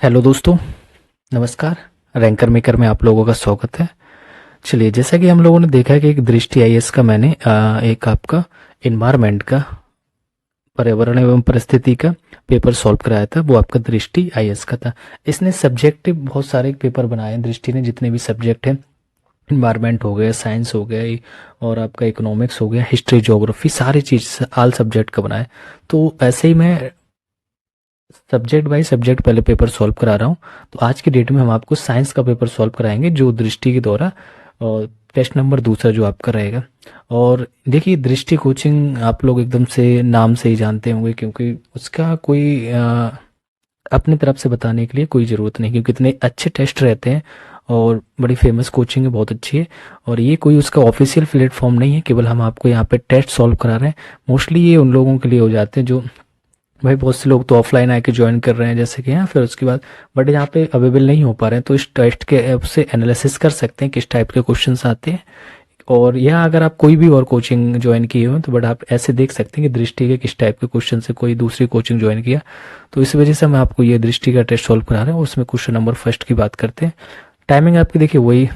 Hello दोस्तों, नमस्कार। Ranker maker में आप लोगों का स्वागत है। चलिए, जैसा कि हम लोगों ने देखा है कि एक दृष्टि आईएएस का मैंने एक आपका इन्वायरमेंट का, पर्यावरण एवं परिस्थिति का पेपर सॉल्व कराया था। वो आपका दृष्टि आईएएस का था। इसने सब्जेक्टिव बहुत सारे पेपर बनाए हैं दृष्टि ने, जितने भी सब्जेक्ट हैं। इन्वायरमेंट हो गया, साइंस हो गया, और आपका इकोनॉमिक्स हो गया, हिस्ट्री, ज्योग्राफी, सारी चीज ऑल सब्जेक्ट का बनाए। तो ऐसे ही मैं सब्जेक्ट बाय सब्जेक्ट पहले पेपर सॉल्व करा रहा हूँ। तो आज की डेट में हम आपको साइंस का पेपर सॉल्व कराएंगे, जो दृष्टि के द्वारा, और टेस्ट नंबर दूसरा जो आपका रहेगा। और देखिए, दृष्टि कोचिंग आप लोग एकदम से नाम से ही जानते होंगे, क्योंकि उसका कोई अपनी तरफ से बताने के लिए कोई ज़रूरत नहीं, क्योंकि इतने अच्छे टेस्ट रहते हैं और बड़ी फेमस कोचिंग है, बहुत अच्छी है। और ये कोई उसका ऑफिशियल प्लेटफॉर्म नहीं है, केवल हम आपको यहाँ पे टेस्ट सॉल्व करा रहे हैं। मोस्टली ये उन लोगों के लिए हो जाते हैं जो, भाई बहुत से लोग तो ऑफलाइन आके ज्वाइन कर रहे हैं जैसे कि यहाँ, फिर उसके बाद बट यहाँ पे अवेलेबल नहीं हो पा रहे हैं, तो इस टेस्ट के ऐप से एनालिसिस कर सकते हैं किस टाइप के क्वेश्चंस आते हैं। और यहाँ अगर आप कोई भी और कोचिंग ज्वाइन किए हो तो बट आप ऐसे देख सकते हैं कि दृष्टि के किस टाइप के क्वेश्चन से कोई दूसरी कोचिंग ज्वाइन किया। तो इस वजह से मैं आपको ये दृष्टि का टेस्ट सॉल्व करा रहे हैं। उसमें क्वेश्चन नंबर फर्स्ट की बात करते हैं। टाइमिंग आपकी देखिए वही,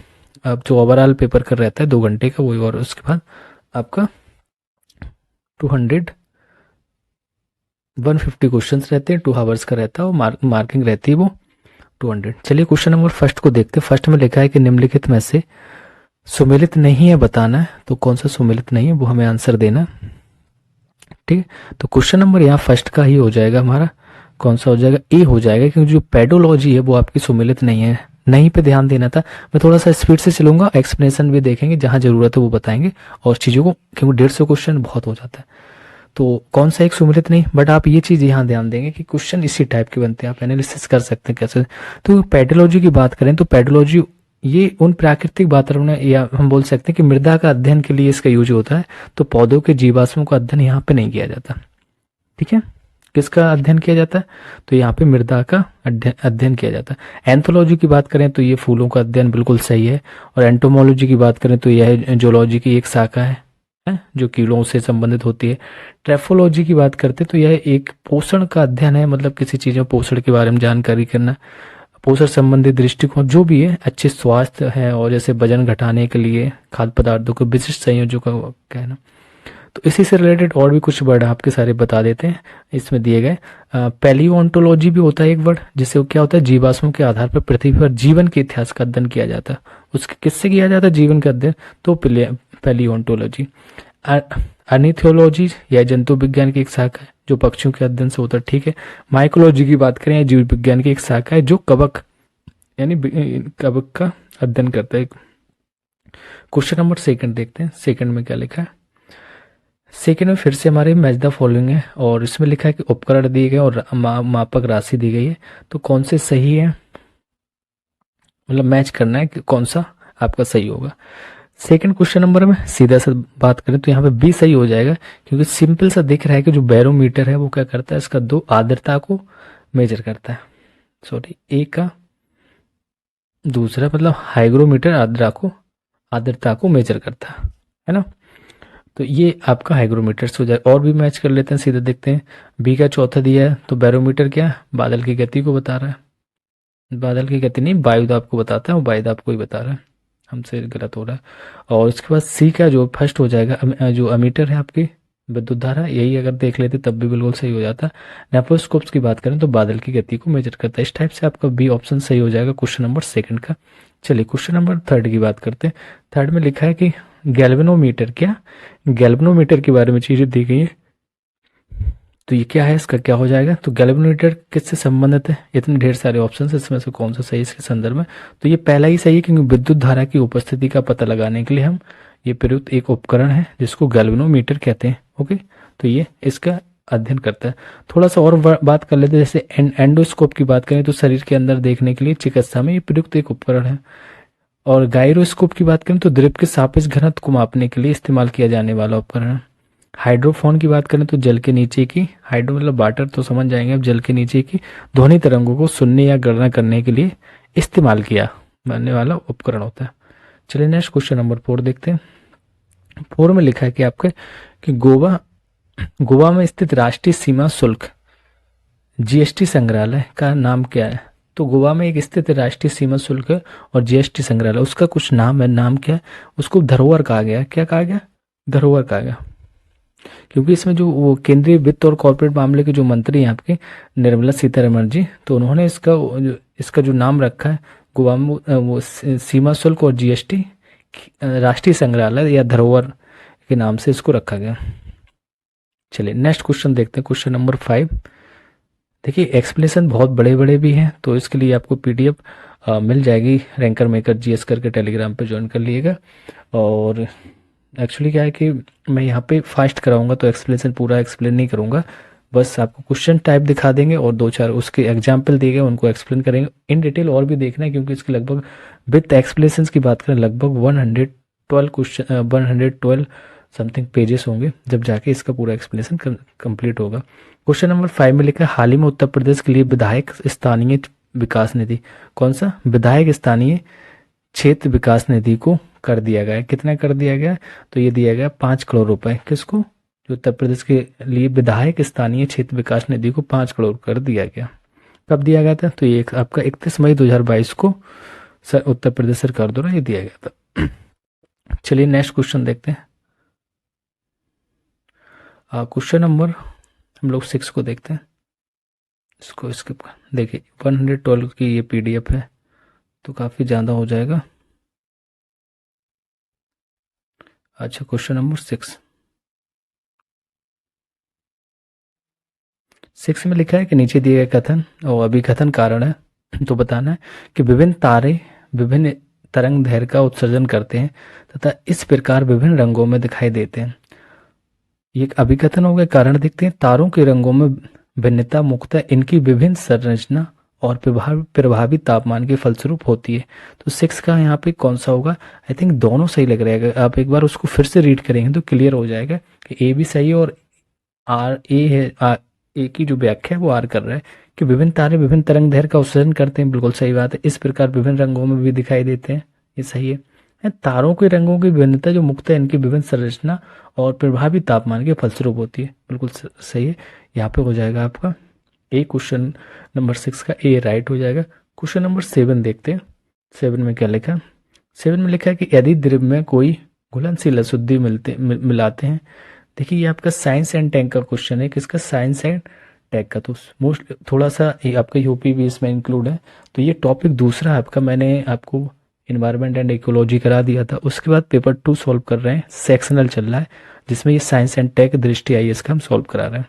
अब जो ओवरऑल पेपर कर रहता है 2 घंटे का वही, और उसके बाद आपका 200 150 क्वेश्चंस रहते हैं, 2 आवर्स का रहता है, और मार्किंग रहती है वो 200। चलिए क्वेश्चन नंबर फर्स्ट को देखते हैं। फर्स्ट में लिखा है कि निम्नलिखित में से सुमेलित नहीं है बताना है। तो कौन सा सुमेलित नहीं है वो हमें आंसर देना है। ठीक है, तो क्वेश्चन नंबर यहाँ फर्स्ट का ही हो जाएगा हमारा। कौन सा हो जाएगा? ए हो जाएगा, क्योंकि जो पेडोलॉजी है वो आपकी सुमेलित नहीं है। नहीं पे ध्यान देना था। मैं थोड़ा सा स्पीड से चलूंगा, एक्सप्लेनेशन भी देखेंगे, जहां जरूरत है वो बताएंगे और चीजों को, क्योंकि 150 क्वेश्चन बहुत हो जाता है। तो कौन सा एक सुमेलित नहीं, बट आप ये चीज यहाँ ध्यान देंगे कि क्वेश्चन इसी टाइप के बनते हैं, आप एनालिसिस कर सकते हैं कैसे। तो पेडोलॉजी की बात करें तो पेडोलॉजी ये उन प्राकृतिक वातावरण, या हम बोल सकते हैं कि मृदा का अध्ययन के लिए इसका यूज होता है। तो पौधों के जीवाश्मों का अध्ययन यहाँ पे नहीं किया जाता। ठीक है, किसका अध्ययन किया जाता है? तो यहाँ पे मृदा का अध्ययन किया जाता है। एंथोलॉजी की बात करें तो ये फूलों का अध्ययन बिल्कुल सही है। और एंटोमोलॉजी की बात करें तो यह जूलॉजी की एक शाखा है जो कीड़ों से संबंधित होती है। ट्रेफोलॉजी की बात करते तो यह एक पोषण का अध्ययन है, मतलब किसी चीज में पोषण के बारे में जानकारी करना, पोषण संबंधित दृष्टिकोण जो भी है, अच्छे स्वास्थ्य है, और जैसे वजन घटाने के लिए खाद्य पदार्थों के विशिष्ट संयोजों का कहना। तो इसी से रिलेटेड और भी कुछ वर्ड आपके सारे बता देते हैं इसमें दिए गए। पैलियोन्टोलॉजी भी होता है एक वर्ड, जिससे क्या होता है, जीवाश्मों के आधार पर पृथ्वी पर जीवन के इतिहास का अध्ययन किया जाता है। उसके किससे किया जाता है जीवन का अध्ययन? तो पैलियोन्टोलॉजी। अर्निथोलॉजी या जंतु विज्ञान की एक शाखा है जो पक्षियों के अध्ययन से होता है। ठीक है। माइकोलॉजी की बात करें, जीव विज्ञान की एक शाखा है जो कवक यानी कवक का अध्ययन करता है। क्वेश्चन नंबर सेकंड देखते हैं। सेकंड में क्या लिखा है? सेकंड में फिर से हमारे मैच द फॉलोइंग है, और इसमें लिखा है कि उपकरण दिए गए और मापक राशि दी गई है। तो कौन से सही है, मतलब मैच करना है कि कौन सा आपका सही होगा। सेकंड क्वेश्चन नंबर में सीधा सा बात करें तो यहाँ पे बी सही हो जाएगा, क्योंकि सिंपल सा दिख रहा है कि जो बैरोमीटर है वो क्या करता है, इसका दो आर्द्रता को मेजर करता है। सॉरी, ए का दूसरा मतलब हाइग्रोमीटर आर्द्रता को मेजर करता है ना। तो ये आपका हाइग्रोमीटर से हो जाए। और भी मैच कर लेते हैं, सीधा देखते हैं। बी का चौथा दिया है, तो बैरोमीटर क्या है? बादल की गति को बता रहा है। बादल की गति नहीं, वायु आपको बताता है, वायु आपको ही बता रहा है, हमसे गलत हो रहा है। और उसके बाद सी का जो फर्स्ट हो जाएगा, जो अमीटर है आपकी विद्युत धारा, यही अगर देख लेते तब भी बिल्कुल सही हो जाता। नेपोस्कोप्स की बात करें तो बादल की गति को मेजर करता है। इस टाइप से आपका बी ऑप्शन सही हो जाएगा क्वेश्चन नंबर सेकंड का। चलिए क्वेश्चन नंबर थर्ड की बात करते हैं। थर्ड में लिखा है कि गैल्वेनोमीटर, क्या गैल्वेनोमीटर के बारे में चीजें दी गई है। तो ये क्या है, इसका क्या हो जाएगा? तो गैल्वेनोमीटर किससे संबंधित है? इतने ढेर सारे ऑप्शन है, इसमें से कौन सा सही इसके संदर्भ में? तो ये पहला ही सही है, क्योंकि विद्युत धारा की उपस्थिति का पता लगाने के लिए हम ये प्रयुक्त एक उपकरण है जिसको गैल्वेनोमीटर कहते हैं। ओके, तो ये इसका अध्ययन करता है। थोड़ा सा और बात कर लेते हैं। जैसे एंडोस्कोप की बात करें तो शरीर के अंदर देखने के लिए चिकित्सा में ये प्रयुक्त एक उपकरण है। और गायरोस्कोप की बात करें तो द्रव के सापेक्ष घनत्व को मापने के लिए इस्तेमाल किया जाने वाला उपकरण है। हाइड्रोफोन की बात करें तो जल के नीचे की, हाइड्रो मतलब वाटर तो समझ जाएंगे अब, जल के नीचे की ध्वनि तरंगों को सुनने या गणना करने के लिए इस्तेमाल किया जाने वाला उपकरण होता है। चलिए नेक्स्ट क्वेश्चन नंबर 4 देखते हैं। 4 में लिखा है कि आपके कि गोवा में स्थित राष्ट्रीय सीमा शुल्क जीएसटी संग्रहालय का नाम क्या है? तो गोवा में एक स्थित है राष्ट्रीय सीमा शुल्क और जीएसटी संग्रहालय, उसका कुछ नाम है, नाम क्या है, उसको धरोहर कहा गया। क्या कहा गया? धरोहर कहा गया। क्योंकि इसमें जो वो केंद्रीय वित्त और कॉर्पोरेट मामले के जो मंत्री हैं आपके, निर्मला सीतारमण जी, तो उन्होंने इसका जो नाम रखा है गोवा में, वो सीमा शुल्क और जीएसटी राष्ट्रीय संग्रहालय या धरोहर के नाम से इसको रखा गया। चलिए नेक्स्ट क्वेश्चन देखते हैं, क्वेश्चन नंबर 5। देखिए एक्सप्लेनेशन बहुत बड़े बड़े भी हैं, तो इसके लिए आपको पीडीएफ मिल जाएगी, रैंकर मेकर जीएस करके टेलीग्राम पे ज्वाइन कर लिएगा। और एक्चुअली क्या है कि मैं यहाँ पे फास्ट कराऊंगा, तो एक्सप्लेनेशन पूरा एक्सप्लेन नहीं करूंगा, बस आपको क्वेश्चन टाइप दिखा देंगे और 2-4 उसके एग्जाम्पल दिए गए उनको एक्सप्लेन करेंगे। इन डिटेल और भी देखना है, क्योंकि इसके लगभग विथ एक्सप्लेनेशन की बात करें लगभग 112 क्वेश्चन 112 समथिंग पेजेस होंगे, जब जाके इसका पूरा एक्सप्लेनेशन कंप्लीट होगा। क्वेश्चन नंबर 5 में लिखा है हाल ही में उत्तर प्रदेश के लिए विधायक स्थानीय विकास निधि, कौन सा विधायक स्थानीय क्षेत्र विकास निधि को कर दिया गया है। कितना कर दिया गया? तो ये दिया गया 5 करोड़ रुपए। किसको? जो उत्तर प्रदेश के लिए विधायक स्थानीय क्षेत्र विकास निधि को 5 करोड़ कर दिया गया। कब दिया गया था? तो ये आपका 31 मई 2022 को उत्तर प्रदेश सरकार द्वारा ये दिया गया था। चलिए नेक्स्ट क्वेश्चन देखते हैं। क्वेश्चन नंबर हम लोग 6 को देखते हैं, इसको स्किप कर देखिए। 112 की ये पीडीएफ है, तो काफ़ी ज़्यादा हो जाएगा। अच्छा क्वेश्चन नंबर 6 में लिखा है कि नीचे दिए गए कथन और अभिकथन कारण है, तो बताना है कि विभिन्न तारे विभिन्न तरंग दैर्घ्य का उत्सर्जन करते हैं तथा इस प्रकार विभिन्न रंगों में दिखाई देते हैं। ये एक अभिकथन हो गया। कारण देखते हैं, तारों के रंगों में भिन्नता मुख्यतः इनकी विभिन्न संरचना और प्रभावी तापमान के फलस्वरूप होती है। तो 6 का यहाँ पे कौन सा होगा? आई थिंक दोनों सही लग रहेगा। आप एक बार उसको फिर से रीड करेंगे तो क्लियर हो जाएगा कि ए भी सही है और आर ए है, ए की जो व्याख्या है वो आर कर रहा है कि विभिन्न तारे विभिन्न तरंग दैर्घ्य का उत्सर्जन करते हैं। बिल्कुल सही बात है। इस प्रकार विभिन्न रंगों में भी दिखाई देते हैं, ये सही है। तारों के रंगों की विभिन्नता जो मुख्यतः इनकी विभिन्न संरचना और प्रभावी तापमान के फलस्वरूप होती है। बिल्कुल सही है। यहाँ पे हो जाएगा आपका ए, क्वेश्चन नंबर 6 का ए राइट हो जाएगा। क्वेश्चन नंबर 7 देखते हैं। 7 में क्या लिखा? 7 में लिखा है कि यदि द्रव में कोई घुलनशील अशुद्धि मिलाते हैं। देखिए ये आपका साइंस एंड टेक का क्वेश्चन है। किसका? साइंस एंड टेक का। तो मोस्ट थोड़ा सा ये आपका यूपी भी इसमें इंक्लूड है। तो ये टॉपिक दूसरा है आपका, मैंने आपको इन्वायरमेंट एंड इकोलॉजी करा दिया था। उसके बाद पेपर 2 सॉल्व कर रहे हैं, सेक्शनल चल रहा है, जिसमें ये साइंस एंड टेक दृष्टि आई इसका हम सॉल्व करा रहे हैं।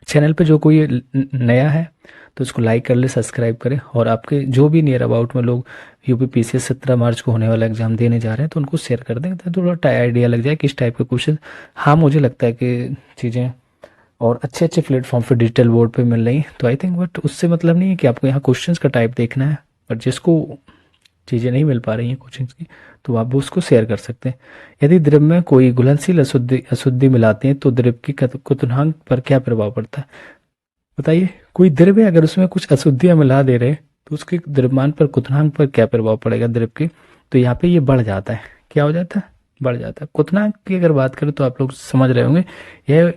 चैनल पे जो कोई नया है तो इसको लाइक कर ले, सब्सक्राइब करें। और आपके जो भी नियर अबाउट में लोग यूपी पीसीएस 17 मार्च को होने वाला एग्जाम देने जा रहे हैं तो उनको शेयर कर दें, तो थोड़ा आइडिया लग जाए किस टाइप के क्वेश्चन। हाँ मुझे लगता है कि चीज़ें और अच्छे अच्छे प्लेटफॉर्म पे डिजिटल बोर्ड पे मिल रही, तो आई थिंक बट उससे मतलब नहीं है कि आपको यहाँ क्वेश्चंस का टाइप देखना है, बट जिसको चीज़ें नहीं मिल पा रही हैं कोचिंग्स की तो आप उसको शेयर कर सकते हैं। यदि द्रव में कोई घुलनशील अशुद्धि मिलाते हैं तो द्रव की क्वथनांक पर क्या प्रभाव पड़ता है? बताइए। कोई द्रव है, अगर उसमें कुछ अशुद्धियां मिला दे रहे तो उसके द्रव्यमान पर क्वथनांक पर क्या प्रभाव पड़ेगा द्रव के? तो यहाँ पे ये बढ़ जाता है। क्या हो जाता है? बढ़ जाता है। क्वथनांक की अगर बात करें तो आप लोग समझ रहे होंगे, यह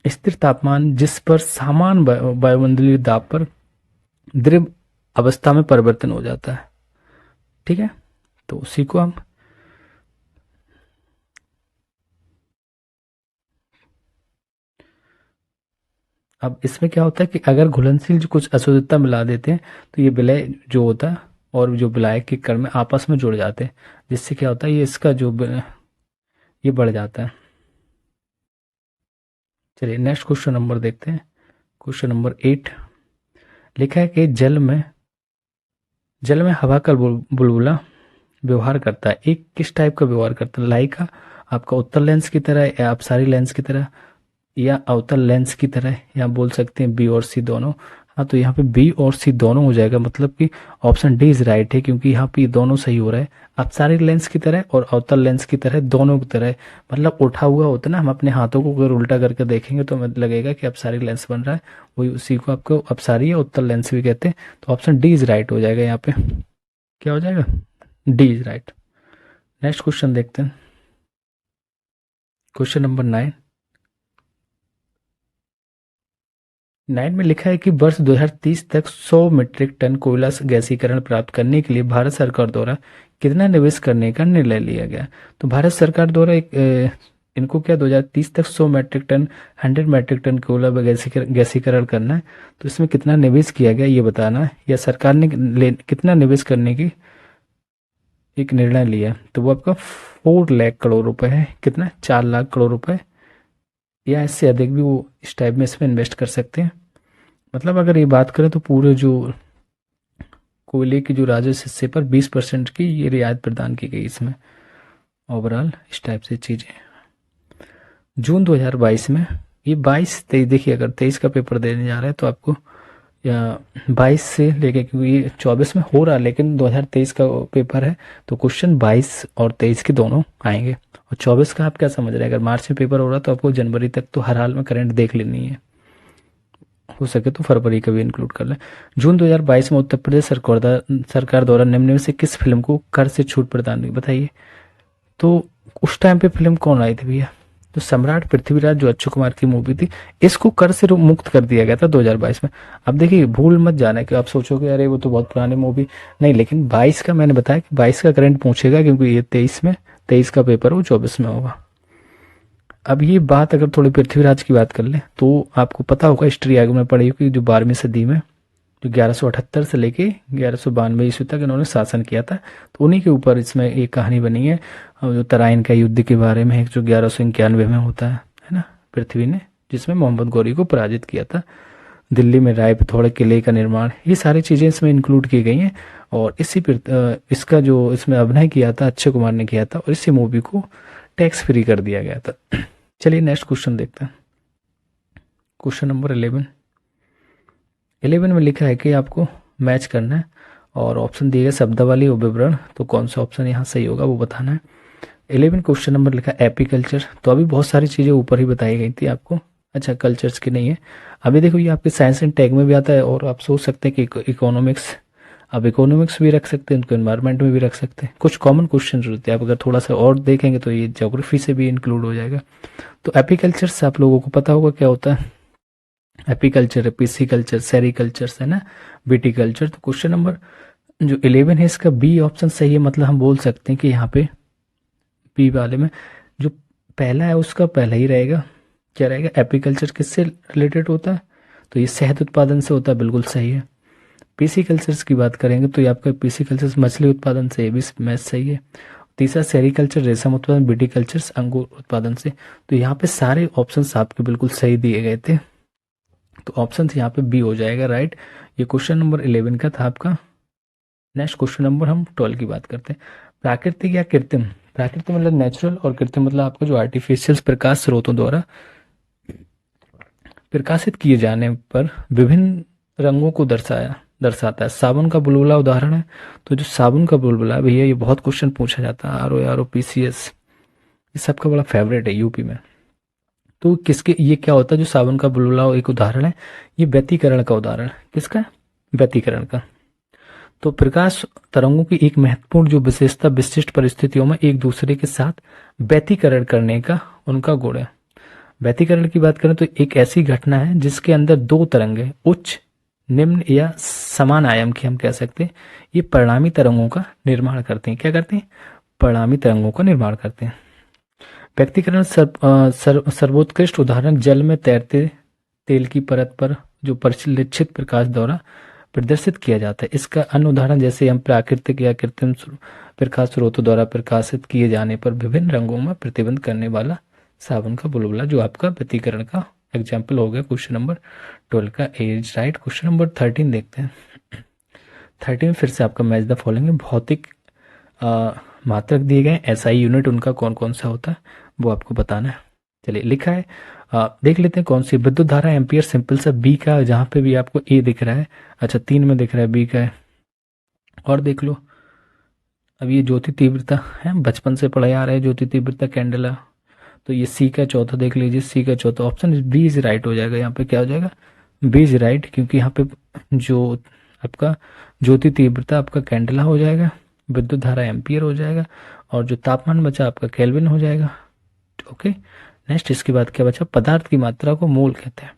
स्थिर तापमान जिस पर समान वायुमंडलीय दाब पर द्रव अवस्था में परिवर्तन हो जाता है। ठीक है, तो उसी को हम अब इसमें क्या होता है कि अगर घुलनशील जो कुछ अशुद्धता मिला देते हैं तो ये विलय जो होता है और जो विलायक के कण में आपस में जुड़ जाते हैं, जिससे क्या होता है ये इसका जो ये बढ़ जाता है। चलिए नेक्स्ट क्वेश्चन नंबर देखते हैं। क्वेश्चन नंबर 8 लिखा है कि जल में हवा का बुलबुला व्यवहार करता है। एक किस टाइप का व्यवहार करता है? लाई का आपका उत्तर लेंस की तरह या अपसारी लेंस की तरह या अवतल लेंस की तरह, या बोल सकते हैं बी और सी दोनों। हाँ तो यहाँ पे बी और सी दोनों हो जाएगा, मतलब कि ऑप्शन डी इज राइट है, क्योंकि यहाँ पे दोनों सही हो रहा है। अपसारी लेंस की तरह और अवतल लेंस की तरह, दोनों की तरह, मतलब उठा हुआ होता है ना, हम अपने हाथों को अगर उल्टा करके देखेंगे तो हमें लगेगा कि अपसारी लेंस बन रहा है, वही उसी को आपको अपसारी या उत्तल लेंस भी कहते हैं। तो ऑप्शन डी इज राइट हो जाएगा यहाँ पे। क्या हो जाएगा? D is right. Next question देखते हैं। क्वेश्चन नंबर 9 9 में लिखा है कि वर्ष 2030 तक 100 मीट्रिक टन कोयला गैसीकरण प्राप्त करने के लिए भारत सरकार द्वारा कितना निवेश करने का निर्णय लिया गया। तो भारत सरकार द्वारा इनको क्या 2030 तक 100 मीट्रिक टन 100 मीट्रिक टन कोयला गैसीकरण करना है। तो इसमें कितना निवेश किया गया ये बताना है, या सरकार ने कितना निवेश करने की एक निर्णय लिया। तो वो आपका 4 लाख करोड़ रुपए है। कितना? 4 लाख करोड़ रुपए, या इससे अधिक भी वो इस टाइप में इसमें इन्वेस्ट कर सकते हैं। मतलब अगर ये बात करें तो पूरे जो कोयले की जो राजस्व हिस्से पर 20% की ये रियायत प्रदान की गई इसमें। ओवरऑल इस टाइप से चीज़ें। जून 2022 में ये 22-23 देखिए, अगर 23 का पेपर देने जा रहे हैं तो आपको या 22 से लेके, क्योंकि ये 24 में हो रहा है लेकिन 2023 का पेपर है तो क्वेश्चन 22 और 23 के दोनों आएंगे। और 24 का आप क्या समझ रहे हैं, अगर मार्च में पेपर हो रहा है तो आपको जनवरी तक तो हर हाल में करंट देख लेनी है, हो सके तो फरवरी का भी इंक्लूड कर लें। जून 2022 में उत्तर प्रदेश सरकार द्वारा निम्न में से किस फिल्म को कर से छूट प्रदान हुई, बताइए। तो उस टाइम पे फिल्म कौन आई थी भैया? तो सम्राट पृथ्वीराज जो अक्षय कुमार की मूवी थी, इसको कर से मुक्त कर दिया गया था 2022 में। अब देखिए भूल मत जाना कि आप सोचोगे अरे वो तो बहुत पुरानी मूवी नहीं, लेकिन 22 का मैंने बताया कि 22 का करंट पूछेगा, क्योंकि ये 23 का पेपर वो 24 में होगा। अब ये बात अगर थोड़ी पृथ्वीराज की बात कर ले तो आपको पता होगा, हिस्ट्री आगे में पढ़ी होगी, जो 12वीं सदी में जो 1178 से लेके 1192 ईस्वी तक इन्होंने शासन किया था, तो उन्हीं के ऊपर इसमें एक कहानी बनी है। जो तराइन का युद्ध के बारे में, जो 1191 में होता है ना, पृथ्वी ने जिसमें मोहम्मद गौरी को पराजित किया था। दिल्ली में राय पिथौड़े किले का निर्माण, ये सारी चीज़ें इसमें इंक्लूड की गई हैं। और इसका जो इसमें अभिनय किया था अक्षय कुमार ने किया था, और इसी मूवी को टैक्स फ्री कर दिया गया था। चलिए नेक्स्ट क्वेश्चन देखते हैं। क्वेश्चन नंबर 11 में लिखा है कि आपको मैच करना है और ऑप्शन दिए गए शब्दावली और विवरण, तो कौन सा ऑप्शन यहाँ सही होगा वो बताना है। 11 क्वेश्चन नंबर लिखा है एपीकल्चर। तो अभी बहुत सारी चीज़ें ऊपर ही बताई गई थी आपको, अच्छा कल्चर्स की नहीं है। अभी देखो ये आपके साइंस एंड टेक में भी आता है, और आप सोच सकते हैं कि इकोनॉमिक्स, अब इकोनॉमिक्स भी रख सकते हैं, उनको एनवायरनमेंट में भी रख सकते हैं। कुछ कॉमन क्वेश्चन होते हैं, आप अगर थोड़ा सा और देखेंगे तो ये ज्योग्राफी से भी इंक्लूड हो जाएगा। तो एपीकल्चर से आप लोगों को पता होगा क्या होता है। एपीकल्चर, पिसिकल्चर, सेरिकल्चर है ना, विटिकल्चर। तो क्वेश्चन नंबर जो 11 है इसका बी ऑप्शन सही है। मतलब हम बोल सकते हैं कि यहाँ पे बी वाले में जो पहला है उसका पहला ही रहेगा। क्या रहेगा? एपीकल्चर किससे रिलेटेड होता है? तो ये शहद उत्पादन से होता है, बिल्कुल सही है। पिसिकल्चर्स की बात करेंगे तो ये आपका पिसिकल्चर्स मछली उत्पादन से, ये भी मैच सही है। तीसरा सेरिकल्चर रेशम उत्पादन, विटिकल्चर्स अंगूर उत्पादन से। तो यहाँ पे सारे ऑप्शंस आपके बिल्कुल सही दिए गए थे, तो ऑप्शन यहाँ पे बी हो जाएगा राइट। ये क्वेश्चन नंबर 11 का था आपका। नेक्स्ट क्वेश्चन नंबर हम 12 की बात करते हैं। प्राकृतिक या कृत्रिम? प्राकृतिक मतलब नेचुरल, और कृत्रिम मतलब आपका जो आर्टिफिशियल प्रकाश स्रोतों द्वारा प्रकाशित किए जाने पर विभिन्न रंगों को दर्शाता है। साबुन का बुलबुला उदाहरण है। तो जो साबुन का बुलबुला भैया, ये बहुत क्वेश्चन पूछा जाता है, RO PCS, ये सबका बड़ा फेवरेट है यूपी में। तो किसके, ये क्या होता है जो साबुन का बुलबुला एक उदाहरण है, ये व्यतिकरण का उदाहरण है। किसका? व्यतिकरण का। तो प्रकाश तरंगों की एक महत्वपूर्ण जो विशेषता विशिष्ट परिस्थितियों में एक दूसरे के साथ व्यतिकरण करने का उनका गुण है। व्यतिकरण की बात करें तो एक ऐसी घटना है जिसके अंदर दो तरंगें उच्च, निम्न या समान आयाम की हम कह सकते हैं, ये परिणामी तरंगों का निर्माण करते हैं। क्या करते हैं? परिणामी तरंगों का निर्माण करते हैं। व्यतिकरण सर्वोत्कृष्ट उदाहरण जल में तैरते तेल की परत पर जो परिलक्षित प्रकाश द्वारा प्रदर्शित किया जाता है। इसका अन्य उदाहरण जैसे हम प्राकृतिक या कृत्रिम प्रकाश स्रोतों द्वारा प्रकाशित किए जाने पर विभिन्न रंगों में प्रतिबिंब करने वाला साबुन का बुलबुला, जो आपका व्यतिकरण का एग्जाम्पल हो गया। क्वेश्चन नंबर 12 का एज राइट। क्वेश्चन नंबर 13 देखते हैं। 13 फिर से आपका मैच द फॉलोइंग है। भौतिक मात्रक दिए गए, SI यूनिट उनका कौन कौन सा होता है वो आपको बताना है। चलिए लिखा है, देख लेते हैं कौन सी। विद्युत धारा एम्पियर, सिंपल सा बी का, जहां पे भी आपको ए दिख रहा है, अच्छा 3 में दिख रहा है बी का है। और देख लो, अब ये ज्योति तीव्रता है, बचपन से पढ़ाई आ रहा है ज्योति तीव्रता कैंडला, तो ये सी का चौथा देख लीजिए, सी का चौथा ऑप्शन बी इज राइट हो जाएगा। यहाँ पे क्या हो जाएगा? बी इज राइट, क्योंकि यहाँ पे जो आपका ज्योति तीव्रता आपका कैंडला हो जाएगा, विद्युत धारा एम्पियर हो जाएगा, और जो तापमान बचा आपका केल्विन हो जाएगा। ओके, नेक्स्ट इसके बाद क्या बचा? पदार्थ की मात्रा को मोल कहते हैं।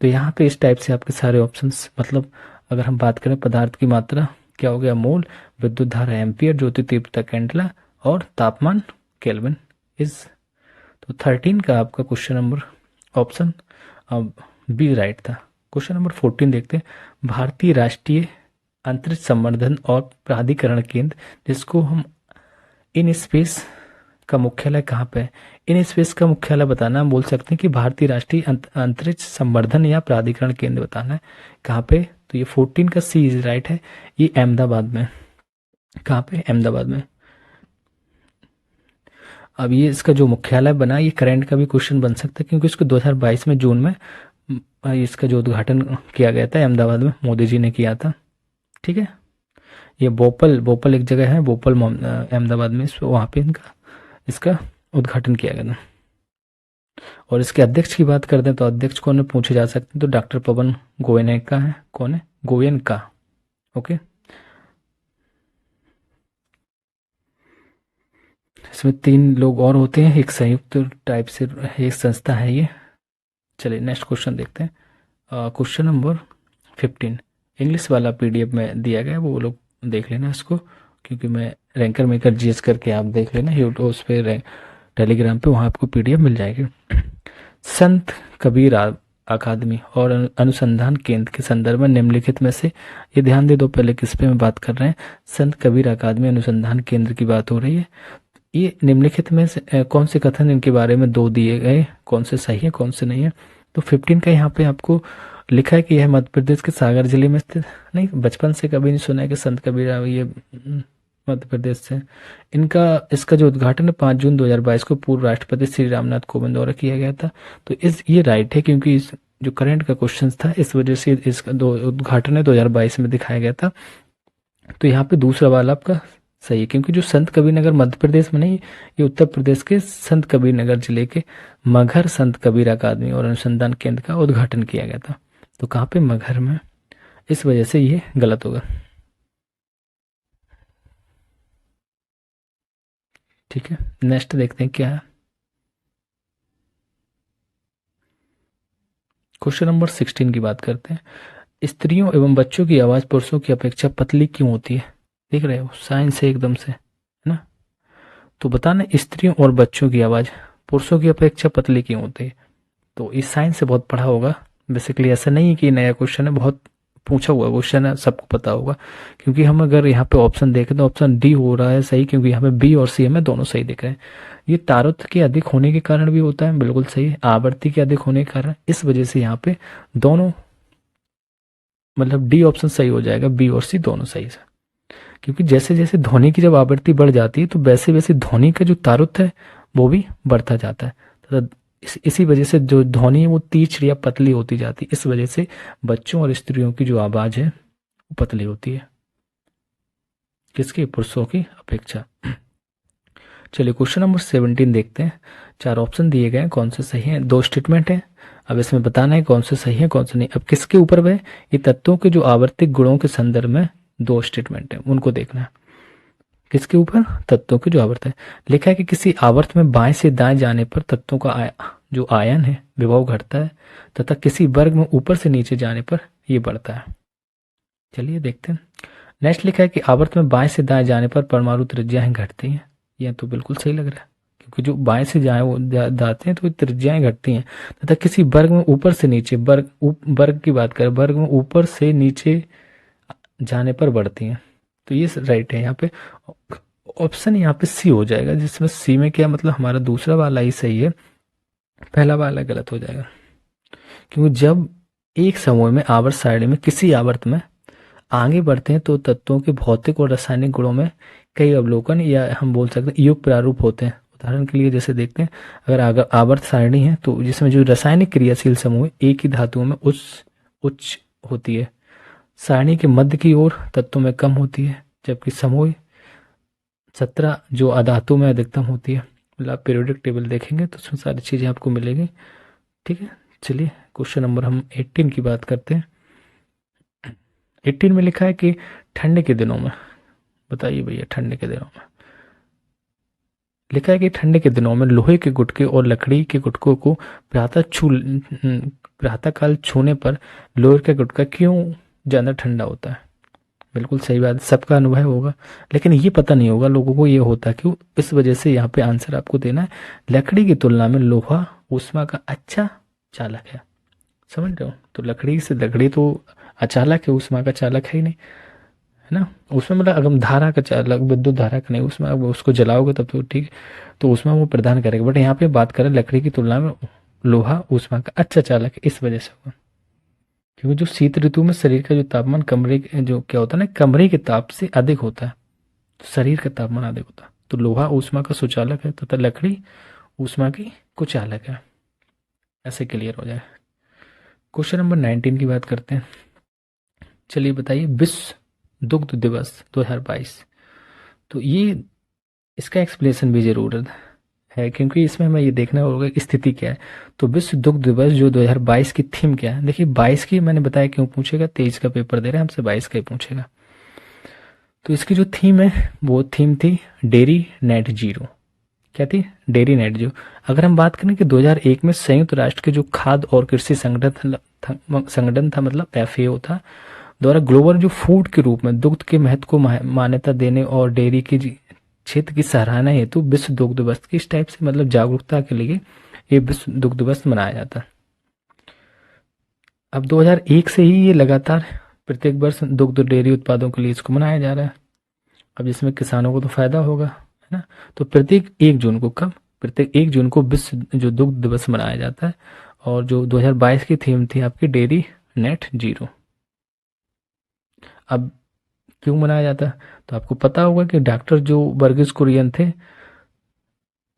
तो यहाँ पे इस टाइप से आपके सारे ऑप्शंस, मतलब अगर हम बात करें पदार्थ की मात्रा क्या हो गया मोल, विद्युत धारा एम्पियर, ज्योति तीव्रता कैंडला और तापमान केल्विन इज। तो 13 का आपका question number option B right था। क्वेश्चन नंबर 14 देखते हैं। भारतीय राष्ट्रीय अंतरिक्ष संवर्धन और प्राधिकरण केंद्र, जिसको हम इन स्पेस का मुख्यालय कहाँ पे है? इन स्पेस का मुख्यालय बताना, हम बोल सकते हैं कि भारतीय राष्ट्रीय अंतरिक्ष संवर्धन या प्राधिकरण केंद्र बताना है कहाँ पे। तो ये 14 का सी इज राइट है। ये अहमदाबाद में। कहाँ पे? अहमदाबाद में। अब ये इसका जो मुख्यालय बना, ये करंट का भी क्वेश्चन बन सकता है क्योंकि इसको 2022 में जून में इसका जो उद्घाटन किया गया था अहमदाबाद में, मोदी जी ने किया था। ठीक है। ये भोपाल एक जगह है, भोपाल अहमदाबाद में, वहाँ पे इनका इसका उद्घाटन किया गया था। और इसके अध्यक्ष की बात करते हैं तो अध्यक्ष कौन है पूछे जा सकते हैं, तो डॉक्टर पवन गोयनका है। कौन है? गोयनका। ओके। इसमें 3 लोग और होते हैं, एक संयुक्त टाइप से एक संस्था है ये। चलिए नेक्स्ट क्वेश्चन देखते हैं। क्वेश्चन नंबर 15 इंग्लिश वाला पीडीएफ में दिया गया है, वो लोग देख लेना इसको, क्योंकि मैं रैंकर मेकर जीएस करके आप देख लेना यूट्यूब उस पर, टेलीग्राम पे, वहाँ आपको पीडीएफ मिल जाएगी। संत कबीर अकादमी और अनुसंधान केंद्र के संदर्भ में निम्नलिखित में से, ये ध्यान दे दो पहले किस पे मैं बात कर रहे हैं, संत कबीर अकादमी अनुसंधान केंद्र की बात हो रही है। ये निम्नलिखित में से कौन से कथन इनके बारे में 2 दिए गए, कौन से सही है कौन से नहीं है? तो 15 का यहाँ पे आपको लिखा है कि यह मध्य प्रदेश के सागर जिले में स्थित, नहीं बचपन से कभी नहीं सुना है कि संत कबीर ये मध्य प्रदेश से। इसका जो उद्घाटन है 5 जून 2022 को पूर्व राष्ट्रपति श्री रामनाथ कोविंद द्वारा किया गया था। तो ये राइट है, क्योंकि इस जो करंट का क्वेश्चन था इस वजह से इसका उद्घाटन है 2022 में दिखाया गया था। तो यहाँ पे दूसरा वाला आपका सही है, क्योंकि जो संत कबीर नगर मध्य प्रदेश में नहीं, ये उत्तर प्रदेश के संत कबीर नगर जिले के मगहर संत कबीर अकादमी और अनुसंधान केंद्र का उद्घाटन किया गया था। तो कहाँ पे? मगहर में। इस वजह से ये गलत होगा। ठीक है, नेक्स्ट देखते हैं क्या है। क्वेश्चन नंबर 16 की बात करते हैं। स्त्रियों एवं बच्चों की आवाज पुरुषों की अपेक्षा पतली क्यों होती है? देख रहे हो, साइंस है एकदम से, है ना। तो बताना स्त्रियों और बच्चों की आवाज पुरुषों की अपेक्षा पतली क्यों होती है? तो इस साइंस से बहुत पढ़ा होगा। बेसिकली ऐसा नहीं है कि नया क्वेश्चन है, बहुत पूछा हुआ क्वेश्चन है, सबको पता होगा। क्योंकि हम अगर यहाँ पे ऑप्शन देखें तो ऑप्शन डी हो रहा है सही, क्योंकि यहाँ पे बी और सी हमें दोनों सही दिख रहे हैं। ये तारुत्य के अधिक होने के कारण भी होता है, बिल्कुल सही है। आवर्ती के अधिक होने के कारण, इस वजह से यहाँ पे दोनों, मतलब डी ऑप्शन सही हो जाएगा, बी और सी दोनों सही है। क्योंकि जैसे जैसे ध्वनि की जब आवृत्ति बढ़ जाती है तो वैसे वैसे ध्वनि का जो तारुत्य है वो भी बढ़ता जाता है। तथा इसी वजह से जो ध्वनि है वो तीक्ष्ण या पतली होती जाती है। इस वजह से बच्चों और स्त्रियों की जो आवाज है वो पतली होती है, किसकी? पुरुषों की अपेक्षा। चलिए क्वेश्चन नंबर 17 देखते हैं। 4 ऑप्शन दिए गए हैं, कौन से सही हैं? 2 स्टेटमेंट है, अब इसमें बताना है कौन से सही है कौन से नहीं। अब किसके ऊपर वह, ये तत्वों के जो आवर्तिक गुणों के संदर्भ में 2 स्टेटमेंट है, उनको देखना है। किसके ऊपर? तत्वों के जो आवर्त है। लिखा है कि किसी आवर्त में बाएं से दाएं जाने पर तत्वों का जो आयन है विभव घटता है, तथा किसी वर्ग में ऊपर से नीचे जाने पर यह बढ़ता है। चलिए देखते हैं। नेक्स्ट लिखा है कि आवर्त में बाएं से दाएं जाने पर परमाणु त्रिज्याएं घटती हैं। यह तो बिल्कुल सही लग रहा है, क्योंकि जो बाएं से जाए वो जाते हैं तो त्रिज्याएं घटती हैं। तथा किसी वर्ग में ऊपर से नीचे, वर्ग की बात करें, वर्ग में ऊपर से नीचे जाने पर बढ़ती हैं। तो ये राइट है। यहाँ पे ऑप्शन यहाँ पे सी हो जाएगा, जिसमें सी में क्या मतलब हमारा दूसरा वाला ही सही है, पहला वाला गलत हो जाएगा। क्योंकि जब एक समूह में आवर्त सारणी में किसी आवर्त में आगे बढ़ते हैं तो तत्वों के भौतिक और रासायनिक गुणों में कई अवलोकन या हम बोल सकते हैं युग प्रारूप होते हैं। उदाहरण के लिए जैसे देखते हैं, अगर आवर्त सारणी है तो जिसमें जो रासायनिक क्रियाशील समूह एक ही धातुओं में उच्च होती है, सारणी के मध्य की ओर तत्वों में कम होती है, जबकि समूह 17 जो अधातु में अधिकतम होती है। मतलब आप पीरियोडिक टेबल देखेंगे तो उसमें सारी चीज़ें आपको मिलेगी। ठीक है, चलिए क्वेश्चन नंबर हम 18 की बात करते हैं। 18 में लिखा है कि ठंड के दिनों में, बताइए भैया, ठंड के दिनों में लिखा है कि ठंड के दिनों में लोहे के गुटके और लकड़ी के गुटकों को प्रातः प्रातःकाल छूने पर लोअर का गुटका क्यों ज़्यादा ठंडा होता है? बिल्कुल सही बात, सबका अनुभव होगा, लेकिन ये पता नहीं होगा लोगों को, ये होता क्यों, इस वजह से यहाँ पे आंसर आपको देना है। लकड़ी की तुलना में लोहा ऊष्मा का अच्छा चालक है। समझ रहे हो? तो लकड़ी तो अचालक है, ऊष्मा का चालक है ही नहीं, है ना। उसमें मतलब अगर धारा का चालक, विद्युत धारा का नहीं, उसमें अब उसको जलाओगे तब तो ठीक है, तो उसमें वो प्रदान करेगा। बट यहाँ पे बात करें लकड़ी की तुलना में लोहा ऊष्मा का अच्छा चालक है, इस वजह से होगा। क्योंकि जो शीत ऋतु में शरीर का जो तापमान जो क्या होता है ना, कमरे के ताप से अधिक होता है, तो शरीर का तापमान अधिक होता है, तो लोहा ऊष्मा का सुचालक है तथा लकड़ी ऊष्मा की कुचालक है। ऐसे क्लियर हो जाए। क्वेश्चन नंबर 19 की बात करते हैं। चलिए बताइए, विश्व दुग्ध दिवस 2022, तो ये इसका एक्सप्लेनेशन भी जरूरत है, क्योंकि इसमें हमें ये देखना होगा कि स्थिति क्या है। तो विश्व दुग्ध दिवस जो 2022 की थीम क्या है? देखिए 22 की मैंने बताया क्यों पूछेगा, 23 का पेपर दे रहे हैं हमसे, 22 का ही पूछेगा। तो इसकी जो थीम है वो थीम थी डेयरी नेट जीरो। क्या थी? Dairy net zero. अगर हम बात करें कि 2001 में संयुक्त राष्ट्र के जो खाद्य और कृषि संगठन था, मतलब FAO था, द्वारा ग्लोबल जो फूड के रूप में दुग्ध के महत्व को मान्यता देने और डेयरी के क्षेत्र की सराहना हेतु विश्व दुग्ध दिवस की इस टाइप से, मतलब जागरूकता के लिए ये विश्व दुग्ध दिवस मनाया जाता है। अब 2001 से ही ये लगातार प्रत्येक वर्ष दुग्ध डेयरी उत्पादों के लिए इसको मनाया जा रहा है। अब जिसमें किसानों को तो फायदा होगा, है ना। तो प्रत्येक 1 जून को, कब? प्रत्येक 1 जून को विश्व जो दुग्ध दिवस मनाया जाता है। और जो 2022 की थीम थी आपकी डेयरी नेट जीरो। अब क्यों मनाया जाता है? तो आपको पता होगा कि डॉक्टर जो वर्गीस कुरियन थे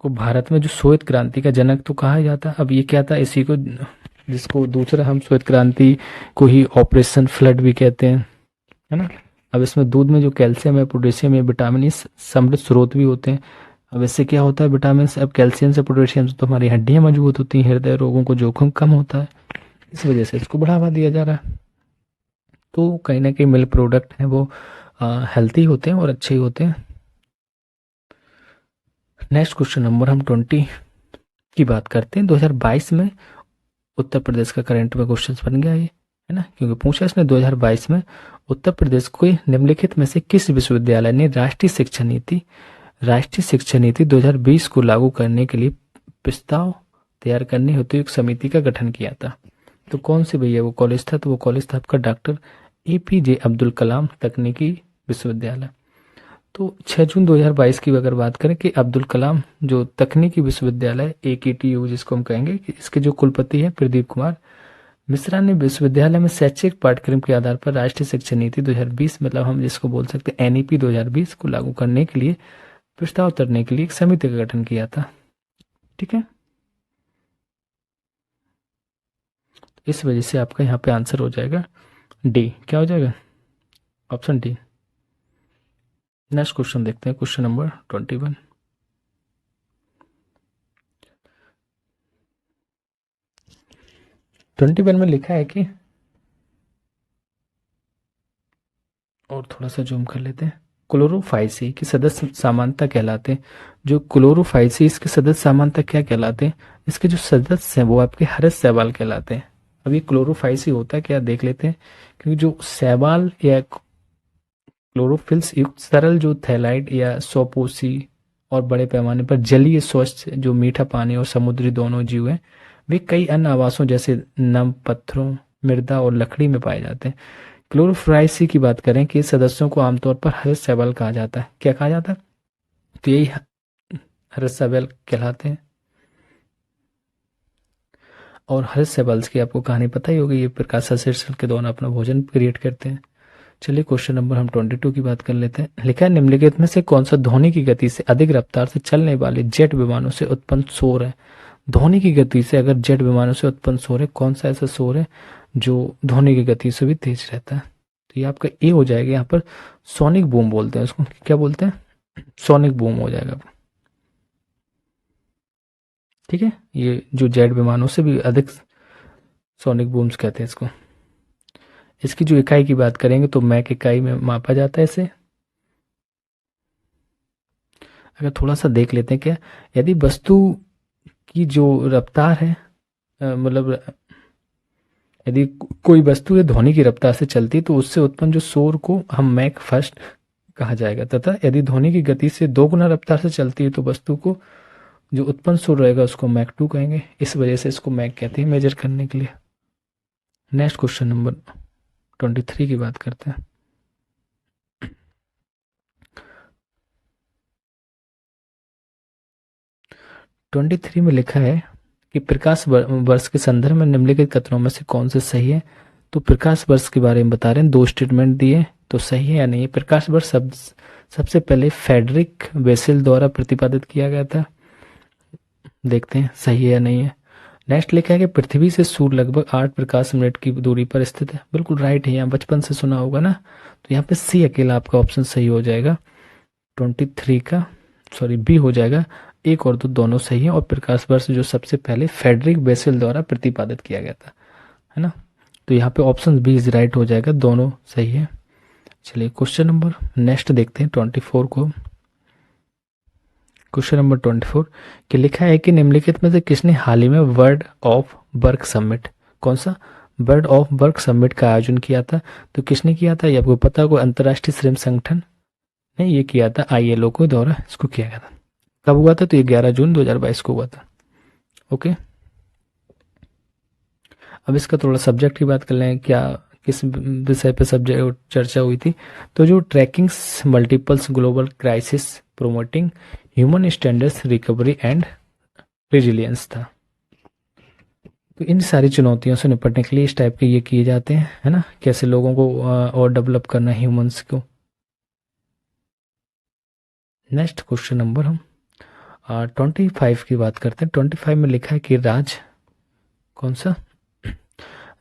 को भारत में जो श्वेत क्रांति का जनक तो कहा जाता है। अब ये क्या था, इसी को, जिसको दूसरा हम श्वेत क्रांति को ही ऑपरेशन फ्लड भी कहते हैं, है ना। अब इसमें दूध में जो कैल्शियम है, पोटेशियम है, विटामिन, इस समृद्ध स्रोत भी होते हैं। अब इससे क्या होता है, विटामिन से, अब कैल्शियम से, पोटेशियम से तो हमारी हड्डियां मजबूत होती हैं, हृदय रोगों को जोखिम कम होता है, इस वजह से इसको बढ़ावा दिया जा रहा है। तो कहीं ना कहीं मिल्क प्रोडक्ट हैं वो हेल्थी होते हैं और अच्छे ही होते हैं। नेक्स्ट क्वेश्चन नंबर हम 20 की बात करते हैं। 2022 में उत्तर प्रदेश का करंट में क्वेश्चन बन गया ये, है ना, क्योंकि पूछा इसने 2022 में उत्तर प्रदेश को निम्नलिखित में से किस विश्वविद्यालय ने राष्ट्रीय शिक्षा नीति 2020 को लागू करने के लिए प्रस्ताव तैयार करने हेतु एक समिति का गठन किया था? तो कौन से भैया वो कॉलेज था? तो वो कॉलेज था आपका डॉक्टर APJ अब्दुल कलाम तकनीकी विश्वविद्यालय। तो 6 जून 2022 की अगर बात करें कि अब्दुल कलाम जो तकनीकी विश्वविद्यालय AKTU जिसको हम कहेंगे, कि इसके जो कुलपति हैं प्रदीप कुमार मिश्रा ने विश्वविद्यालय में शैक्षिक पाठ्यक्रम के आधार पर राष्ट्रीय शिक्षा नीति 2020, मतलब हम जिसको बोल सकते हैं NEP 2020 को लागू करने के लिए प्रस्ताव करने के लिए एक समिति का गठन किया था। ठीक है, इस वजह से आपका यहाँ पे आंसर हो जाएगा डी। क्या हो जाएगा? Option D. नेक्स्ट क्वेश्चन देखते हैं, क्वेश्चन नंबर 21। में लिखा है कि, और थोड़ा सा जूम कर लेते हैं, क्लोरोफाइसी की सदस्य समानता कहलाते हैं। जो क्लोरोफाइसी इसके सदस्य समानता क्या कहलाते हैं? इसके जो सदस्य हैं वो आपके हरस शैवाल कहलाते हैं। अब ये क्लोरोफाइसी होता है क्या, देख लेते हैं। क्योंकि जो शैवाल या क्लोरोफिल्स युक्त सरल जो थैलाइड या सोपोसी और बड़े पैमाने पर जलीय स्वच्छ जो मीठा पानी और समुद्री दोनों जीव हैं, वे कई अन्य आवासों जैसे नम पत्थरों, मृदा और लकड़ी में पाए जाते हैं। क्लोरोफाइसी की बात करें कि सदस्यों को आमतौर पर हरस शैवाल कहा जाता है। क्या कहा जाता है? तो यही हरस शैवाल कहलाते हैं। और हरस शैवाल्स की आपको कहानी पता ही होगी, ये प्रकाश संश्लेषण के दौरान अपना भोजन क्रिएट करते हैं। चलिए क्वेश्चन नंबर हम 22 की बात कर लेते हैं। लिखा है निम्नलिखित में से कौन सा ध्वनि की गति से अधिक रफ्तार से चलने वाले जेट विमानों से उत्पन्न शोर है? ध्वनि की गति से अगर जेट विमानों से उत्पन्न शोर है, कौन सा ऐसा शोर है जो ध्वनि की गति से भी तेज रहता है? तो ये आपका ए हो जाएगा। यहाँ पर सोनिक बूम बोलते हैं उसको। क्या बोलते हैं? सोनिक बूम हो जाएगा। ठीक है, ये जो जेट विमानों से भी अधिक सोनिक बूम्स कहते हैं इसको। इसकी जो इकाई की बात करेंगे तो मैक इकाई में मापा जाता है इसे। अगर थोड़ा सा देख लेते हैं, क्या यदि वस्तु की जो रफ्तार है, मतलब यदि कोई वस्तु या ध्वनि की रफ्तार से चलती है तो उससे उत्पन्न जो शोर को हम मैक फर्स्ट कहा जाएगा, तथा यदि ध्वनि की गति से 2 गुना रफ्तार से चलती है तो वस्तु को जो उत्पन्न शोर रहेगा उसको मैक 2 कहेंगे। इस वजह से इसको मैक कहते हैं मेजर करने के लिए। नेक्स्ट क्वेश्चन नंबर 23 की बात करते हैं। ट्वेंटी थ्री में लिखा है कि प्रकाश वर्ष के संदर्भ में निम्नलिखित कथनों में से कौन से सही है। तो प्रकाश वर्ष के बारे में बता रहे हैं, 2 स्टेटमेंट दिए, तो सही है या नहीं है। प्रकाश वर्ष शब्द सबसे पहले फेडरिक बेसेल द्वारा प्रतिपादित किया गया था, देखते हैं सही है या नहीं है। नेक्स्ट लिखा है कि पृथ्वी से सूर्य लगभग 8 प्रकाश मिनट की दूरी पर स्थित है, बिल्कुल राइट है, यहाँ बचपन से सुना होगा ना, तो यहाँ पे सी अकेला आपका ऑप्शन सही हो जाएगा। 23 का सॉरी बी हो जाएगा, 1 और 2 दोनों सही है, और प्रकाश वर्ष जो सबसे पहले फेडरिक बेसेल द्वारा प्रतिपादित किया गया था, है ना, तो यहाँ पे ऑप्शन बी इज राइट हो जाएगा, दोनों सही है। चलिए क्वेश्चन नंबर नेक्स्ट देखते हैं 24 को। क्वेश्चन नंबर 24 कि लिखा है कि निम्नलिखित में से किसने हाल ही में वर्ल्ड ऑफ वर्क समिट, कौन सा वर्ल्ड ऑफ वर्क समिट का आयोजन किया था। तो किसने किया था, ये आपको पता होगा, अंतर्राष्ट्रीय श्रम संगठन ने ये किया था, ILO के द्वारा इसको किया गया था। कब हुआ था, तो ये 11 जून 2022 को हुआ था। ओके, अब इसका थोड़ा सब्जेक्ट की बात कर लें, क्या किस विषय पे सब्जेक्ट चर्चा हुई थी। तो जो tracking multiples global crisis promoting human standards recovery and resilience था। तो इन सारी चुनौतियों से निपटने के लिए इस टाइप के ये किए जाते हैं, है ना, कैसे लोगों को और डेवलप करना है ह्यूमंस को। नेक्स्ट क्वेश्चन नंबर हम 25 की बात करते हैं। 25 में लिखा है कि कौन सा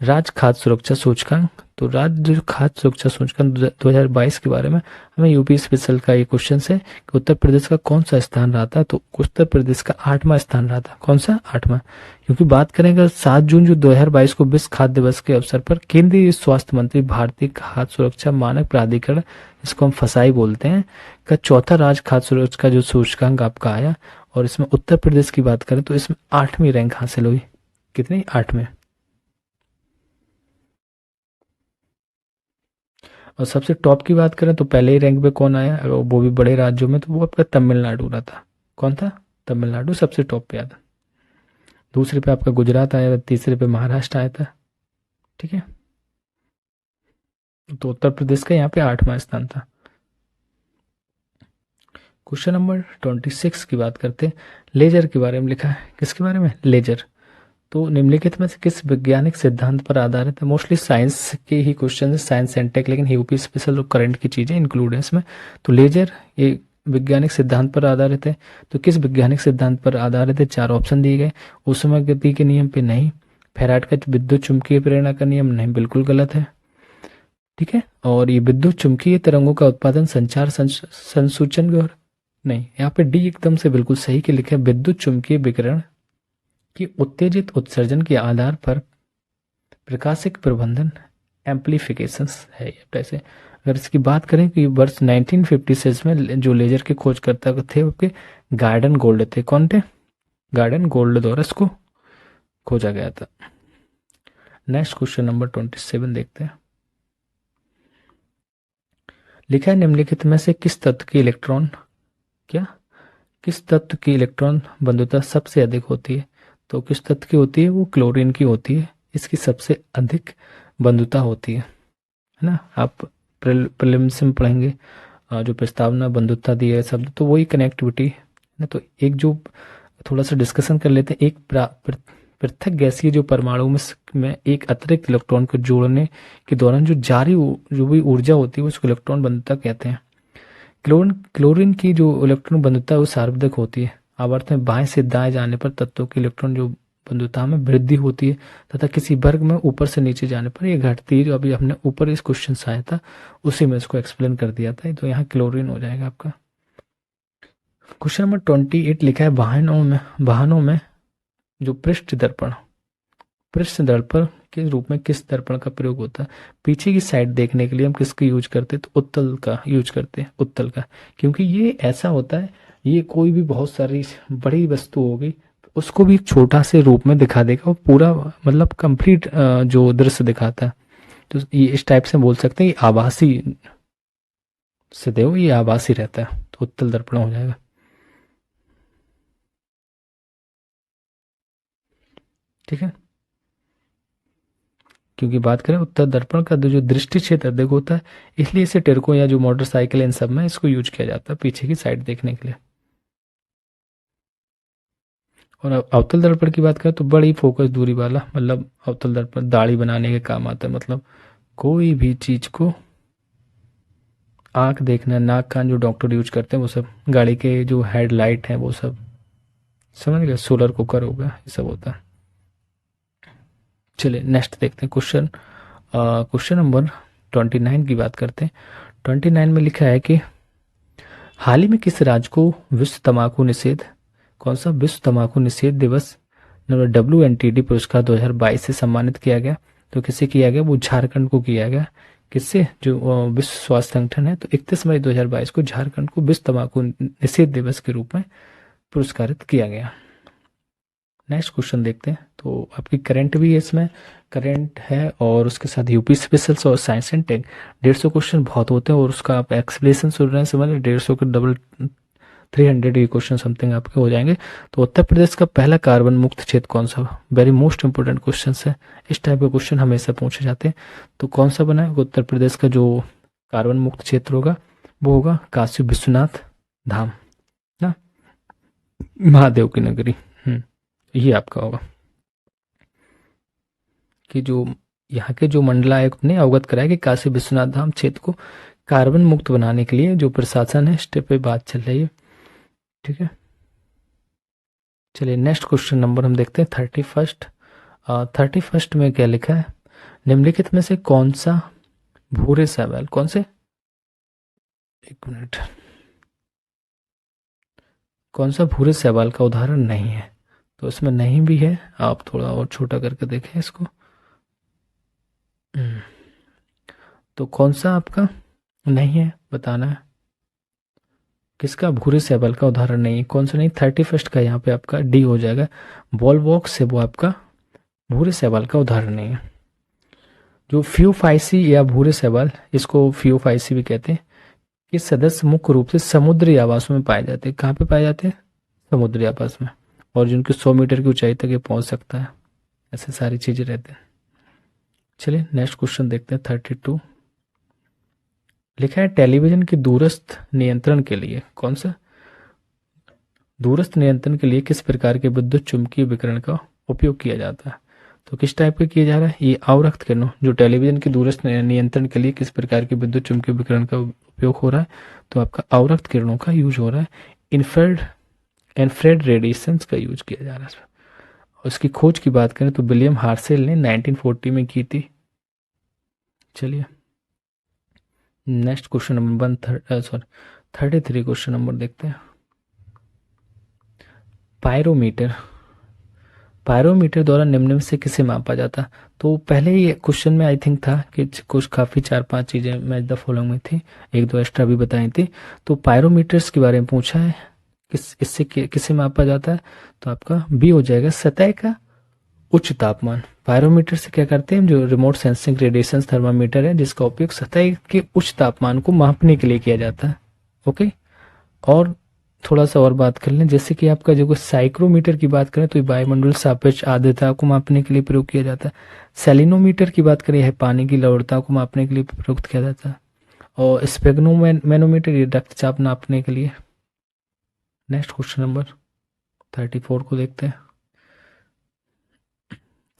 राज्य खाद्य सुरक्षा सूचकांक। तो राज्य जो खाद्य सुरक्षा सूचकांक 2022 के बारे में हमें यूपी स्पेशल का ये क्वेश्चन है कि उत्तर प्रदेश का कौन सा स्थान रहा था। तो उत्तर प्रदेश का 8वां स्थान रहा था। कौन सा 8वां, क्योंकि बात करेंगे 7 जून जो 2022 को विश्व खाद्य दिवस के अवसर पर केंद्रीय स्वास्थ्य मंत्री भारतीय खाद्य सुरक्षा मानक प्राधिकरण, जिसको हम फसाई बोलते हैं, का 4था राज्य खाद्य सुरक्षा जो सूचकांक आपका आया, और इसमें उत्तर प्रदेश की बात करें तो इसमें 8वीं रैंक हासिल हुई। कितनी, 8वें। और सबसे टॉप की बात करें तो पहले ही रैंक पे कौन आया, वो भी बड़े राज्यों में, तो वो आपका तमिलनाडु रहा था। कौन था, तमिलनाडु सबसे टॉप पे आया था। दूसरे पे आपका गुजरात आया था, तीसरे पे महाराष्ट्र आया था। ठीक है, तो उत्तर प्रदेश का यहाँ पे 8वां स्थान था। क्वेश्चन नंबर 26 की बात करते हैं। लेजर के बारे में लिखा है, किसके बारे में, लेजर। तो निम्नलिखित में से किस वैज्ञानिक सिद्धांत पर आधारित है। मोस्टली साइंस के ही क्वेश्चन है, साइंस एंड टेक, लेकिन यूपी स्पेशल और करंट की चीजें इंक्लूड है इसमें। तो लेजर ये वैज्ञानिक सिद्धांत पर आधारित है। तो किस वैज्ञानिक सिद्धांत पर आधारित है, 4 ऑप्शन दिए गए। ऊष्मा गति के नियम पे नहीं, फैराड का विद्युत चुंबकीय प्रेरणा का नियम नहीं, बिल्कुल गलत है। ठीक है, और ये विद्युत चुंबकीय तरंगों का उत्पादन संचार संसूचन नहीं, यहाँ पे डी एकदम से बिल्कुल सही के लिखे, विद्युत चुंबकीय विकिरण कि उत्तेजित उत्सर्जन के आधार पर प्रकाशिक प्रबंधन एम्पलीफिकेशन है। वैसे अगर इसकी बात करें कि वर्ष 1956 में जो लेजर के खोजकर्ता थे वो गार्डन गोल्ड थे। कौन थे, गार्डन गोल्ड द्वारा इसको खोजा गया था। नेक्स्ट क्वेश्चन नंबर 27 देखते हैं। लिखा है निम्नलिखित में से किस तत्व की इलेक्ट्रॉन किस तत्व की इलेक्ट्रॉन बंधुता सबसे अधिक होती है। तो किस तत्व की होती है, वो क्लोरीन की होती है, इसकी सबसे अधिक बंधुता होती है ना। आप प्रीलिम्स में पढ़ेंगे जो प्रस्तावना बंधुता दी है शब्द, तो वही कनेक्टिविटी है ना। तो एक जो थोड़ा सा डिस्कशन कर लेते हैं, एक पृथक गैसीय जो परमाणु में एक अतिरिक्त इलेक्ट्रॉन को जोड़ने के दौरान जो जारी जो भी ऊर्जा होती है उसको इलेक्ट्रॉन बंधुता कहते हैं। क्लोरीन की जो इलेक्ट्रॉन बंधुता है वो सार्वधिक होती है। आवर्त में बाएं से दाएं जाने पर तत्वों की इलेक्ट्रॉन जो बंधुता में वृद्धि होती है, तथा किसी वर्ग में ऊपर से नीचे जाने पर ये घटती है। जो अभी हमने ऊपर इस क्वेश्चन से आया था उसी में इसको एक्सप्लेन कर दिया था, तो यहाँ क्लोरीन हो जाएगा आपका। क्वेश्चन नंबर 28 लिखा है वाहनों में जो पृष्ठ दर्पण के रूप में किस दर्पण का प्रयोग होता है। पीछे की साइड देखने के लिए हम किसका यूज करते हैं, तो उत्तल का यूज करते हैं, उत्तल का। क्योंकि ये ऐसा होता है, ये कोई भी बहुत सारी बड़ी वस्तु होगी उसको भी एक छोटा से रूप में दिखा देगा, वो पूरा मतलब कंप्लीट जो दृश्य दिखाता है। तो ये इस टाइप से बोल सकते हैं, ये आभासी से देखो, ये आभासी रहता है, तो उत्तल दर्पण हो जाएगा। ठीक है, क्योंकि बात करें उत्तर दर्पण का जो दृष्टि क्षेत्र अधिक होता है, इसलिए इसे टिरको या जो मोटरसाइकिल है इन सब में इसको यूज किया जाता है पीछे की साइड देखने के लिए। और अवतल दर्पण की बात करें तो बड़ी फोकस दूरी वाला, मतलब अवतल दर्पण दाढ़ी बनाने के काम आता है, मतलब कोई भी चीज को आंख देखना, नाक कान जो डॉक्टर यूज करते हैं वो सब, गाड़ी के जो हेडलाइट हैं वो सब, समझ गए, सोलर कुकर हो गया, ये सब होता है। चलिए नेक्स्ट देखते हैं क्वेश्चन। क्वेश्चन नंबर 29 की बात करते हैं। 29 में लिखा है कि हाल ही में किस राज्य को विश्व तंबाकू निषेध, कौन सा विश्व तंबाकू निषेध दिवस WNTD पुरस्कार 2022 से सम्मानित किया गया? तो किसे किया गया? वो झारखंड को किया गया। किससे? जो विश्व स्वास्थ्य संगठन है, तो 31 मई 2022 को झारखंड को विश्व तंबाकू निषेध दिवस के रूप में पुरस्कारित किया गया। नेक्स्ट क्वेश्चन देखते हैं। तो आपकी करंट भी है इसमें, करंट है और उसके साथ यूपी स्पेशल्स और साइंस एंड टेक। 150 क्वेश्चन बहुत होते हैं और उसका आप एक्सप्लेनेशन सुन रहे हैं, समझ 150 के डबल 300 ये क्वेश्चन समथिंग आपके हो जाएंगे। तो उत्तर प्रदेश का पहला कार्बन मुक्त क्षेत्र कौन सा? वेरी मोस्ट इंपोर्टेंट क्वेश्चन है, इस टाइप के क्वेश्चन हमेशा पूछे जाते हैं। तो कौन सा बना है उत्तर प्रदेश का जो कार्बन मुक्त क्षेत्र होगा? वो होगा काशी विश्वनाथ धाम ना, महादेव की नगरी। ये आपका होगा कि जो यहाँ के जो मंडलायुक्त ने अवगत कराया कि काशी विश्वनाथ धाम क्षेत्र को कार्बन मुक्त बनाने के लिए जो प्रशासन है स्टेप पे बात चल रही है। ठीक है, चलिए नेक्स्ट क्वेश्चन नंबर हम देखते हैं 31। 31 में क्या लिखा है? निम्नलिखित में से कौन सा भूरे शैवाल, कौन से, एक मिनट, कौन सा भूरे शैवाल का उदाहरण नहीं है? तो इसमें नहीं भी है, आप थोड़ा और छोटा करके देखें इसको। तो कौन सा आपका नहीं है बताना है, किसका भूरे शैवाल का उदाहरण नहीं है, कौन सा नहीं? 31 का यहाँ पे आपका डी हो जाएगा, बॉल बॉक्स है वो आपका भूरे शैवाल का उदाहरण नहीं है। जो फ्यूफाइसी या भूरे शैवाल, इसको फ्यूफाइसी भी कहते हैं, ये सदस्य मुख्य रूप से समुद्री आवासों में पाए जाते हैं। कहाँ पे पाए जाते हैं? समुद्री आवास में, और जिनकी 100 मीटर की ऊंचाई तक ये पहुंच सकता है, ऐसे सारी चीजें रहते हैं। चलिए नेक्स्ट क्वेश्चन देखते हैं 32। लिखा है टेलीविजन के दूरस्थ नियंत्रण के लिए, कौन सा? दूरस्थ नियंत्रण के लिए किस प्रकार के विद्युत चुम्बकीय विकिरण का उपयोग किया जाता है? तो किस टाइप का किया जा रहा है? ये अवरक्त किरणों, जो टेलीविजन के दूरस्थ नियंत्रण के लिए किस प्रकार के विद्युत चुम्बकीय विकिरण का उपयोग हो रहा है? तो आपका अवरक्त किरणों का यूज हो रहा है, इन्फ्रारेड रेडिएशंस का यूज किया जा रहा है। उसकी खोज की बात करें तो विलियम हार्सेल ने 1940 में की थी। चलिए next question number 33 question number देखते हैं। पायरोमीटर, पायरोमीटर द्वारा निम्न में से किसे मापा जाता? तो पहले ही क्वेश्चन में आई थिंक था कि कुछ काफ़ी 4-5 चीज़ें मैच द फॉलोइंग में थी, 1-2 एक्स्ट्रा भी बताई थी। तो पायरोमीटर्स के बारे में पूछा है, इससे किसे मापा जाता है? तो आपका बी हो जाएगा, सतह का उच्च तापमान। पायरोमीटर से क्या करते हैं? जो रिमोट सेंसिंग रेडिएशन थर्मामीटर है, जिसका उपयोग सतह के उच्च तापमान को मापने के लिए किया जाता है। ओके, और थोड़ा सा और बात कर लें, जैसे कि आपका जो साइक्रोमीटर की बात करें तो वायुमंडल सापेक्ष आर्द्रता को मापने के लिए प्रयोग किया जाता है। सेलिनोमीटर की बात करें, है पानी की लवणता को मापने के लिए प्रयुक्त किया जाता है। और स्पेग्नोमैनोमीटर ये रक्तचाप नापने के लिए। नेक्स्ट क्वेश्चन नंबर 34 को देखते हैं।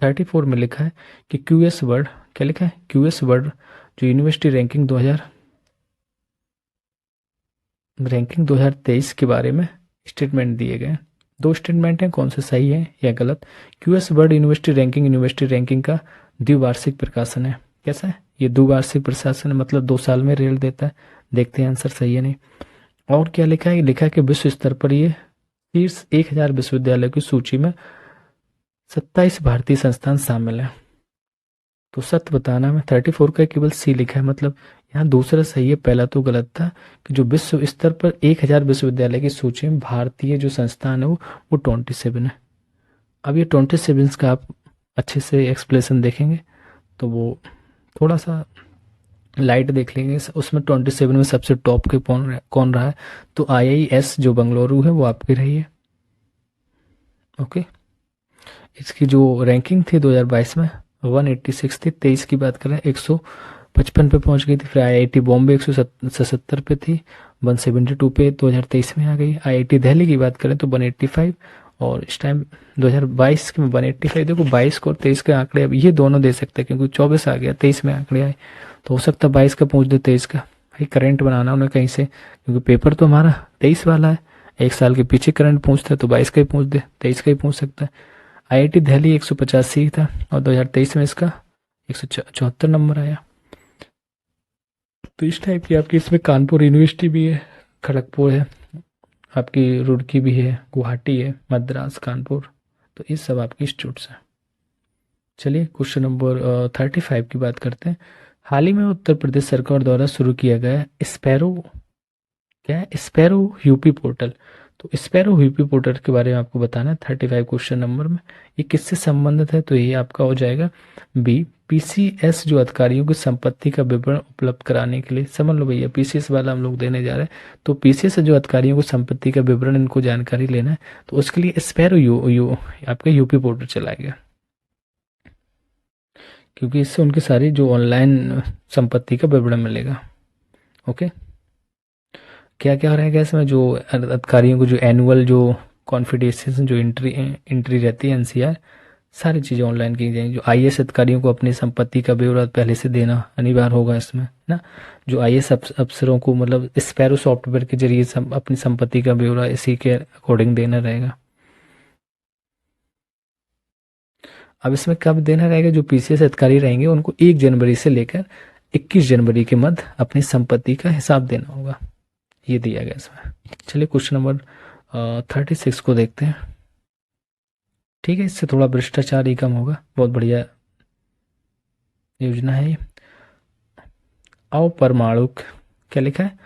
34 में लिखा है कि क्यूएस वर्ड, क्या लिखा है? क्यूएस वर्ड जो यूनिवर्सिटी रैंकिंग 2023 के बारे में स्टेटमेंट दिए गए। 2 स्टेटमेंट हैं, कौन से सही है या गलत? क्यूएस वर्ड यूनिवर्सिटी रैंकिंग का द्विवार्षिक प्रकाशन है। कैसा है? ये द्विवार्षिक प्रकाशन है, मतलब 2 साल में रिजल्ट देता है। देखते हैं आंसर सही है नहीं। और क्या लिखा है? लिखा है कि विश्व स्तर पर ये शीर्ष 1000 विश्वविद्यालयों की सूची में 27 भारतीय संस्थान शामिल है। तो सत्य बताना में 34 का केवल सी लिखा है, मतलब यहाँ दूसरा सही है, पहला तो गलत था कि जो विश्व स्तर पर 1000 विश्वविद्यालय की सूची में भारतीय जो संस्थान है वो 27 है। अब ये 27 का आप अच्छे से एक्सप्लेनेशन देखेंगे तो वो थोड़ा सा लाइट देख लेंगे। उसमें 27 में सबसे टॉप के कौन रहा है, तो IIS जो बंगलुरु है वो आपकी रही है। ओके, इसकी जो रैंकिंग थी 2022 में 186 थी। 23 की बात करें 155 पे पहुंच गई थी। फिर IIT बॉम्बे 177 पे थी, 172 पे 2023 में आ गई। IIT दिल्ली की बात करें तो 185, और इस टाइम 2022 के में 185। देखो 22 को और 23 के आंकड़े अब ये दोनों दे सकते हैं, क्योंकि 24 आ गया 23 में आंकड़े आए, तो हो सकता है 22 का पहुंच दे 23 का। भाई करंट बनाना उन्हें कहीं से, क्योंकि पेपर तो हमारा 23 वाला है। एक साल के पीछे करंट पूछता है तो 22 का ही पूछ दे, 23 का ही पूछ सकता है। IIT दिल्ली 185 था, और 2023 में इसका 174 नंबर आया। तो इस टाइप की आपकी इसमें कानपुर यूनिवर्सिटी भी है, खड़गपुर है, आपकी रुड़की भी है, गुवाहाटी है, मद्रास, कानपुर, तो ये सब आपकी इंस्टीट्यूट्स हैं। चलिए क्वेश्चन नंबर 35 की बात करते हैं। हाल ही में उत्तर प्रदेश सरकार द्वारा शुरू किया गया स्पैरो, क्या है स्पैरो यूपी पोर्टल। तो स्पैरो यूपी पोर्टल के बारे में आपको बताना है 35 क्वेश्चन नंबर में। ये किससे संबंधित है, तो ये आपका हो जाएगा बी, PCS जो अधिकारियों की संपत्ति का विवरण उपलब्ध कराने के लिए। समझ लो भैया PCS वाला हम लोग देने जा रहे हैं, तो PCS जो अधिकारियों को संपत्ति का विवरण इनको जानकारी लेना है, तो उसके लिए स्पैरो आपका यूपी पोर्टल चलाएगा, क्योंकि इससे उनकी सारी जो ऑनलाइन संपत्ति का विवरण मिलेगा। ओके, क्या क्या रहेगा इसमें, जो अधिकारियों को जो एनुअल जो कॉन्फिडेंशियल जो एंट्री रहती है NCR, सारी चीज़ें ऑनलाइन की जाएंगी। जो IAS अधिकारियों को अपनी संपत्ति का ब्यौरा पहले से देना अनिवार्य होगा इसमें ना। जो IAS अफसरों को मतलब स्पैरो सॉफ्टवेयर के जरिए अपनी संपत्ति का ब्यौरा इसी के अकॉर्डिंग देना रहेगा। अब इसमें कब देना रहेगा, जो PCS अधिकारी रहेंगे उनको 1 जनवरी से लेकर 21 जनवरी के मध्य अपनी संपत्ति का हिसाब देना होगा, ये दिया गया इसमें। चलिए क्वेश्चन नंबर 36 को देखते हैं। ठीक है, इससे थोड़ा भ्रष्टाचार ही कम होगा, बहुत बढ़िया योजना है ये। अपरमाणुक, क्या लिखा है,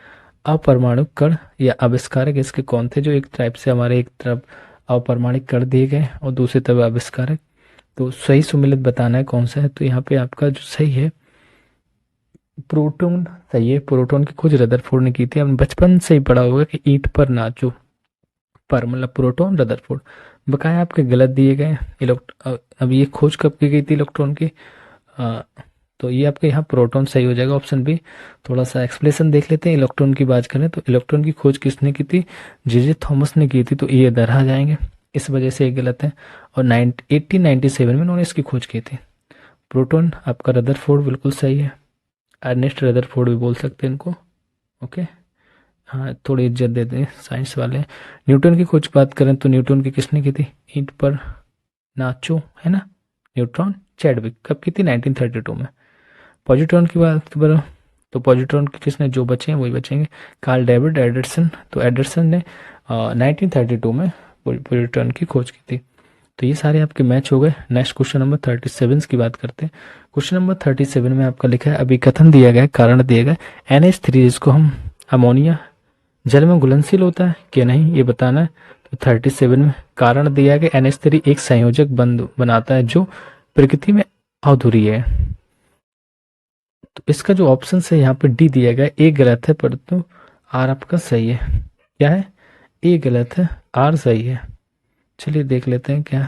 अपरमाणुक कण या आविष्कारक इसके कौन थे, जो एक टाइप से हमारे एक तरफ अपरमाणिक कर दिए गए और दूसरी तरफ आविष्कारक। तो सही सुमिलित बताना है कौन सा है, तो यहाँ पे आपका जो सही है प्रोटॉन सही है। प्रोटॉन की खोज रदरफोर्ड ने की थी। आपने बचपन से ही पढ़ा होगा कि ईंट पर नाचो, पर मतलब प्रोटॉन रदरफोर्ड। बकाया आपके गलत दिए गए अब ये खोज कब की गई थी इलेक्ट्रॉन की, तो ये आपके यहाँ प्रोटॉन सही हो जाएगा, ऑप्शन बी। थोड़ा सा एक्सप्लेनेशन देख लेते हैं। इलेक्ट्रॉन की बात करें तो इलेक्ट्रॉन की खोज किसने की थी, जे थॉमस ने की थी, तो ये इधर आ जाएंगे, इस वजह से ये गलत है। और 1897 में उन्होंने इसकी खोज की थी। प्रोटॉन आपका रदरफोर्ड बिल्कुल सही है, अर्नेस्ट रदरफोर्ड भी बोल सकते हैं इनको। ओके, हाँ थोड़ी इज्जत देते हैं साइंस वाले। न्यूटन की खोज बात करें तो न्यूटन की किसने की थी, ईंट पर नाचो है ना, न्यूट्रॉन चैडविक। कब की थी, 1932 में। पॉजिट्रॉन की बात करें तो पॉजिट्रॉन के किसने, जो बचे हैं वही बचेंगे, कार्ल डेविड एडरसन। तो एडरसन ने 1932 में पॉजिट्रॉन की खोज की थी। तो ये सारे आपके मैच हो गए। नेक्स्ट क्वेश्चन नंबर 37 की बात करते हैं। क्वेश्चन नंबर 37 में आपका लिखा है अभिकथन दिया गया, कारण दिया गया NH3 जिसको हम अमोनिया जल में घुलनशील होता है कि नहीं, ये बताना है। तो 37 में कारण दिया गया NH3 एक संयोजक बंध बनाता है जो प्रकृति में अधूरी है। तो इसका जो ऑप्शन है यहाँ पे डी दिया गया, ए गलत है परंतु आर आपका सही है। क्या है, ए गलत है आर सही है। चलिए देख लेते हैं क्या।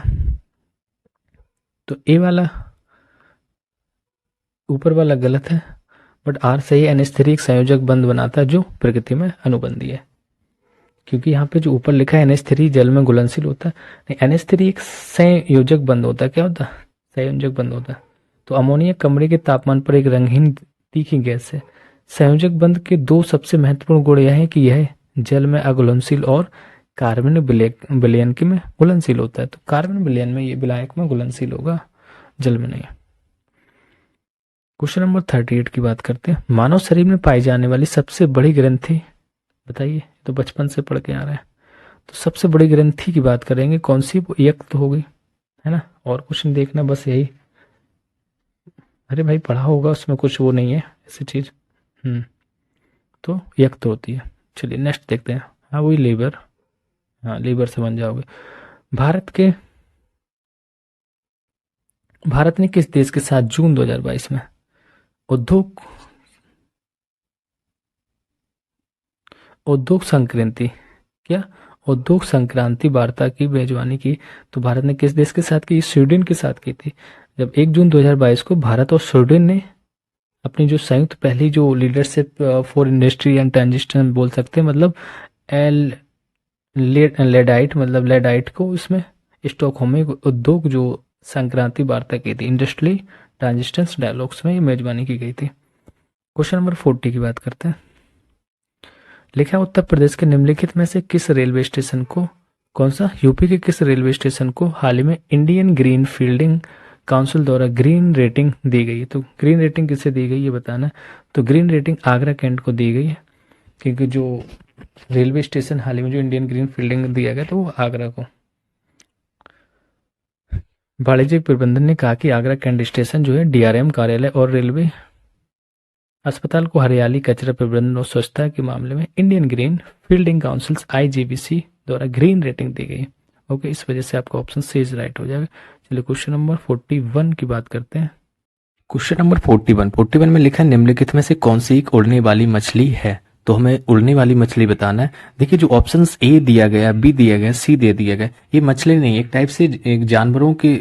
तो ए वाला ऊपर वाला गलत है, बट आर सही है। NH3 एक संयोजक बंध बनाता है जो प्रकृति में अनुबंधी है, क्योंकि यहाँ पे जो ऊपर लिखा है NH3 जल में घुलनशील होता है, नहीं NH3 एक संयोजक बंध होता है। क्या होता है, संयोजक बंध होता है। तो अमोनिया कमरे के तापमान पर एक रंगहीन तीखी गैस है। संयोजक बंध के 2 सबसे महत्वपूर्ण गुण यह है कि यह जल में अघुलनशील और कार्बन विलयन के में घुलनशील होता है। तो कार्बन विलयन में, ये विलायक में घुलनशील होगा, जल में नहीं। क्वेश्चन नंबर 38 की बात करते हैं। मानव शरीर में पाई जाने वाली सबसे बड़ी ग्रंथि बताइए, तो बचपन से पढ़ के आ रहा है। तो सबसे बड़ी ग्रंथि की बात करेंगे कौन सी, वो यकृत हो गई है ना। और क्वेश्चन देखना बस यही, अरे भाई पढ़ा होगा उसमें कुछ वो नहीं है ऐसी चीज। तो यकृत होती है। चलिए नेक्स्ट देखते हैं। हाँ वही लीवर, हाँ लीवर से बन जाओगे। भारत के भारत ने किस देश के साथ जून 2022 में उद्योग उद्योग संक्रांति क्या उद्योग संक्रांति वार्ता की मेजबानी की? तो भारत ने किस देश के साथ की? स्वीडन के साथ की थी। जब 1 जून 2022 को भारत और स्वीडन ने अपनी जो संयुक्त पहली जो leadership for industry and transition बोल सकते हैं, मतलब एल लेडाइट, मतलब लेडाइट को इसमें स्टॉकहोम में उद्योग जो संक्रांति वार्ता की थी, इंडस्ट्री ट्रांजिशन डायलॉग्स में ये मेजबानी की गई थी। क्वेश्चन नंबर 40 की बात करते हैं। लिखा है, उत्तर प्रदेश के निम्नलिखित में से किस रेलवे स्टेशन को, कौन सा, यूपी के किस रेलवे स्टेशन को हाल ही में इंडियन ग्रीन फील्डिंग काउंसिल द्वारा ग्रीन रेटिंग दी गई है? तो ग्रीन रेटिंग किसे दी गई ये बताना है। तो ग्रीन रेटिंग आगरा कैंट को दी गई है, क्योंकि जो रेलवे स्टेशन हाल ही में जो इंडियन ग्रीन फील्डिंग दिया गया तो वो आगरा को। वाणिज्यिक प्रबंधन ने कहा कि आगरा कैंट स्टेशन जो है डीआरएम कार्यालय और रेलवे अस्पताल को हरियाली, कचरा प्रबंधन और स्वच्छता के मामले में Indian green fielding council IGBC द्वारा ग्रीन रेटिंग दी गई। ओके, इस वजह से आपका ऑप्शन सी इज राइट हो जाएगा। चलिए क्वेश्चन नंबर 41 की बात करते हैं। क्वेश्चन नंबर 41 में लिखा है, निम्नलिखित में से कौन सी एक उड़ने वाली मछली है? तो हमें उड़ने वाली मछली बताना है। देखिए, जो ऑप्शंस ए दिया गया, बी दिया गया, सी दे दिया गया, ये मछली नहीं, एक टाइप से एक जानवरों के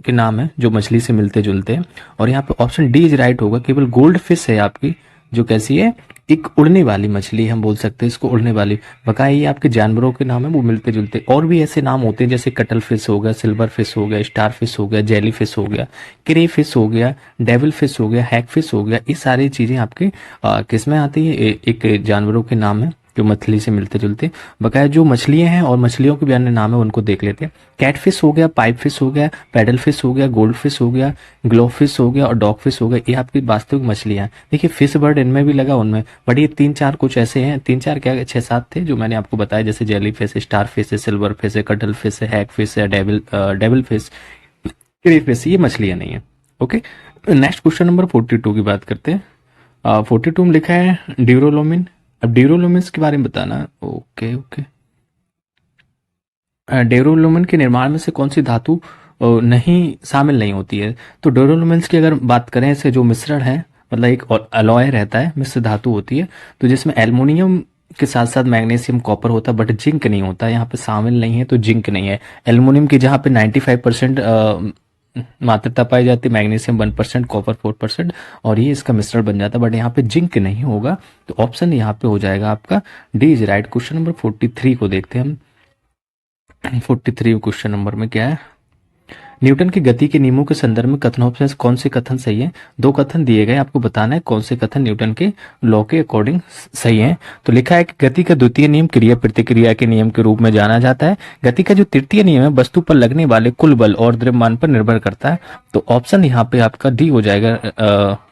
नाम है जो मछली से मिलते जुलते हैं। और यहाँ पे ऑप्शन डी इज राइट होगा। केवल गोल्ड फिश है आपकी, जो कैसी है, एक उड़ने वाली मछली, हम बोल सकते हैं इसको उड़ने वाली। बकाया ये आपके जानवरों के नाम है वो मिलते जुलते। और भी ऐसे नाम होते हैं जैसे कटल फिश हो गया, सिल्वर फिश हो गया, स्टार फिश हो गया, जेली फिश हो गया, क्रे फिश हो गया, डेविल फिश हो गया, हैक फिश हो गया। ये सारी चीजें आपके किस में आती है? एक जानवरों के नाम है जो मछली से मिलते जुलते। बकाया जो मछलियां हैं और मछलियों के भी अन्य नाम है उनको देख लेते हैं। कैट फिश हो गया, पाइप फिश हो गया, पैडल फिश हो गया, गोल्ड फिश हो गया, ग्लो फिश हो गया और डॉग फिश हो गया। ये आपकी वास्तविक मछलियां हैं। देखिए, फिश बर्ड इनमें भी लगा, उनमें, बट ये 3-4 कुछ ऐसे हैं, 3-4 क्या 6-7 थे जो मैंने आपको बताया, जैसे जेली फिश, स्टार फिश है, सिल्वर फिश है, कटल फिश है, हैक फिश है, डेविल फिश, क्रे फिश। ये मछलियां नहीं है। ओके, नेक्स्ट क्वेश्चन नंबर 42 की बात करते हैं। 42 में लिखा है ड्यूरोलोमिन। अब ड्यूरोलोमिन के बारे में बताना है। ओके ओके, ड्यूरोलोमिन के निर्माण में से कौन सी धातु नहीं शामिल नहीं होती है? तो ड्यूरोलोमिन्स की अगर बात करें, इसे जो मिश्रण है, मतलब एक अलॉय रहता है, मिश्र धातु होती है, तो जिसमें एल्युमिनियम के साथ साथ मैग्नीशियम, कॉपर होता है, बट जिंक नहीं होता, यहाँ पे शामिल नहीं है, तो जिंक नहीं है। एल्युमिनियम की जहाँ पे 95% मात्रता पाई जाती है, मैग्नीशियम 1%, कॉपर 4%, और ये इसका मिश्रण बन जाता है, बट यहाँ पे जिंक नहीं होगा। तो ऑप्शन यहाँ पे हो जाएगा आपका D is right. Question number 43 को देखते हैं हम। 43 क्वेश्चन नंबर में क्या है? न्यूटन की गति के नियमों के संदर्भ में कथनों में से कौन से कथन सही है? 2 कथन दिए गए, आपको बताना है कौन से कथन न्यूटन के लॉ के अकॉर्डिंग सही है। तो लिखा है कि गति का द्वितीय नियम क्रिया प्रतिक्रिया के नियम के रूप में जाना जाता है। गति का जो तृतीय नियम है वस्तु पर लगने वाले कुल बल और द्रव्यमान पर निर्भर करता है। तो ऑप्शन यहाँ पे आपका डी हो जाएगा,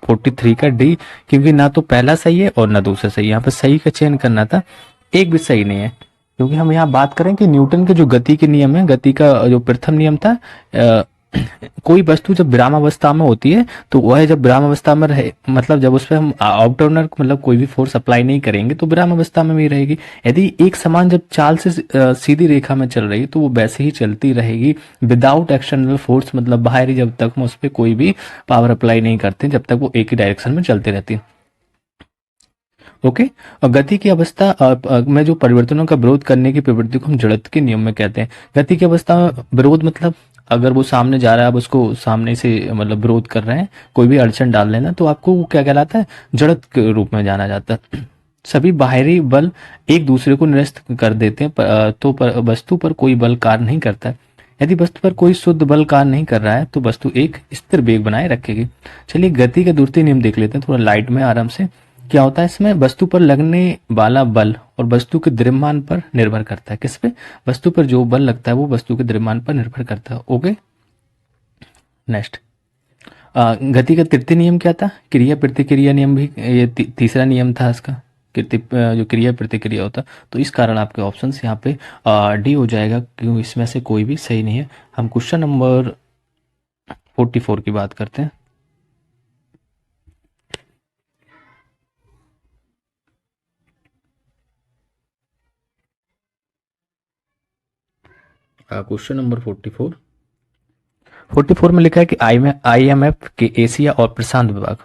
43 का डी, क्योंकि ना तो पहला सही है और ना दूसरा सही है। यहाँ पे सही का चयन करना था, एक भी सही नहीं है, क्योंकि हम यहाँ बात करें कि न्यूटन के जो गति के नियम है, गति का जो प्रथम नियम था, अ, कोई वस्तु जब विरामावस्था में होती है तो वह जब विरामावस्था में रहे, मतलब जब उस पर हम आउटर्नर मतलब कोई भी फोर्स अप्लाई नहीं करेंगे तो विरामावस्था में भी रहेगी। यदि एक समान जब चाल से सीधी रेखा में चल रही है तो वो वैसे ही चलती रहेगी विदाउट एक्सटर्नल फोर्स, मतलब बाहरी, जब तक हम उस पर कोई भी पावर अप्लाई नहीं करते, जब तक वो एक ही डायरेक्शन में चलती रहती है। ओके, और गति की अवस्था में जो परिवर्तनों का विरोध करने की प्रवृत्ति को हम जड़त्व के नियम में कहते हैं। गति की अवस्था में विरोध मतलब अगर वो सामने जा रहा है, आप उसको सामने से मतलब विरोध कर रहे हैं, कोई भी अड़चन डाल लेना, तो आपको वो क्या कहलाता है? जड़त्व के रूप में जाना जाता है। सभी बाहरी बल एक दूसरे को निरस्त कर देते हैं, तो वस्तु पर कोई बल कार्य नहीं करता है। यदि वस्तु पर कोई शुद्ध बल कार्य नहीं कर रहा है तो वस्तु एक स्थिर वेग बनाए रखेगी। चलिए गति का द्वितीय नियम देख लेते हैं थोड़ा लाइट में आराम से। क्या होता है इसमें? वस्तु पर लगने वाला बल और वस्तु के द्रव्यमान पर निर्भर करता है। किस पे? वस्तु पर जो बल लगता है वो वस्तु के द्रव्यमान पर निर्भर करता है। ओके, नेक्स्ट, गति का तृतीय नियम क्या था? क्रिया प्रतिक्रिया नियम भी ये तीसरा नियम था इसका, जो क्रिया प्रतिक्रिया होता। तो इस कारण आपके ऑप्शंस यहाँ पे डी हो जाएगा, क्यों इसमें से कोई भी सही नहीं है। हम क्वेश्चन नंबर 44 की बात करते हैं। क्वेश्चन नंबर 44, 44 में लिखा है कि आईएमएफ के एशिया और प्रशांत विभाग,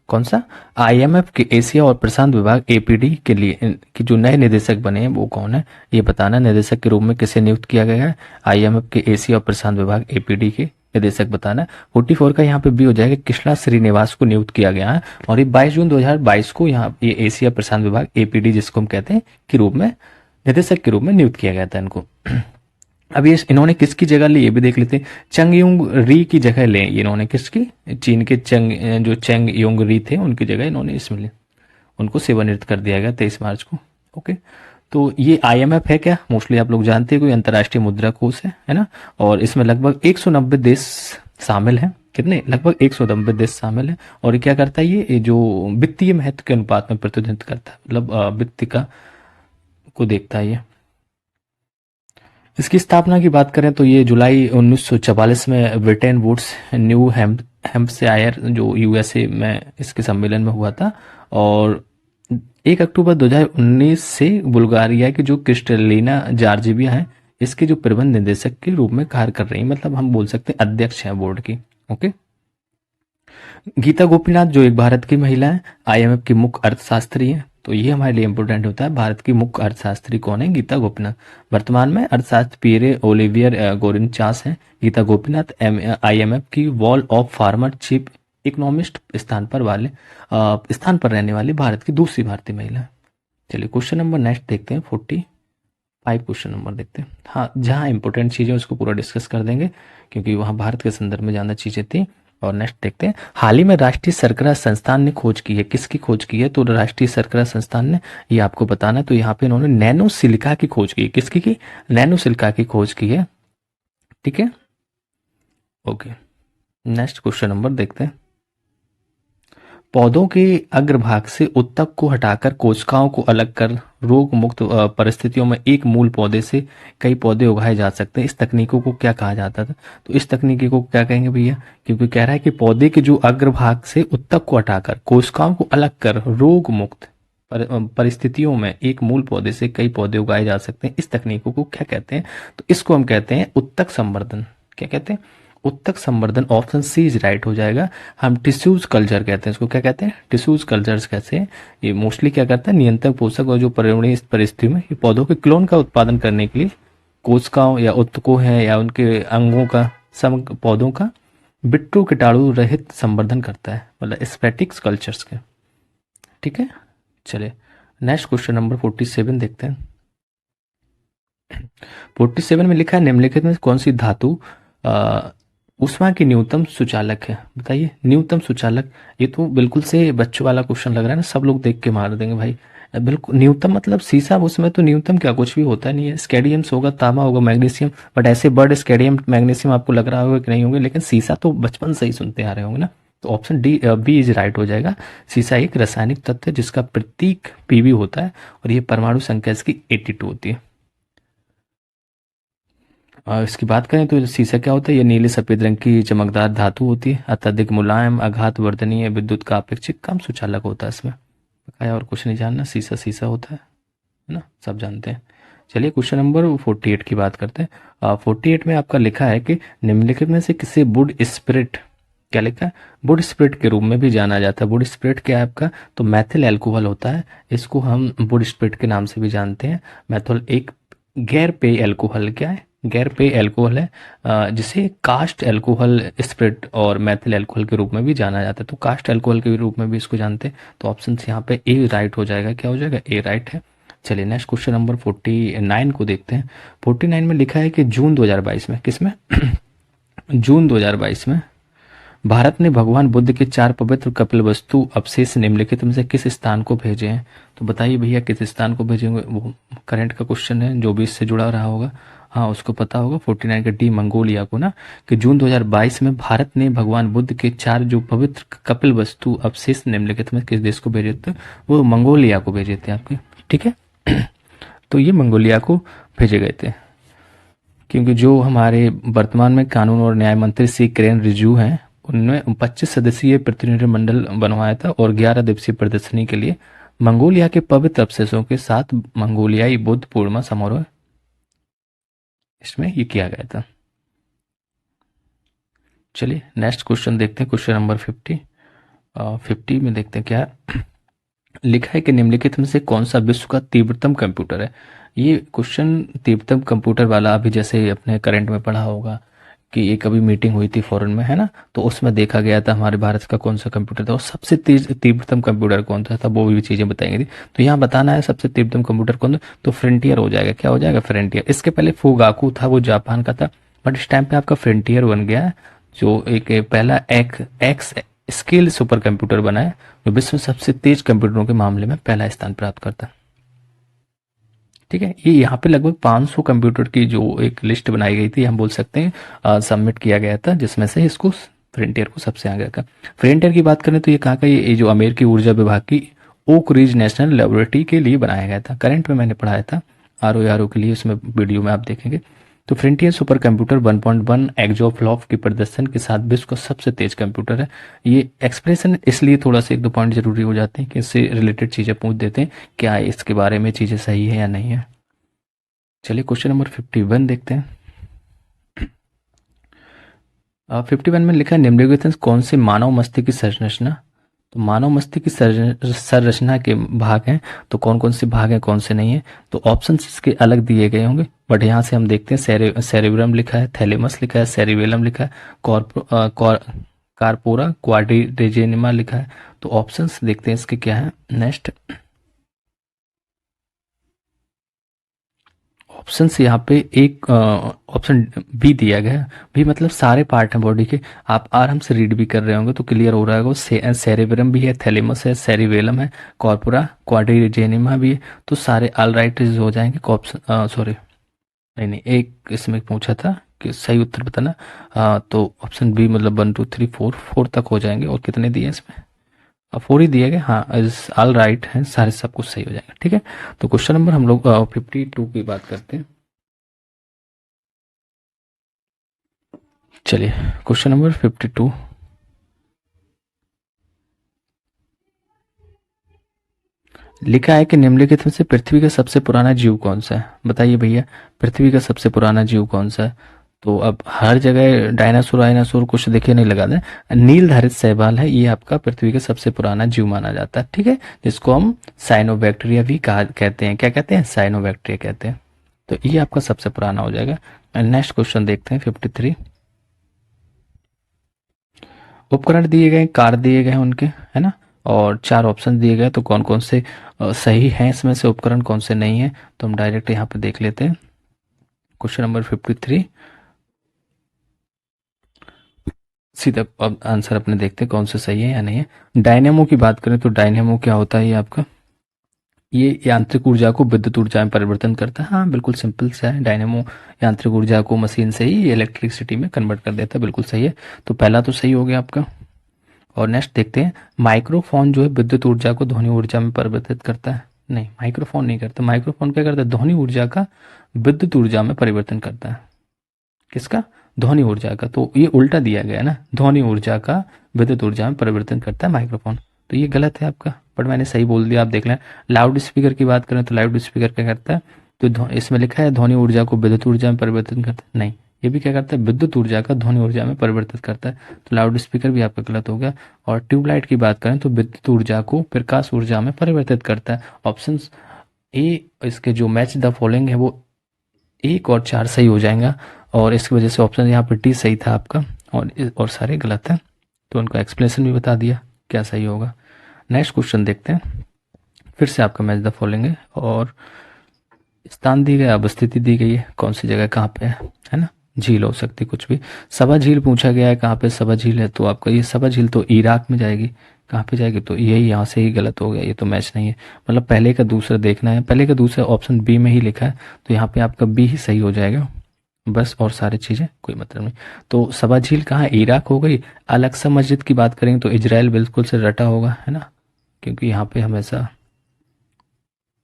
कौन सा, आईएमएफ के एशिया और प्रशांत विभाग एपीडी के लिए कि जो नए निदेशक बने हैं वो कौन है, ये बताना। निदेशक के रूप में किसे नियुक्त किया गया है, आईएमएफ के एशिया और प्रशांत विभाग एपीडी के निदेशक बताना। 44 का यहाँ पे भी हो जाएगा, कृष्णा श्रीनिवास को नियुक्त किया गया है और ये 22 जून 2022 को यहाँ ये एशिया प्रशांत विभाग एपीडी जिसको हम कहते हैं के रूप में निदेशक के रूप में नियुक्त किया गया था इनको। अब ये इन्होंने किसकी जगह ली ये भी देख लेते हैं। चंग युंग री की जगह ले, इन्होंने किसकी, चीन के जो चेंग युंग री थे उनकी जगह इन्होंने इसमें ली, उनको सेवानिवृत्त कर दिया गया 23 मार्च को। ओके, तो ये आईएमएफ है क्या, मोस्टली आप लोग जानते हैं, कोई अंतर्राष्ट्रीय मुद्रा कोष है ना। और इसमें लगभग 190 देश शामिल हैं, कितने, लगभग 190 देश शामिल हैं। और ये क्या करता है, ये जो वित्तीय महत्व के अनुपात में प्रतिनिधित्व करता है, मतलब वित्त का को देखता है ये। इसकी स्थापना की बात करें तो ये जुलाई 1944 में ब्रिटेन वुड्स न्यू हैम्पशायर जो यूएसए में इसके सम्मेलन में हुआ था। और 1 अक्टूबर 2019 से बुल्गारिया की जो क्रिस्टलिना जॉर्जिवा है इसके जो प्रबंध निदेशक के रूप में कार्य कर रही है, मतलब हम बोल सकते हैं अध्यक्ष हैं बोर्ड की। ओके, गीता गोपीनाथ जो एक भारत की महिला है, आईएमएफ की मुख्य अर्थशास्त्री है, तो ये हमारे लिए इंपॉर्टेंट होता है। भारत की मुख्य अर्थशास्त्री कौन है, गीता गोपीनाथ। वर्तमान में अर्थशास्त्री पियरे ओलिवियर गोरिनचास हैं। गीता गोपीनाथ आईएमएफ की wall of farmer chief economist स्थान पर रहने वाली भारत की दूसरी भारतीय महिला है। चलिए क्वेश्चन नंबर नेक्स्ट देखते हैं, 45 क्वेश्चन नंबर देखते हैं। हाँ, जहाँ इंपॉर्टेंट चीजें उसको पूरा डिस्कस कर देंगे क्योंकि वहाँ भारत के संदर्भ में ज्यादा चीजें थी। और नेक्स्ट देखते हैं, हाल ही में राष्ट्रीय शर्करा संस्थान ने खोज की है, किसकी खोज की है, तो राष्ट्रीय शर्करा संस्थान ने, ये आपको बताना है। तो यहाँ पे इन्होंने नैनो सिलिका की खोज की है, किसकी की, नैनो सिलिका की खोज की है। ठीक है, ओके, नेक्स्ट क्वेश्चन नंबर देखते हैं। पौधों के अग्रभाग से उत्तक को हटाकर कोशिकाओं को अलग कर रोग मुक्त परिस्थितियों में एक मूल पौधे से कई पौधे उगाए जा सकते हैं। इस तकनीकों को क्या कहा जाता था, तो इस तकनीकी को क्या कहेंगे भैया, क्योंकि कह रहा है कि पौधे के जो अग्रभाग से उत्तक को हटाकर कोशिकाओं को अलग कर रोग मुक्त परिस्थितियों में एक मूल पौधे से कई पौधे उगाए जा सकते हैं, इस तकनीकों को क्या कहते हैं, तो इसको हम कहते हैं उत्तक संवर्धन। क्या कहते हैं, उत्तक संवर्धन। ऑप्शन सी इज राइट हो जाएगा। हम टिश्यूज कल्चर कहते हैं, इसको क्या कहते हैं, टिश्यूज कल्चर्स कैसे हैं, ये मोस्टली क्या करता है, नियंत्रण पोषक और जो पर्यावरणीय परिस्थितियों में ये पौधों के क्लोन का उत्पादन करने के लिए कोशिकाओं या उत्तकों हैं या उनके अंगों का समग्र पौधों का विट्रो कीटाणु रहित संवर्धन करता है, मतलब स्पेटिक्स कल्चर्स के। ठीक है, चलिए नेक्स्ट क्वेश्चन नंबर 47 देखते हैं। 47 में लिखा है, निम्नलिखित में कौन सी धातु ऊष्मा की न्यूनतम सुचालक है, बताइए। न्यूनतम सुचालक, ये तो बिल्कुल से बच्चों वाला क्वेश्चन लग रहा है ना, सब लोग देख के मार देंगे भाई। बिल्कुल न्यूनतम मतलब शीशा, उसमें तो न्यूनतम क्या कुछ भी होता नहीं है। स्केडियम्स होगा, तांबा होगा, मैग्नीशियम, बट ऐसे बर्ड स्केडियम मैग्नीशियम आपको लग रहा होगा कि नहीं होंगे, लेकिन शीशा तो बचपन से ही सुनते आ रहे होंगे ना। तो option D B is right हो जाएगा। शीशा एक रासायनिक तत्व है जिसका प्रतीक पीबी होता है और ये परमाणु संख्या इसकी 82 होती है। और इसकी बात करें तो शीशा क्या होता है, ये नीले सफेद रंग की चमकदार धातु होती है, अत्यधिक मुलायम, आघात वर्धनीय, विद्युत का अपेक्षित कम सुचालक होता है इसमें। बकाया और कुछ नहीं जानना, शीशा शीशा होता है ना, सब जानते हैं। चलिए क्वेश्चन नंबर 48 की बात करते हैं। 48 में आपका लिखा है कि निम्नलिखित में से किसे वुड स्पिरिट, क्या लिखा है, वुड स्पिरिट के रूप में भी जाना जाता है। वुड स्पिरिट क्या है आपका, तो मैथिल एल्कोहल होता है, इसको हम वुड स्पिरिट के नाम से भी जानते हैं। मैथिल एक गैर पेय एल्कोहल, क्या है, गैर पेय एल्कोहल है, जिसे कास्ट एल्कोहल स्पिरिट और मैथिल एल्कोहल के रूप में भी जाना जाता है। तो कास्ट एल्कोहल के रूप में भी इसको जानते हैं। तो ऑप्शन यहाँ पे ए राइट हो जाएगा, क्या हो जाएगा, ए राइट है। चलिए नेक्स्ट क्वेश्चन नंबर 49 को देखते हैं। 49 में लिखा है कि जून 2022 में, किसमें जून 2022 में भारत ने भगवान बुद्ध के 4 पवित्र कपिलवस्तु अवशेष निम्नलिखित में से किस स्थान को भेजे हैं, तो बताइए भैया किस स्थान को भेजेंगे। वो करंट का क्वेश्चन है, जो भी इससे जुड़ा रहा होगा हाँ उसको पता होगा। 49 का डी मंगोलिया को ना, कि जून 2022 में भारत ने भगवान बुद्ध के 4 जो पवित्र कपिल वस्तु अवशेष निम्नलिखित में किस देश को भेजे थे, वो मंगोलिया को भेजे थे आपके। ठीक है तो ये मंगोलिया को भेजे गए थे, क्योंकि जो हमारे वर्तमान में कानून और न्याय मंत्री श्री किरेन रिजिजू हैं, उनने 25 सदस्यीय प्रतिनिधिमंडल बनवाया था और 11 दिवसीय प्रदर्शनी के लिए मंगोलिया के पवित्र अवशेषों के साथ मंगोलियाई बुद्ध पूर्णिमा समारोह इसमें ये किया गया था। चलिए नेक्स्ट क्वेश्चन देखते हैं, क्वेश्चन नंबर 50 में देखते हैं क्या है। लिखा है कि निम्नलिखित में से कौन सा विश्व का तीव्रतम कंप्यूटर है। ये क्वेश्चन तीव्रतम कंप्यूटर वाला अभी जैसे अपने करंट में पढ़ा होगा कि एक अभी मीटिंग हुई थी फॉरेन में, है ना, तो उसमें देखा गया था हमारे भारत का कौन सा कंप्यूटर था और सबसे तेज तीव्रतम कंप्यूटर कौन सा था, वो भी चीजें बताएंगे थी। तो यहाँ बताना है सबसे तीव्रतम कंप्यूटर कौन था, तो फ्रंटियर हो जाएगा। क्या हो जाएगा? फ्रंटियर। इसके पहले फुगाकू था, वो जापान का था, बट इस टाइम पे आपका फ्रंटियर बन गया है, जो एक पहला एक्स स्केल सुपर कंप्यूटर बना है, जो विश्व में सबसे तेज कंप्यूटरों के मामले में पहला स्थान प्राप्त करता है। ठीक है, ये यहाँ पे लगभग 500 कंप्यूटर की जो एक लिस्ट बनाई गई थी, हम बोल सकते हैं सबमिट किया गया था, जिसमें से इसको फ्रंटियर को सबसे आगे रखा। फ्रंटियर की बात करें तो ये कहाँ का, ये जो अमेरिकी ऊर्जा विभाग की ओक रिज नेशनल लेबोरेटरी के लिए बनाया गया था। करंट में मैंने पढ़ाया था आर के लिए, उसमें वीडियो में आप देखेंगे। तो फ्रंटियर सुपर कंप्यूटर 1.1 एक्जोफ्लॉप के प्रदर्शन के साथ विश्व का सबसे तेज कंप्यूटर है। ये एक्सप्रेशन इसलिए थोड़ा सा एक दो पॉइंट जरूरी हो जाते हैं कि इससे रिलेटेड चीजें पूछ देते हैं, क्या इसके बारे में चीजें सही है या नहीं है। चलिए क्वेश्चन नंबर 51 देखते हैं। 51 में लिखा है निम्नलिखित में कौन से मानव मस्तिष्क की संरचना, तो मानव मस्तिष्क की संरचना के भाग हैं, तो कौन कौन से भाग हैं, कौन से नहीं है, तो ऑप्शंस इसके अलग दिए गए होंगे, बट यहाँ से हम देखते हैं सेरेब्रम लिखा है, थैलेमस लिखा है, सेरिबेलम लिखा है, कार्पोरा क्वाड्रिजेनिमा लिखा है। तो ऑप्शंस देखते हैं इसके क्या है। नेक्स्ट ऑप्शन से यहाँ पे एक ऑप्शन बी दिया गया है। बी मतलब सारे पार्ट हैं बॉडी के, आप आराम से रीड भी कर रहे होंगे तो क्लियर हो रहा है। सेरेब्रम भी है, थैलेमस है, सेरिबेलम है, कॉर्पोरा क्वाड्रिजेनिमा भी है, तो सारे ऑल राइट हो जाएंगे। ऑप्शन सॉरी नहीं, एक इसमें पूछा था कि सही उत्तर बताना, तो ऑप्शन बी मतलब 1 2 3 4 4 तक हो जाएंगे। और कितने दिए इसमें? 4 ही दिए गए। हाँ, इज ऑल राइट है, सारे सब कुछ सही हो जाएगा। ठीक है, तो क्वेश्चन नंबर हम लोग 52 की बात करते हैं। चलिए क्वेश्चन नंबर 52। लिखा है कि निम्नलिखित में से पृथ्वी का सबसे पुराना जीव कौन सा है। बताइए भैया, पृथ्वी का सबसे पुराना जीव कौन सा है। तो अब हर जगह डायनासोर वायनासोर कुछ देखे नहीं लगा दें, नीलधारित शैवाल है, ये आपका पृथ्वी का सबसे पुराना जीव माना जाता है। ठीक है, जिसको हम साइनोबैक्टीरिया भी कहते हैं। क्या कहते हैं? साइनोबैक्टीरिया कहते हैं। तो ये आपका सबसे पुराना हो जाएगा। नेक्स्ट क्वेश्चन देखते हैं 53। उपकरण दिए गए, कार दिए गए हैं उनके, है ना, और 4 ऑप्शन दिए गए, तो कौन कौन से सही हैं इसमें से, उपकरण कौन से नहीं है, तो हम डायरेक्ट यहाँ पे देख लेते हैं। क्वेश्चन नंबर 53 सीधा अब आंसर अपने देखते हैं कौन सा सही है या नहीं है। डायनेमो की बात करें तो डायनेमो क्या होता है? ये आपका ये यांत्रिक ऊर्जा को विद्युत ऊर्जा में परिवर्तन करता है। हाँ, बिल्कुल सिंपल सा है। डायनेमो यांत्रिक ऊर्जा को मशीन से ही इलेक्ट्रिसिटी में कन्वर्ट कर देता है। बिल्कुल सही है, तो पहला तो सही हो गया आपका। और नेक्स्ट देखते हैं, माइक्रोफोन जो है विद्युत ऊर्जा को ध्वनि ऊर्जा में परिवर्तित करता है। नहीं, माइक्रोफोन नहीं करता। माइक्रोफोन क्या करता है? ध्वनि ऊर्जा का विद्युत ऊर्जा में परिवर्तन करता है। किसका? ध्वनि ऊर्जा का। तो ये उल्टा दिया गया ना, ध्वनि ऊर्जा का विद्युत ऊर्जा में परिवर्तन करता है माइक्रोफोन, तो ये गलत है आपका, बट मैंने सही बोल दिया, आप देख लें। लाउड स्पीकर की बात करें तो लाउड स्पीकर क्या करता है? तो इसमें लिखा है ध्वनि ऊर्जा को विद्युत ऊर्जा में परिवर्तन करता है, नहीं, ये भी क्या करता है? विद्युत ऊर्जा का ध्वनि ऊर्जा में परिवर्तित करता है, तो लाउड स्पीकर भी आपका गलत हो गया। और ट्यूबलाइट की बात करें तो विद्युत ऊर्जा को प्रकाश ऊर्जा में परिवर्तित करता है। ऑप्शन ए इसके जो मैच द फॉलोइंग है वो 1 और 4 सही हो जाएगा, और इसकी वजह से ऑप्शन यहाँ पर डी सही था आपका, और सारे गलत हैं, तो उनका एक्सप्लेनेशन भी बता दिया क्या सही होगा। नेक्स्ट क्वेश्चन देखते हैं, फिर से आपका मैच द फॉलोइंग है, और स्थान दी गई, अवस्थिति दी गई है, कौन सी जगह कहाँ पे है ना, झील हो सकती कुछ भी। सभा झील पूछा गया है, कहाँ पे सभा झील है, तो आपका ये सभा झील तो इराक में जाएगी। कहाँ पे जाएगी? तो यही यहाँ से ही गलत हो गया, ये तो मैच नहीं है, मतलब पहले का दूसरा देखना है, पहले का दूसरा ऑप्शन बी में ही लिखा है, तो यहाँ पे आपका बी ही सही हो जाएगा बस, और सारी चीज़ें कोई मतलब नहीं। तो सभा झील कहाँ है? इराक हो गई। अल अक्सा मस्जिद की बात करेंगे तो इजराइल बिल्कुल से रटा होगा, है ना, क्योंकि यहाँ पे हमेशा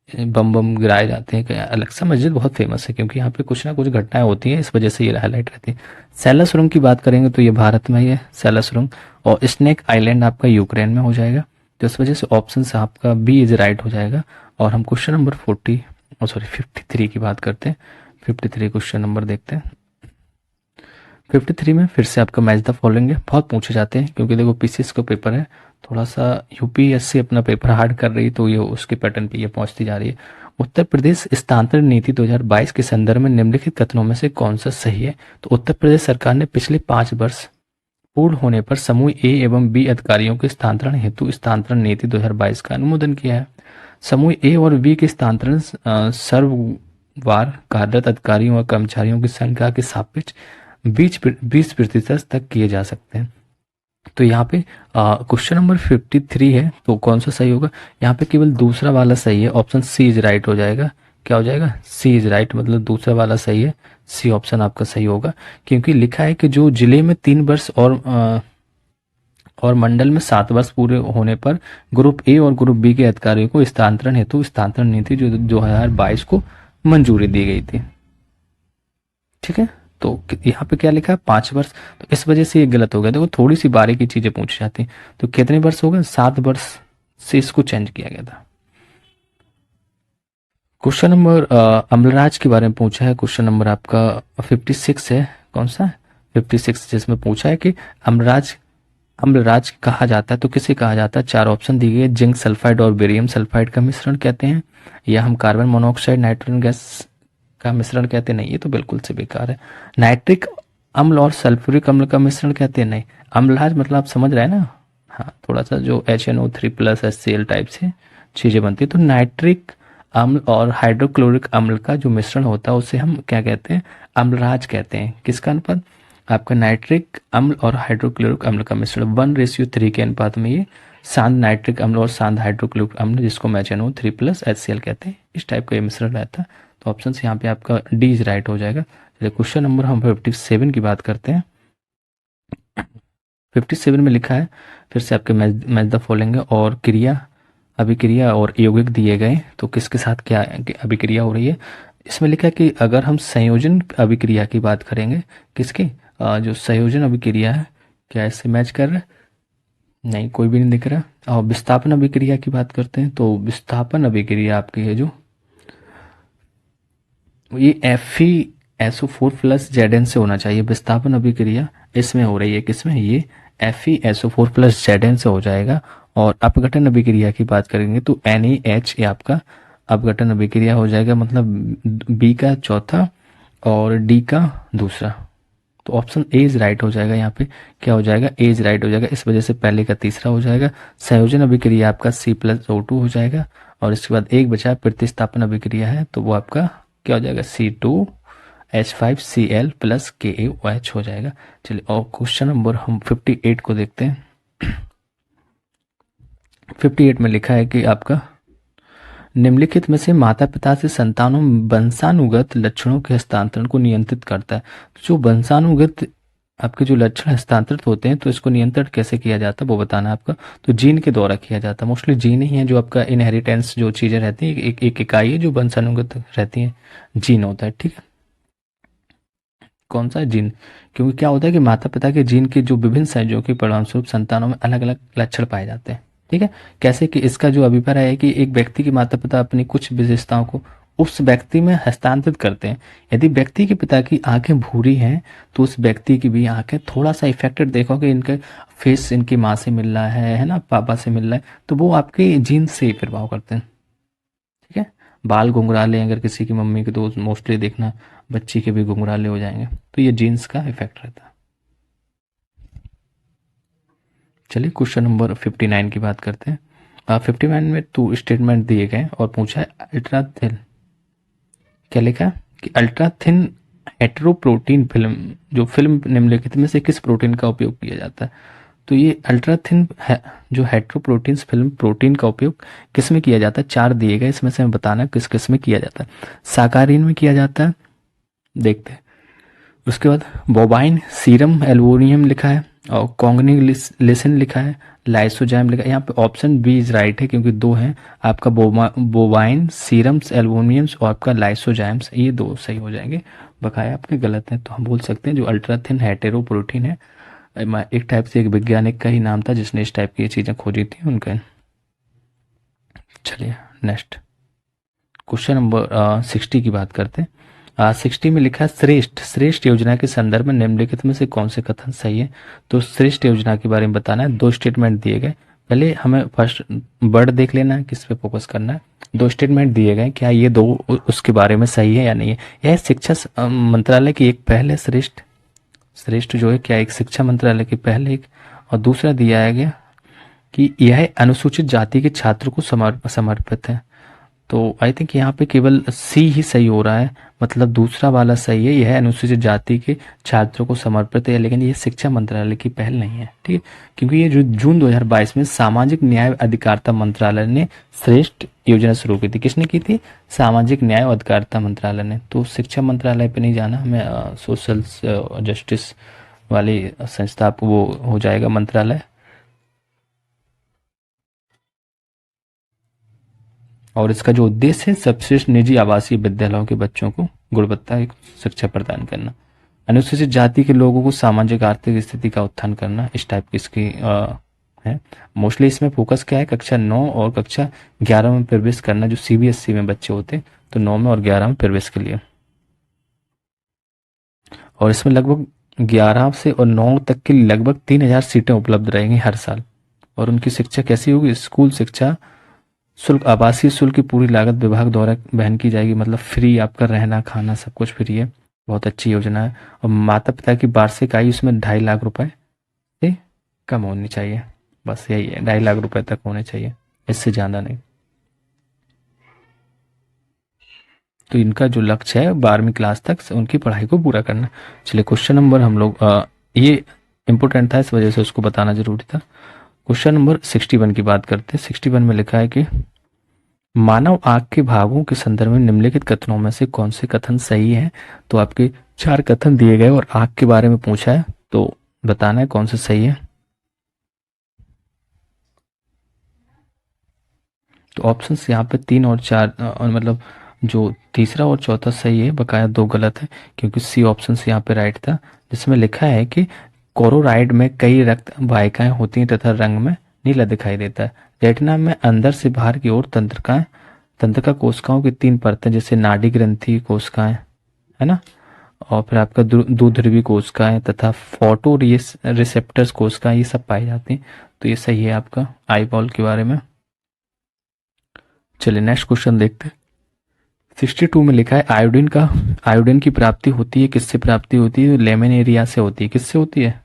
बम बम गिराए जाते हैं। अल अक्सा मस्जिद बहुत फेमस है क्योंकि यहाँ पे कुछ ना कुछ घटनाएं होती हैं, इस वजह से ये हाईलाइट रहती है। सैला सुरंग की बात करेंगे तो ये भारत में ही है सैला सुरंग, और स्नेक आइलैंड आपका यूक्रेन में हो जाएगा, तो इस वजह से ऑप्शन आपका बी इज राइट हो जाएगा। और हम क्वेश्चन नंबर 53 की बात करते हैं। 53 क्वेश्चन नंबर देखते हैं। 53 में फिर से आपका मैच द फॉलोइंग है, बहुत पूछे जाते हैं क्योंकि देखो पीसीएस का पेपर है, थोड़ा सा यूपीएससी अपना पेपर हार्ड कर रही है, तो ये उसके पैटर्न पे ये पहुंचती जा रही है। उत्तर प्रदेश स्थानांतरण नीति 2022 के संदर्भ में निम्नलिखित कथनों में से कौन सा सही है? तो उत्तर प्रदेश सरकार ने पिछले 5 वर्ष पूर्ण होने पर समूह ए एवं बी अधिकारियों के स्थानांतरण हेतु स्थानांतरण नीति 2022 का अनुमोदन किया है। समूह ए और बी के स्थानांतरण सर्ववार कार्यरत अधिकारियों और कर्मचारियों की संख्या के सापेक्ष 20% तक किए जा सकते हैं। तो यहाँ पे क्वेश्चन नंबर 53 है, तो कौन सा सही होगा? यहाँ पे केवल दूसरा वाला सही है, ऑप्शन सी इज राइट हो जाएगा। क्या हो जाएगा? सी इज राइट, मतलब दूसरा वाला सही है, सी ऑप्शन आपका सही होगा। क्योंकि लिखा है कि जो जिले में 3 वर्ष और मंडल में 7 वर्ष पूरे होने पर ग्रुप ए और ग्रुप बी के अधिकारियों को स्थानांतरण हेतु स्थानांतरण नीति जो 2022 को मंजूरी दी गई थी। ठीक है, तो यहाँ पे क्या लिखा है? 5 वर्ष, तो इस वजह से ये गलत हो गया। देखो थोड़ी सी बारीकी चीजें पूछी जाती हैं। तो कितने वर्ष हो गए? 7 वर्ष से इसको चेंज किया गया था। क्वेश्चन नंबर अम्लराज के बारे में पूछा है, क्वेश्चन नंबर आपका 56 है। कौन सा? 56, जिसमें पूछा है कि अम्लराज कहा जाता है तो किसे कहा जाता है? 4 ऑप्शन दिए गए, जिंक सल्फाइड और बेरियम सल्फाइड का मिश्रण कहते हैं, या हम कार्बन मोनोऑक्साइड नाइट्रोजन गैस का मिश्रण कहते हैं। नहीं, ये तो बिल्कुल से बेकार है। नाइट्रिक अम्ल और सल्फ्यूरिक अम्ल का मिश्रण कहते हैं। नहीं, अम्लराज मतलब आप समझ रहे हैं ना? हाँ, थोड़ा सा जो HNO3+ HCl टाइप से चीजें बनती है। तो नाइट्रिक अम्ल और हाइड्रोक्लोरिक अम्ल का जो मिश्रण होता है उसे हम क्या कहते हैं? अम्लराज कहते हैं। किसका अनुपात? आपका नाइट्रिक अम्ल और हाइड्रोक्लोरिक अम्ल का मिश्रण 1:3 के अनुपात में ये शांत नाइट्रिक अम्ल और शांत हाइड्रोक्लोरिक अम्ल, जिसको हम HNO3+ HCl कहते हैं, इस टाइप का ये मिश्रण रहता है। तो ऑप्शन यहाँ पे आपका डी इज राइट हो जाएगा। चलिए क्वेश्चन नंबर हम 57 की बात करते हैं। 57 में लिखा है, फिर से आपके मैच द फॉलोइंग है, और क्रिया अभिक्रिया और यौगिक दिए गए तो किसके साथ क्या अभिक्रिया हो रही है? इसमें लिखा है कि अगर हम संयोजन अभिक्रिया की बात करेंगे, किसकी? जो संयोजन अभिक्रिया है, क्या इससे मैच कर रहा है? नहीं, कोई भी नहीं दिख रहा। और विस्थापन अभिक्रिया की बात करते हैं, तो विस्थापन अभिक्रिया आपकी है जो ये FeSO4+Zn से होना चाहिए। विस्थापन अभिक्रिया इसमें हो रही है, किसमें? ये FeSO4+Zn से हो जाएगा। और अपघटन अभिक्रिया की बात करेंगे तो NaH ये आपका अपघटन अभिक्रिया हो जाएगा, मतलब बी का चौथा और डी का दूसरा। तो ऑप्शन ए इज राइट हो जाएगा। यहाँ पे क्या हो जाएगा? ए इज राइट हो जाएगा, इस वजह से पहले का तीसरा हो जाएगा। संयोजन अभिक्रिया आपका C+O2 हो जाएगा, और इसके बाद एक बचा प्रतिस्थापन अभिक्रिया है, तो वो आपका क्या हो जाएगा? C2H5Cl + KaOH हो जाएगा। चलिए, और क्वेश्चन नंबर हम 58 को देखते हैं। 58 में लिखा है कि आपका निम्नलिखित में से माता पिता से संतानों में वंशानुगत लक्षणों के हस्तांतरण को नियंत्रित करता है। तो जो वंशानुगत आपके जो लक्षण हस्तांतरित होते हैं, तो इसको नियंत्रण कैसे किया जाता है वो बताना है आपका। तो जीन के द्वारा किया जाता है। मोस्टली जीन ही है जो आपका इनहेरिटेंस जो चीजें रहती है, एक इकाई है जो वंशानुगत रहती है, जीन होता है। ठीक है, कौन सा? जीन। क्योंकि क्या होता है कि माता पिता के जीन के जो विभिन्न संयोजनों के परिणामस्वरूप संतानों में अलग अलग लक्षण पाए जाते हैं। ठीक है, कैसे कि इसका जो अभिप्राय है कि एक व्यक्ति के माता पिता अपनी कुछ विशेषताओं को उस व्यक्ति में हस्तांतरित करते हैं। यदि व्यक्ति के पिता की आंखें भूरी हैं तो उस व्यक्ति की भी आंखें थोड़ा सा इफेक्टेड, देखोगे इनके फेस इनकी माँ से मिल रहा है ना, पापा से मिल रहा है, तो वो आपके जीन से प्रभाव करते हैं। ठीक है, बाल घुंघराले अगर किसी की मम्मी के, तो मोस्टली देखना बच्ची के भी घुंघराले हो जाएंगे, तो ये जीन्स का इफेक्ट रहता है। चलिए क्वेश्चन नंबर 59 की बात करते हैं। 59 में 2 स्टेटमेंट दिए गए और पूछा है अल्ट्रा थिन, क्या लिखा है कि अल्ट्रा थिन हेटेरोप्रोटीन फिल्म, जो फिल्म निम्नलिखित में से किस प्रोटीन का उपयोग किया जाता है? तो ये अल्ट्रा थिन जो हेटेरोप्रोटीन फिल्म प्रोटीन का उपयोग किस में किया जाता है? 4 दिए गए, इसमें से हमें बताना किस किस में किया जाता है। साकारीन में किया जाता है, देखते हैं। उसके बाद बोबाइन सीरम एल्बोनियम लिखा है, और कॉन्ग्निलिसिन लिखा है, लाइसोजाइम लिखा है। यहाँ पे ऑप्शन बी इज राइट है क्योंकि 2 हैं आपका, बोबाइन सीरम्स एल्बोनियम्स और आपका लाइसोजाइम्स, ये 2 सही हो जाएंगे। बकाया आपके गलत हैं, तो हम बोल सकते हैं जो अल्ट्रा थिन हेटेरोप्रोटीन है, एक टाइप से एक वैज्ञानिक का ही नाम था जिसने इस टाइप की चीजें खोजी थी उनका। चलिए नेक्स्ट क्वेश्चन नंबर 60 की बात करते हैं। 60 में लिखा है श्रेष्ठ श्रेष्ठ योजना के संदर्भ में निम्नलिखित में से कौन से कथन सही है। तो श्रेष्ठ योजना के बारे में बताना है। 2 स्टेटमेंट दिए गए, पहले हमें फर्स्ट वर्ड देख लेना है, किस पे फोकस करना है। 2 स्टेटमेंट दिए गए, क्या ये 2 उसके बारे में सही है या नहीं है। यह शिक्षा मंत्रालय की एक पहल है। श्रेष्ठ श्रेष्ठ जो है क्या एक शिक्षा मंत्रालय की पहल है। और दूसरा दिया है गया कि यह अनुसूचित जाति के छात्र को समर्पित है। तो आई थिंक यहाँ पे केवल सी ही सही हो रहा है, मतलब दूसरा वाला सही है, यह अनुसूचित जाति के छात्रों को समर्पित है, लेकिन ये शिक्षा मंत्रालय की पहल नहीं है। ठीक है, क्योंकि ये जो जून 2022 में सामाजिक न्याय व अधिकारिता मंत्रालय ने श्रेष्ठ योजना शुरू की थी। किसने की थी? सामाजिक न्याय व अधिकारिता मंत्रालय ने। तो शिक्षा मंत्रालय पे नहीं जाना हमें, सोशल जस्टिस वाली संस्था वो हो जाएगा मंत्रालय। और इसका जो उद्देश्य है सर्वश्रेष्ठ निजी आवासीय विद्यालयों के बच्चों को गुणवत्ता एक शिक्षा प्रदान करना, अनुसूचित जाति के लोगों को सामाजिक आर्थिक स्थिति का उत्थान करना, इस टाइप की इसकी है। मोस्टली इसमें फोकस क्या है? कक्षा 9 और कक्षा 11 में प्रवेश करना, जो सीबीएसई में बच्चे होते हैं, तो 9 में और 11 में प्रवेश के लिए। और इसमें लगभग 11 से और 9 तक की लगभग 3000 सीटें उपलब्ध रहेंगी हर साल। और उनकी शिक्षा कैसी होगी? स्कूल शिक्षा शुल्क, आवासीय शुल्क की पूरी लागत विभाग द्वारा वहन की जाएगी, मतलब फ्री, आपका रहना खाना सब कुछ फ्री है। बहुत अच्छी योजना है। और माता पिता की वार्षिक आयु इसमें 2.5 लाख रुपए से कम होनी चाहिए, बस यही है, 2.5 लाख रुपए तक होने चाहिए, इससे ज्यादा नहीं। तो इनका जो लक्ष्य है 12वीं क्लास तक उनकी पढ़ाई को पूरा करना। चलिए क्वेश्चन नंबर हम लोग ये इंपोर्टेंट था, इस वजह से उसको बताना जरूरी था। क्वेश्चन नंबर 61 की बात करते हैं। 61 में लिखा है कि मानव आंख के भागों के संदर्भ में निम्नलिखित कथनों में से कौन से कथन सही है। तो आपके 4 कथन दिए गए और आंख के बारे में पूछा है, तो बताना है कौन सा सही है। तो ऑप्शंस यहाँ पे 3 और 4 और मतलब जो तीसरा और चौथा सही है, बकाया 2 गलत है, क्योंकि सी ऑप्शन यहाँ पे राइट था, जिसमें लिखा है कि कोरोराइड में कई रक्त वाहिकाएं होती हैं तथा रंग में नीला दिखाई देता है। रेटिना में अंदर से बाहर की ओर तंत्रिका कोशिकाओं की 3 परतें, जैसे नाड़ी ग्रंथि कोशिकाएं, है ना, और फिर आपका दूरध्रुवी कोशिकाएं तथा फोटो रिसेप्टर्स कोशिकाएं, ये सब पाई जाती हैं। तो ये सही है आपका आई बॉल के बारे में। चलिए नेक्स्ट क्वेश्चन देखते हैं। 62 में लिखा है आयोडीन की प्राप्ति होती है, किससे प्राप्ति होती है? लेमिनेरिया से होती है। किससे होती है?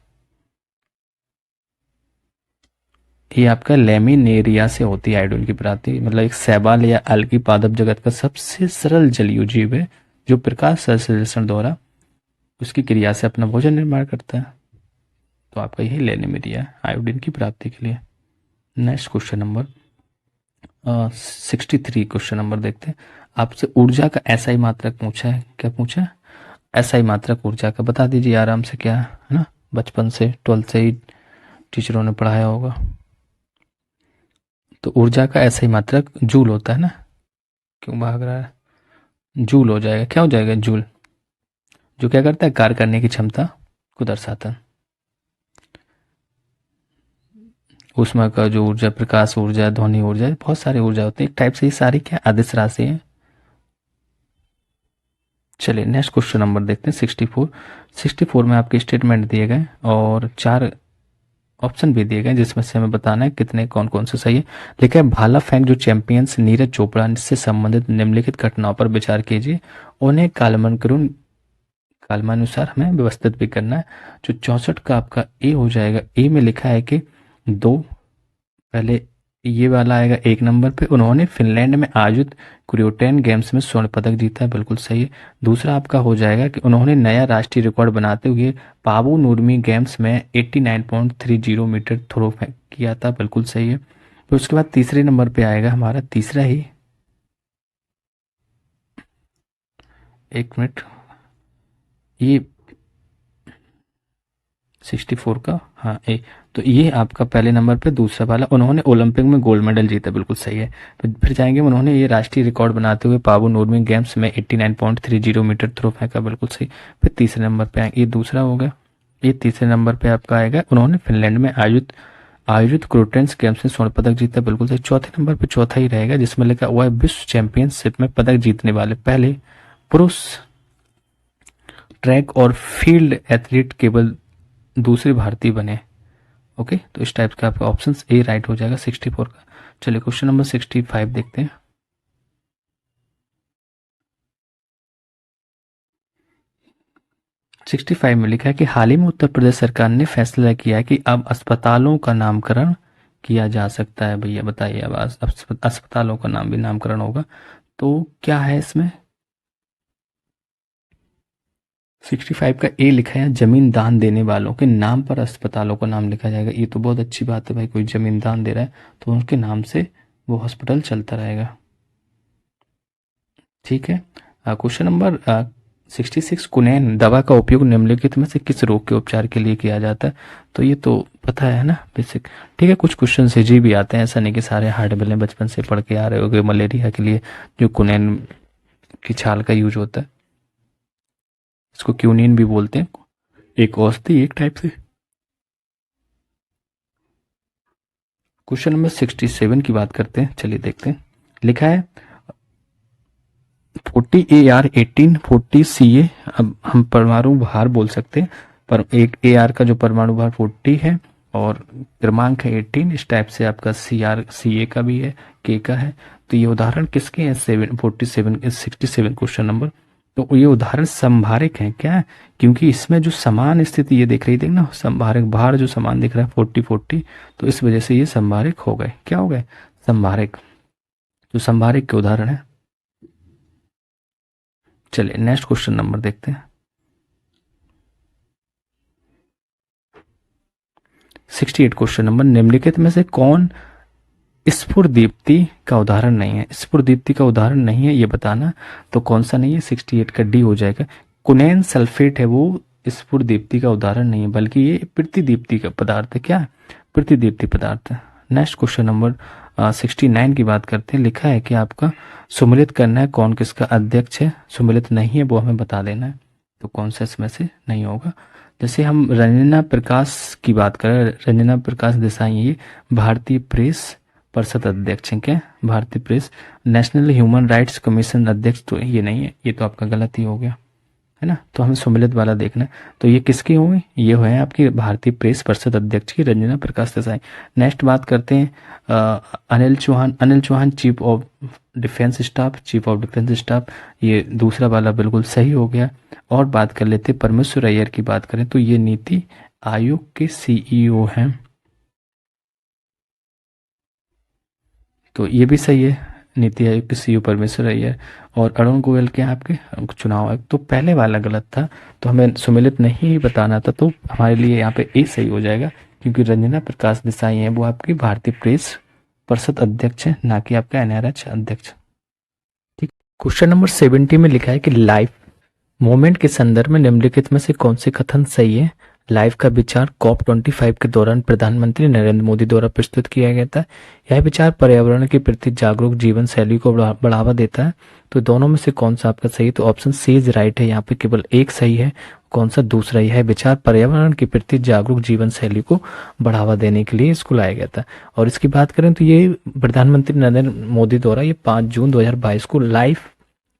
ये आपका लेमिनेरिया से होती है आयोडीन की प्राप्ति। मतलब एक शैवाल या अलगी पादप जगत का सबसे सरल जलीय जीव है, जो प्रकाश संश्लेषण द्वारा उसकी क्रिया से अपना भोजन निर्माण करता है। तो आपका यही लेमिनेरिया है आयोडीन की प्राप्ति के लिए। Next question number 63 question number देखते हैं। आपसे ऊर्जा का एसआई मात्रक पूछा है। क्या पूछा है? एसआई मात्रक ऊर्जा का बता दीजिए आराम से, क्या है ना, बचपन से 12th से ही टीचरों ने पढ़ाया होगा। तो ऊर्जा का एसआई मात्रक जूल होता है ना। क्यों भाग रहा है? जूल हो जाएगा। क्या हो जाएगा? जूल, जो क्या करता है? कार्य करने की क्षमता को दर्शाता है। ऊष्मा का जो ऊर्जा, प्रकाश ऊर्जा, ध्वनि ऊर्जा, बहुत सारी ऊर्जा होती है, एक टाइप से ये सारी क्या अदिश राशि है। चलिए नेक्स्ट क्वेश्चन नंबर देखते हैं 64 में आपके स्टेटमेंट दिए गए और 4 ऑप्शन भी दिए गए, जिसमें से हमें बताना है कितने कौन कौन से सही है। लिखा है भाला फेंक जो चैंपियंस नीरज चोपड़ा से संबंधित निम्नलिखित घटनाओं पर विचार कीजिए, उन्हें कालमानुसार हमें व्यवस्थित भी करना है। जो 64 का आपका ए हो जाएगा। ए में लिखा है कि 2, पहले ये वाला आएगा 1 नंबर पे, उन्होंने फिनलैंड में आयोजित क्रियोटेन गेम्स में स्वर्ण पदक जीता है, बिल्कुल सही है। दूसरा आपका हो जाएगा कि उन्होंने नया राष्ट्रीय रिकॉर्ड बनाते हुए पावो नूर्मी गेम्स में 89.30 मीटर थ्रो किया था, बिल्कुल सही है। फिर उसके बाद तीसरे नंबर पे आएगा हमारा तीसरा ही, 1 मिनट, ये 64 का, हाँ ए, तो ये आपका पहले नंबर पे दूसरा वाला, उन्होंने ओलंपिक में गोल्ड मेडल जीता, बिल्कुल सही है। फिर जाएंगे उन्होंने ये राष्ट्रीय रिकॉर्ड बनाते हुए पावो नूर्मी गेम्स में 89.30 मीटर थ्रो फेंका, बिल्कुल सही। फिर तीसरे नंबर पे आएंगे, ये दूसरा हो गया। ये तीसरे नंबर पे आपका आएगा उन्होंने फिनलैंड में आयोजित क्रोटेंस गेम्स में स्वर्ण पदक जीता, बिल्कुल सही। चौथे नंबर पे चौथा ही रहेगा, जिसमें लिखा हुआ है विश्व चैंपियनशिप में पदक जीतने वाले पहले पुरुष ट्रैक और फील्ड एथलीट केवल दूसरे भारतीय बने। ओके, तो इस टाइप का आपका ऑप्शन ए राइट हो जाएगा 64 का। चलिए क्वेश्चन नंबर 65 देखते हैं। 65 में लिखा है कि हाल ही में उत्तर प्रदेश सरकार ने फैसला किया है कि अब अस्पतालों का नामकरण किया जा सकता है। भैया बताइए, अब अस्पतालों का नाम भी नामकरण होगा, तो क्या है इसमें? 65 का ए लिखा है, जमीन दान देने वालों के नाम पर अस्पतालों का नाम लिखा जाएगा। ये तो बहुत अच्छी बात है भाई, कोई जमीन दान दे रहा है तो उनके नाम से वो हॉस्पिटल चलता रहेगा। ठीक है। क्वेश्चन नंबर 66, कुनैन दवा का उपयोग निम्नलिखित में से किस रोग के उपचार के लिए किया जाता है? तो ये तो पता है ना, बेसिक। ठीक है, कुछ क्वेश्चन से जी भी आते हैं, ऐसा नहीं कि सारे हार्ड बिल हैं, बचपन से पढ़ के आ रहे होगे। मलेरिया के लिए जो कुनैन की छाल का यूज होता है, इसको क्यूनिन भी बोलते हैं, एक औषधि एक टाइप से। क्वेश्चन नंबर 67 की बात करते हैं, चलिए देखते हैं। लिखा है 40 AR 18 40 CA। अब हम परमाणु भार बोल सकते हैं, पर एक AR का जो परमाणु भार 40 है और क्रमांक है 18। इस टाइप से आपका CA का भी है, K का है। तो ये उदाहरण किसके हैं? 67 क्वेश्चन नंबर। तो ये उदाहरण संभारिक है क्या? क्योंकि इसमें जो समान स्थिति ये दिख रही थी ना, संभारिक भार जो समान दिख रहा है 40, तो इस वजह से ये संभारिक हो गए। क्या हो गए? संभारिक। जो संभारिक के उदाहरण है। चलिए नेक्स्ट क्वेश्चन नंबर देखते हैं। 68 क्वेश्चन नंबर, निम्नलिखित में से कौन स्फुरदीप्ति का उदाहरण नहीं है? स्फुरदीप्ति का उदाहरण नहीं है, ये बताना। तो कौन सा नहीं है? 68 का डी हो जाएगा। कुनैन सल्फेट है वो स्फुरदीप्ति का उदाहरण नहीं है, बल्कि ये प्रतिदीप्ति का पदार्थ है। क्या? प्रतिदीप्ति पदार्थ है। नेक्स्ट क्वेश्चन नंबर 69 की बात करते हैं। लिखा है कि आपका सुमेलित करना है कौन किसका अध्यक्ष है। सुमेलित नहीं है वो हमें बता देना है, तो कौन सा इसमें से नहीं होगा। जैसे हम रंजना प्रकाश की बात करें, रंजना प्रकाश देसाई, ये भारतीय प्रेस परिषद अध्यक्ष हैं। क्या? भारतीय press. National human rights commission अध्यक्ष तो ये नहीं है, ये तो आपका गलत ही हो गया, है ना। तो हमें सुमेलित वाला देखना है। तो ये किसकी होंगे? ये है आपकी भारतीय प्रेस परिषद अध्यक्ष की, रंजना प्रकाश देसाई। नेक्स्ट बात करते हैं Anil Chauhan. Anil Chauhan chief of defence staff, chief of defence staff, ये दूसरा वाला बिल्कुल सही हो गया। और बात कर लेते हैं परमेश्वर अय्यर की बात करें तो ये नीति आयोग के CEO हैं, तो ये भी सही है। नीति आयोग के CEO परमेश्वर अय्यर। और अरुण गोयल के आपके चुनाव आयोग, तो पहले वाला गलत था, तो हमें सुमेलित नहीं ही बताना था, तो हमारे लिए यहाँ पे ए सही हो जाएगा, क्योंकि रंजना प्रकाश देसाई हैं वो आपकी भारतीय प्रेस परिषद अध्यक्ष है, ना कि आपका NRH अध्यक्ष। ठीक। क्वेश्चन नंबर 70 में लिखा है कि लाइफ मूवमेंट के संदर्भ में निम्नलिखित में से कौन से कथन सही है? लाइफ का विचार COP25 के दौरान प्रधानमंत्री नरेंद्र मोदी द्वारा प्रस्तुत किया गया था। यह विचार पर्यावरण के प्रति जागरूक जीवन शैली को बढ़ावा देता है। तो दोनों में से कौन सा आपका सही? तो ऑप्शन सी इज राइट है, यहाँ पे केवल एक सही है। कौन सा? दूसरा ही है। विचार पर्यावरण के प्रति जागरूक जीवन शैली को बढ़ावा देने के लिए इसको लाया गया था। और इसकी बात करें तो ये प्रधानमंत्री नरेंद्र मोदी द्वारा ये 5 जून 2022 को life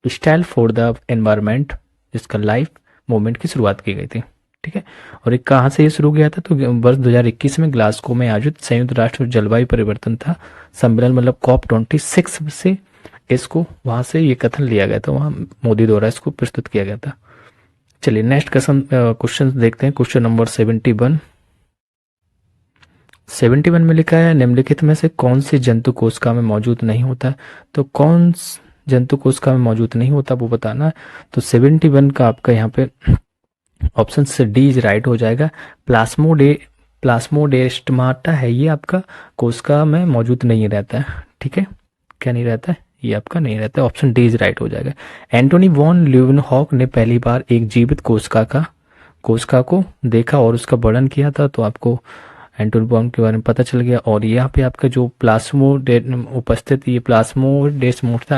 style for the environment, जिसका लाइफ मूवमेंट की शुरुआत की गई थी। ठीक है। और एक कहाँ से ये शुरू किया था? तो वर्ष 2021 में ग्लासगो में आयोजित संयुक्त राष्ट्र जलवायु परिवर्तन था सम्मेलन, मतलब COP26 से इसको वहां से ये कथन लिया गया था, वहां मोदी द्वारा इसको प्रस्तुत किया गया था। चलिए नेक्स्ट क्वेश्चन देखते हैं। क्वेश्चन नंबर 71 में लिखा है निम्नलिखित में से कौन सी जंतु कोशिका में मौजूद नहीं होता? तो कौन जंतु कोशिका में मौजूद नहीं होता वो बताना। तो 71 का आपका यहाँ पे ऑप्शन से डी इज राइट हो जाएगा। प्लास्मोडेस्माटा है ये आपका कोशिका में मौजूद नहीं रहता है। ठीक है, क्या नहीं रहता है? ये आपका नहीं रहता है। ऑप्शन डी इज राइट हो जाएगा। एंटोनी वॉन ल्यूवेनहॉक ने पहली बार एक जीवित कोशिका को देखा और उसका वर्णन किया था, तो आपको एंटोनी वॉन के बारे में पता चल गया। और यहाँ पे आपका जो प्लास्मोडेस्माटा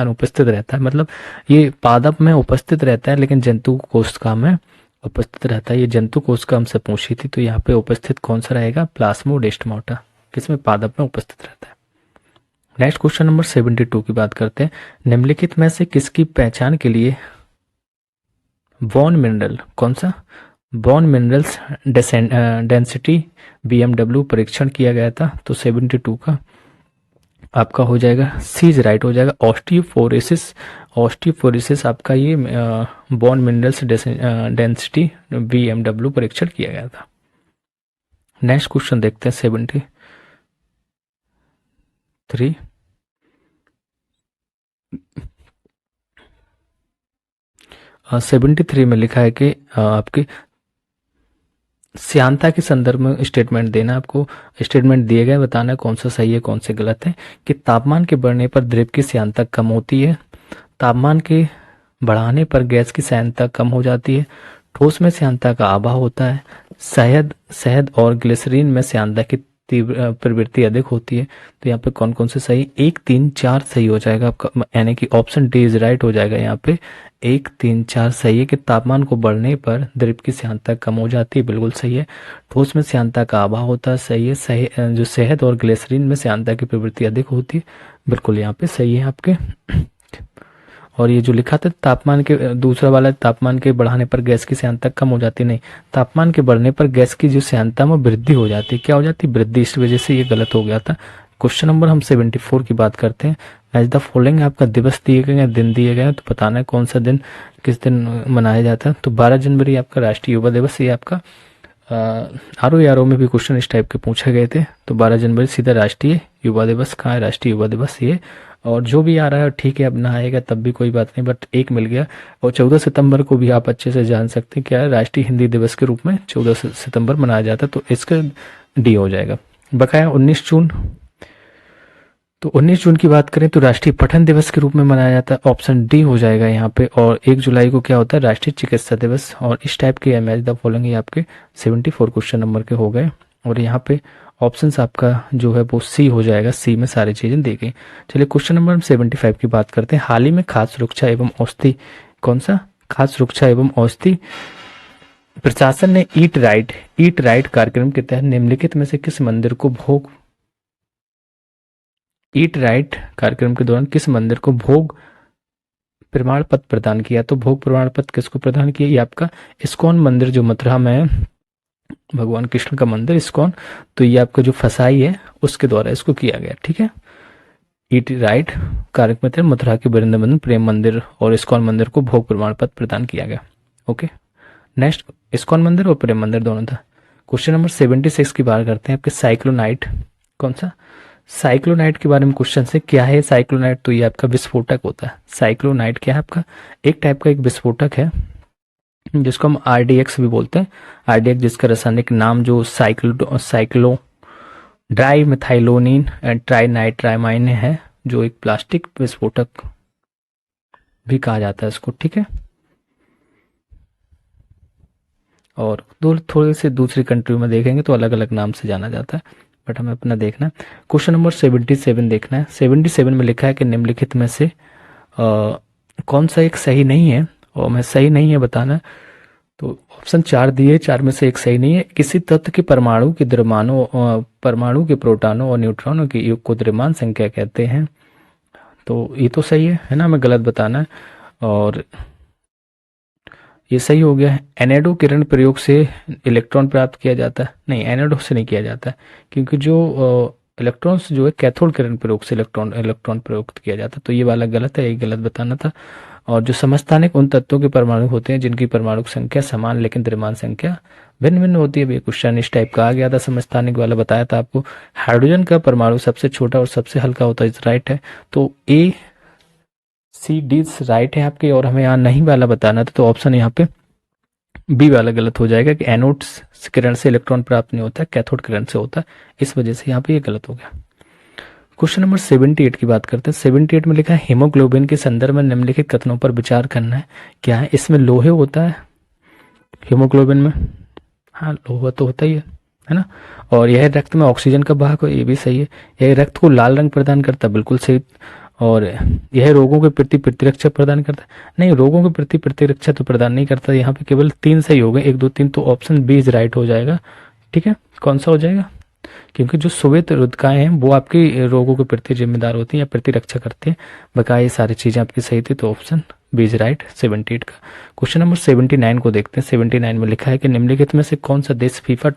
अनुपस्थित रहता है, मतलब ये पादप में उपस्थित रहता है लेकिन जंतु कोशिका में उपस्थित रहता है। ये जंतु कोशिका हमसे पूछी थी, तो यहाँ पे उपस्थित कौन सा रहेगा? प्लास्मोडेस्माटा, किसमें? पादप में उपस्थित रहता है। नेक्स्ट क्वेश्चन नंबर 72 की बात करते हैं। निम्नलिखित में से किसकी पहचान के लिए बॉन मिनरल, कौन सा? बॉन मिनरल्स डेंसिटी BMW परीक्षण किया गया था, तो 72 का आपका हो जाएगा, सी राइट हो जाएगा। ऑस्टियोफोरेसिस, ऑस्टियोफोरेसिस आपका ये बॉन मिनरल्स डेंसिटी BMW परीक्षण किया गया था। नेक्स्ट क्वेश्चन देखते हैं 73। 73 में लिखा है कि आपके श्यानता के संदर्भ में स्टेटमेंट देना, आपको स्टेटमेंट दिए गए, बताना कौन सा सही है कौन से गलत है। कि तापमान के बढ़ने पर द्रव की श्यानता कम होती है, तापमान के बढ़ाने पर गैस की श्यानता कम हो जाती है, ठोस में श्यानता का अभाव होता है, शहद और ग्लिसरीन में श्यानता की तीव्र प्रवृत्ति अधिक होती है। तो यहाँ पे कौन कौन से सही, 1 3 4 सही हो जाएगा आपका, यानी कि ऑप्शन डी इज राइट हो जाएगा। यहाँ पे 1 3 4 सही है कि तापमान को बढ़ने पर द्रव की श्यानता कम हो जाती है, बिल्कुल सही है। ठोस में श्यानता का अभाव होता है, सही है। जो शहद और ग्लिसरीन में श्यानता की प्रवृत्ति अधिक होती है, बिल्कुल यहाँ पे सही है आपके। और ये जो लिखा था तापमान के, दूसरा वाला तापमान के बढ़ाने पर गैस की श्यानता कम हो जाती, नहीं, तापमान के बढ़ने पर गैस की जो श्यानता में वृद्धि हो जाती है, क्या हो जाती है, वृद्धि, इस वजह से ये गलत हो गया था। क्वेश्चन नंबर हम 74 की बात करते हैं। मैच द फॉलोइंग, आपका दिवस दिए गए हैं, दिन दिए गए हैं, तो बताना है कौन सा दिन किस दिन मनाया जाता है। तो 12 जनवरी आपका राष्ट्रीय युवा दिवस, ये आपका RO में भी क्वेश्चन इस टाइप के पूछे गए थे। तो 12 जनवरी सीधा राष्ट्रीय युवा दिवस, कहाँ है राष्ट्रीय युवा दिवस ये। और जो भी आ रहा है ठीक है, अब ना आएगा तब भी कोई बात नहीं, बट एक मिल गया। और 14 सितंबर को भी आप अच्छे से जान सकते हैं क्या है, राष्ट्रीय हिंदी दिवस के रूप में 14 सितंबर मनाया जाता है, तो इसका डी हो जाएगा। बकाया 19 जून, तो 19 जून की बात करें तो राष्ट्रीय पठन दिवस के रूप में मनाया जाता है, ऑप्शन डी हो जाएगा यहाँ पे। और 1 जुलाई को क्या होता है, राष्ट्रीय चिकित्सा दिवस। और इस टाइप के मैच द फॉलोइंग ये आपके 74 क्वेश्चन नंबर के हो गए। और यहाँ पे ऑप्शंस आपका जो है वो सी हो जाएगा, सी में सारी चीजें दी गई। चलिए क्वेश्चन नंबर 75 की बात करते हैं। हाल ही में खाद्य सुरक्षा एवं औषधि, कौन सा, खाद्य सुरक्षा एवं औषधि प्रशासन ने ईट राइट कार्यक्रम के तहत निम्नलिखित में से किस मंदिर को भोग, ईट राइट कार्यक्रम के दौरान किस मंदिर को भोग प्रमाण पत्र प्रदान किया। तो भोग प्रमाण पत्र किसको प्रदान किया, ये आपका इस्कॉन मंदिर जो मथुरा में है, भगवान कृष्ण का मंदिर इस्कॉन, तो ये आपका जो फसाई है उसके द्वारा इसको किया गया, ठीक है। ईट राइट कार्यक्रम में मथुरा के वृंदावन प्रेम मंदिर और इस्कॉन मंदिर को भोग प्रमाण पत्र प्रदान किया गया। ओके, नेक्स्ट इस्कॉन मंदिर और प्रेम मंदिर दोनों था। क्वेश्चन नंबर 76 की बात करते हैं आपके साइक्लोनाइट, कौन सा, साइक्लोनाइट के बारे में क्वेश्चन से, क्या है साइक्लोनाइट, तो ये आपका विस्फोटक होता है। साइक्लोनाइट क्या है आपका, एक टाइप का एक विस्फोटक है जिसको हम RDX भी बोलते हैं। RDX जिसका रासायनिक नाम जो साइक्लो ड्राई मिथाइलोनिन एंड ट्राइनाइट्रामाइन है, जो एक प्लास्टिक विस्फोटक भी कहा जाता है इसको, ठीक है। और थोड़े से दूसरी कंट्री में देखेंगे तो अलग अलग नाम से जाना जाता है, बट हमें अपना देखना है। क्वेश्चन नंबर 77 देखना है। 77 में लिखा है कि निम्नलिखित में से कौन सा एक सही नहीं है, और मैं सही नहीं है बताना है। तो ऑप्शन 4 दिए, 4 में से एक सही नहीं है। किसी तत्व के परमाणु के द्रव्यमानों, परमाणु के प्रोटॉनों और न्यूट्रॉनों के योग को द्रव्यमान संख्या कहते हैं, तो ये तो सही है ना, हमें गलत बताना है। और ये सही हो गया है। एनएडो किरण प्रयोग से इलेक्ट्रॉन प्राप्त किया जाता है, नहीं एनएडो से नहीं किया जाता है, क्योंकि जो इलेक्ट्रॉन्स जो है कैथोड किरण प्रयोग से इलेक्ट्रॉन प्रयोग किया जाता है, तो ये वाला गलत है, ये गलत बताना था। और जो समस्थानिक उन तत्वों के परमाणु होते हैं जिनकी परमाणु संख्या समान लेकिन द्रव्यमान संख्या भिन्न भिन्न होती है। ये क्वेश्चन इस टाइप का आ गया था, समस्थानिक वाला बताया था आपको। हाइड्रोजन का परमाणु सबसे छोटा और सबसे हल्का होता है, राइट है। तो ACD राइट है आपके, और हमें यहाँ नहीं वाला बताना था, तो ऑप्शन यहाँ पे बी वाला गलत हो जाएगा कि एनोड किरण से इलेक्ट्रॉन प्राप्त नहीं होता, कैथोड किरण से होता है, इस वजह से यहाँ पे ये गलत हो गया। क्वेश्चन नंबर 78 की बात करते हैं। 78 में लिखा है हीमोग्लोबिन के संदर्भ में निम्नलिखित कथनों पर विचार करना है। क्या है, इसमें लोहे होता है हीमोग्लोबिन में, हाँ लोहा तो होता ही है ना। और यह रक्त में ऑक्सीजन का वाहक है, ये भी सही है। यह रक्त को लाल रंग प्रदान करता है, बिल्कुल सही। और यह रोगों के प्रति प्रतिरक्षा प्रदान करता है, नहीं रोगों के प्रति प्रतिरक्षा तो प्रदान नहीं करता। यहाँ पे केवल 3 सही हो गए, 1 2 3, तो ऑप्शन बी इज राइट हो जाएगा, ठीक है। कौन सा हो जाएगा, क्योंकि जो श्वेत रुधिकाएं हैं वो आपकी रोगों के प्रति जिम्मेदार होती हैं या प्रतिरक्षा करती हैं। बकाया ये सारी चीजें आपकी सही थी, तो ऑप्शन बी इज राइट 78 का। क्वेश्चन नंबर 79 को देखते हैं। 79 में लिखा है कि निम्नलिखित में से कौन सा देश फीफा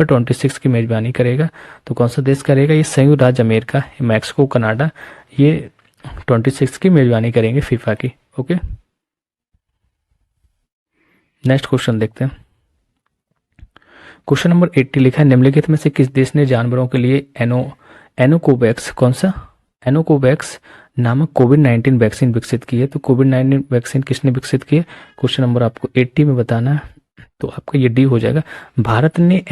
26 की मेजबानी करेगा। तो कौन सा देश करेगा? ये संयुक्त राज्य अमेरिका, मैक्सिको, कनाडा, ये 26 की मेजबानी करेंगे फीफा की। ओके, नेक्स्ट क्वेश्चन देखते हैं। क्वेश्चन नंबर 80 लिखा है निम्नलिखित में से किस देश ने जानवरों के लिए एनोकोवैक्स, कौन सा? एनोकोवैक्स नामक कोविड-19 वैक्सीन विकसित की है। तो कोविड-19 वैक्सीन किसने विकसित की है? क्वेश्चन नंबर आपको 80 में बताना है, तो आपका ये डी हो जाएगा। भारत ने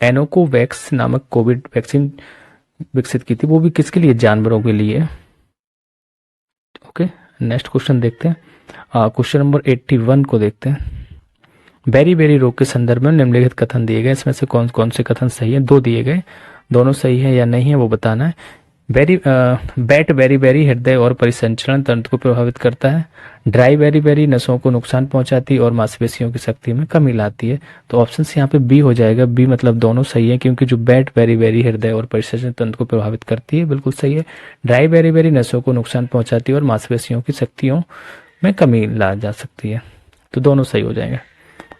एनोकोवैक्स नामक कोविड वैक्सीन विकसित की थी, वो भी किसके लिए? जानवरों के लिए। ओके, नेक्स्ट क्वेश्चन देखते हैं। क्वेश्चन नंबर 81 को देखते हैं। बेरी बेरी रोग के संदर्भ में निम्नलिखित कथन दिए गए, इसमें से कौन कौन से कथन सही है? दो दिए गए, दोनों सही है या नहीं है वो बताना है। बैट बेरी बेरी हृदय और परिसंचरण तंत्र को प्रभावित करता है। ड्राई बेरी बेरी नसों को नुकसान पहुंचाती है और मांसपेशियों की शक्ति में कमी लाती है। तो ऑप्शन यहाँ पे बी हो जाएगा। बी मतलब दोनों सही है, क्योंकि जो बैट बेरी बेरी हृदय और परिसंचरण तंत्र को प्रभावित करती है, बिल्कुल सही है। ड्राई बेरी बेरी नसों को नुकसान पहुंचाती है और मांसपेशियों की शक्तियों में कमी ला जा सकती है, तो दोनों सही हो जाएंगे।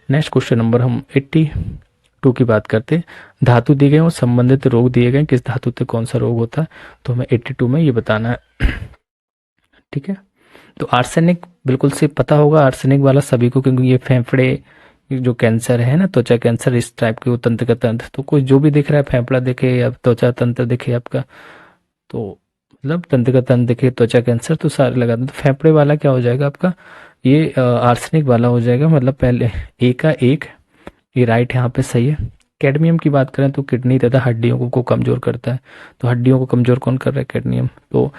नेक्स्ट क्वेश्चन नंबर हम 82 की बात करते हैं। धातु दिए गए और संबंधित रोग दिए गए, किस धातु से कौन सा रोग होता है, तो हमें 82 में ये बताना है। ठीक है, तो आर्सेनिक बिल्कुल से पता होगा, आर्सेनिक वाला सभी को, क्योंकि ये फेफड़े जो कैंसर है ना, त्वचा कैंसर, इस टाइप के वो तंत्र का तंत्र, तो कोई जो भी दिख रहा है, फेफड़ा दिखे या त्वचा तंत्र दिखे आपका, तो मतलब तंत्र का तंत्र दिखे, त्वचा कैंसर, तो सारे लगा दें। तो फेफड़े वाला क्या हो जाएगा आपका? ये आर्सेनिक वाला हो जाएगा, मतलब पहले ए का एक, ये राइट यहाँ पे सही है। कैडमियम की बात करें तो किडनी तथा हड्डियों को कमजोर करता है, तो हड्डियों को कमजोर कौन कर रहा है? कैडमियम। तो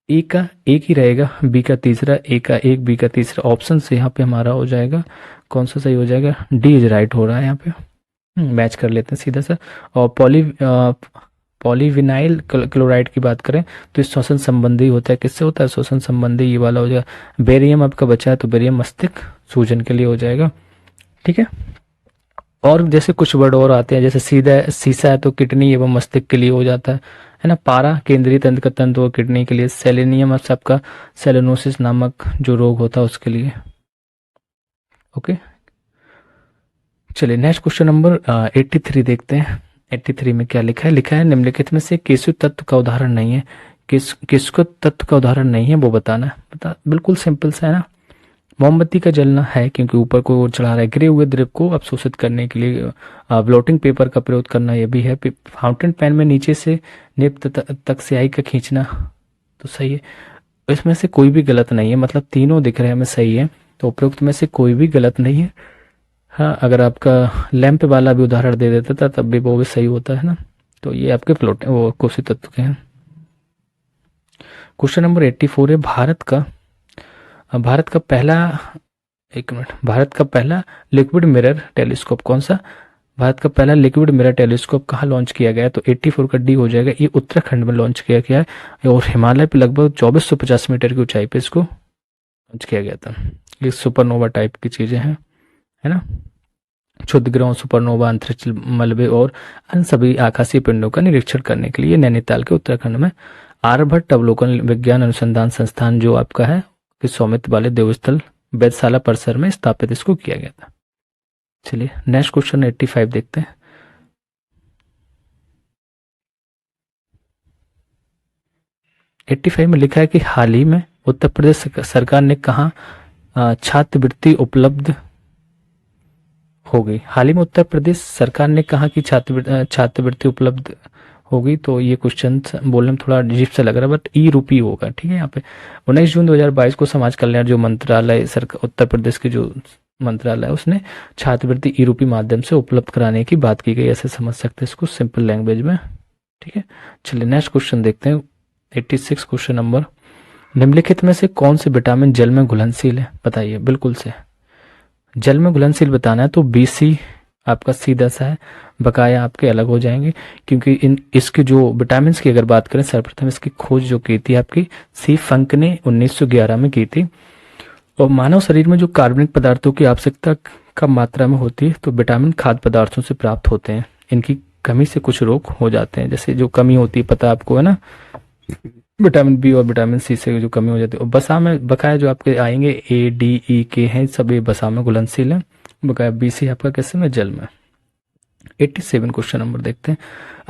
ए का एक ही रहेगा, बी का तीसरा, ए का एक, बी का तीसरा। ऑप्शन से यहाँ पे हमारा हो जाएगा, कौन सा सही हो जाएगा? डी इज राइट हो रहा है यहाँ पे। मैच कर लेते हैं सीधा सा। और पॉलीविनाइल क्लोराइड की बात करें तो इस श्वसन संबंधी होता है, किससे होता है? श्वसन संबंधी, ये वाला हो जाएगा। बेरियम आपका बचा है, तो बेरियम मस्तिष्क सूजन के लिए हो जाएगा। ठीक है, और जैसे कुछ वर्ड और आते हैं, जैसे सीसा है तो किडनी एवं मस्तिष्क के लिए हो जाता है ना। पारा केंद्रीय तंत्र का तंत्र और किडनी के लिए। सेलेनियम सबका सेलेनोसिस नामक जो रोग होता है उसके लिए। ओके, चलिए नेक्स्ट क्वेश्चन नंबर 83 देखते हैं। 83 में क्या लिखा है? लिखा है निम्नलिखित में से केशु तत्व का उदाहरण नहीं है। किसको तत्व का उदाहरण नहीं है वो बताना है। बिल्कुल सिंपल सा है ना। मोमबत्ती का जलना है, क्योंकि ऊपर को चढ़ा रहा है। गिरे हुए द्रव को अवशोषित करने के लिए ब्लोटिंग पेपर का प्रयोग करना, यह भी है। फाउंटेन पेन में नीचे से निब तक स्याही का खींचना, तो सही है। इसमें से कोई भी गलत नहीं है, मतलब तीनों दिख रहे हैं हमें सही है, तो उपरोक्त में से कोई भी गलत नहीं है। हाँ, अगर आपका लैंप वाला भी उदाहरण दे देता था तब भी वो भी सही होता है ना। तो ये आपके कोशी तत्व के हैं। क्वेश्चन नंबर 84 है भारत का पहला लिक्विड मिरर टेलीस्कोप कौन सा? भारत का पहला लिक्विड मिरर टेलीस्कोप कहाँ लॉन्च किया गया है? तो 84 का डी हो जाएगा। ये उत्तराखंड में लॉन्च किया गया है और हिमालय पे लगभग 2450 मीटर की ऊंचाई पे इसको लॉन्च किया गया था। ये सुपरनोवा टाइप की चीजें हैं, है ना। क्षुद्र ग्रहों, सुपरनोवा, अंतरिक्ष मलबे और अन्य सभी आकाशीय पिंडों का निरीक्षण करने के लिए नैनीताल के उत्तराखंड में आर्यभट्ट अवलोकन विज्ञान अनुसंधान संस्थान जो आपका है कि स्वामित्व वाले देवस्थल वेधशाला परिसर में स्थापित इसको किया गया था। चलिए नेक्स्ट क्वेश्चन 85 देखते हैं। में लिखा है कि हाल ही में उत्तर प्रदेश सरकार ने कहा छात्रवृत्ति उपलब्ध हो गई। हाल ही में उत्तर प्रदेश सरकार ने कहा कि छात्रवृत्ति उपलब्ध होगी। तो ये क्वेश्चन बोलने में थोड़ा अजीब सा लग रहा है, बट ई रूपी होगा। ठीक है, यहाँ पे 19 जून 2022 को समाज कल्याण जो मंत्रालय सरकार उत्तर प्रदेश के जो मंत्रालय है उसने छात्रवृत्ति ई रूपी माध्यम से उपलब्ध कराने की बात की गई, ऐसे समझ सकते हैं इसको सिंपल लैंग्वेज में। ठीक है, चलिए नेक्स्ट क्वेश्चन देखते हैं। 86 क्वेश्चन नंबर, निम्नलिखित में से कौन से विटामिन जल में घुलनशील है? बताइए। बिल्कुल से जल में घुलनशील बताना है तो BC आपका सीधा सा है, बकाया आपके अलग हो जाएंगे, क्योंकि इसके जो विटामिन की अगर बात करें, सर्वप्रथम इसकी खोज जो की थी आपकी C. फंक ने 1911 में की थी। और मानव शरीर में जो कार्बनिक पदार्थों की आवश्यकता कम मात्रा में होती है तो विटामिन खाद्य पदार्थों से प्राप्त होते हैं। इनकी कमी से कुछ रोग हो जाते हैं, जैसे जो कमी होती है पता आपको है ना, विटामिन बी और विटामिन सी से जो कमी हो जाती है। और बसा में बकाया जो आपके आएंगे ए डी ई के हैं, सब ये बसा में घुलनशील है। बकाया बी सी आपका कैसे में, जल में। 87 क्वेश्चन नंबर देखते हैं।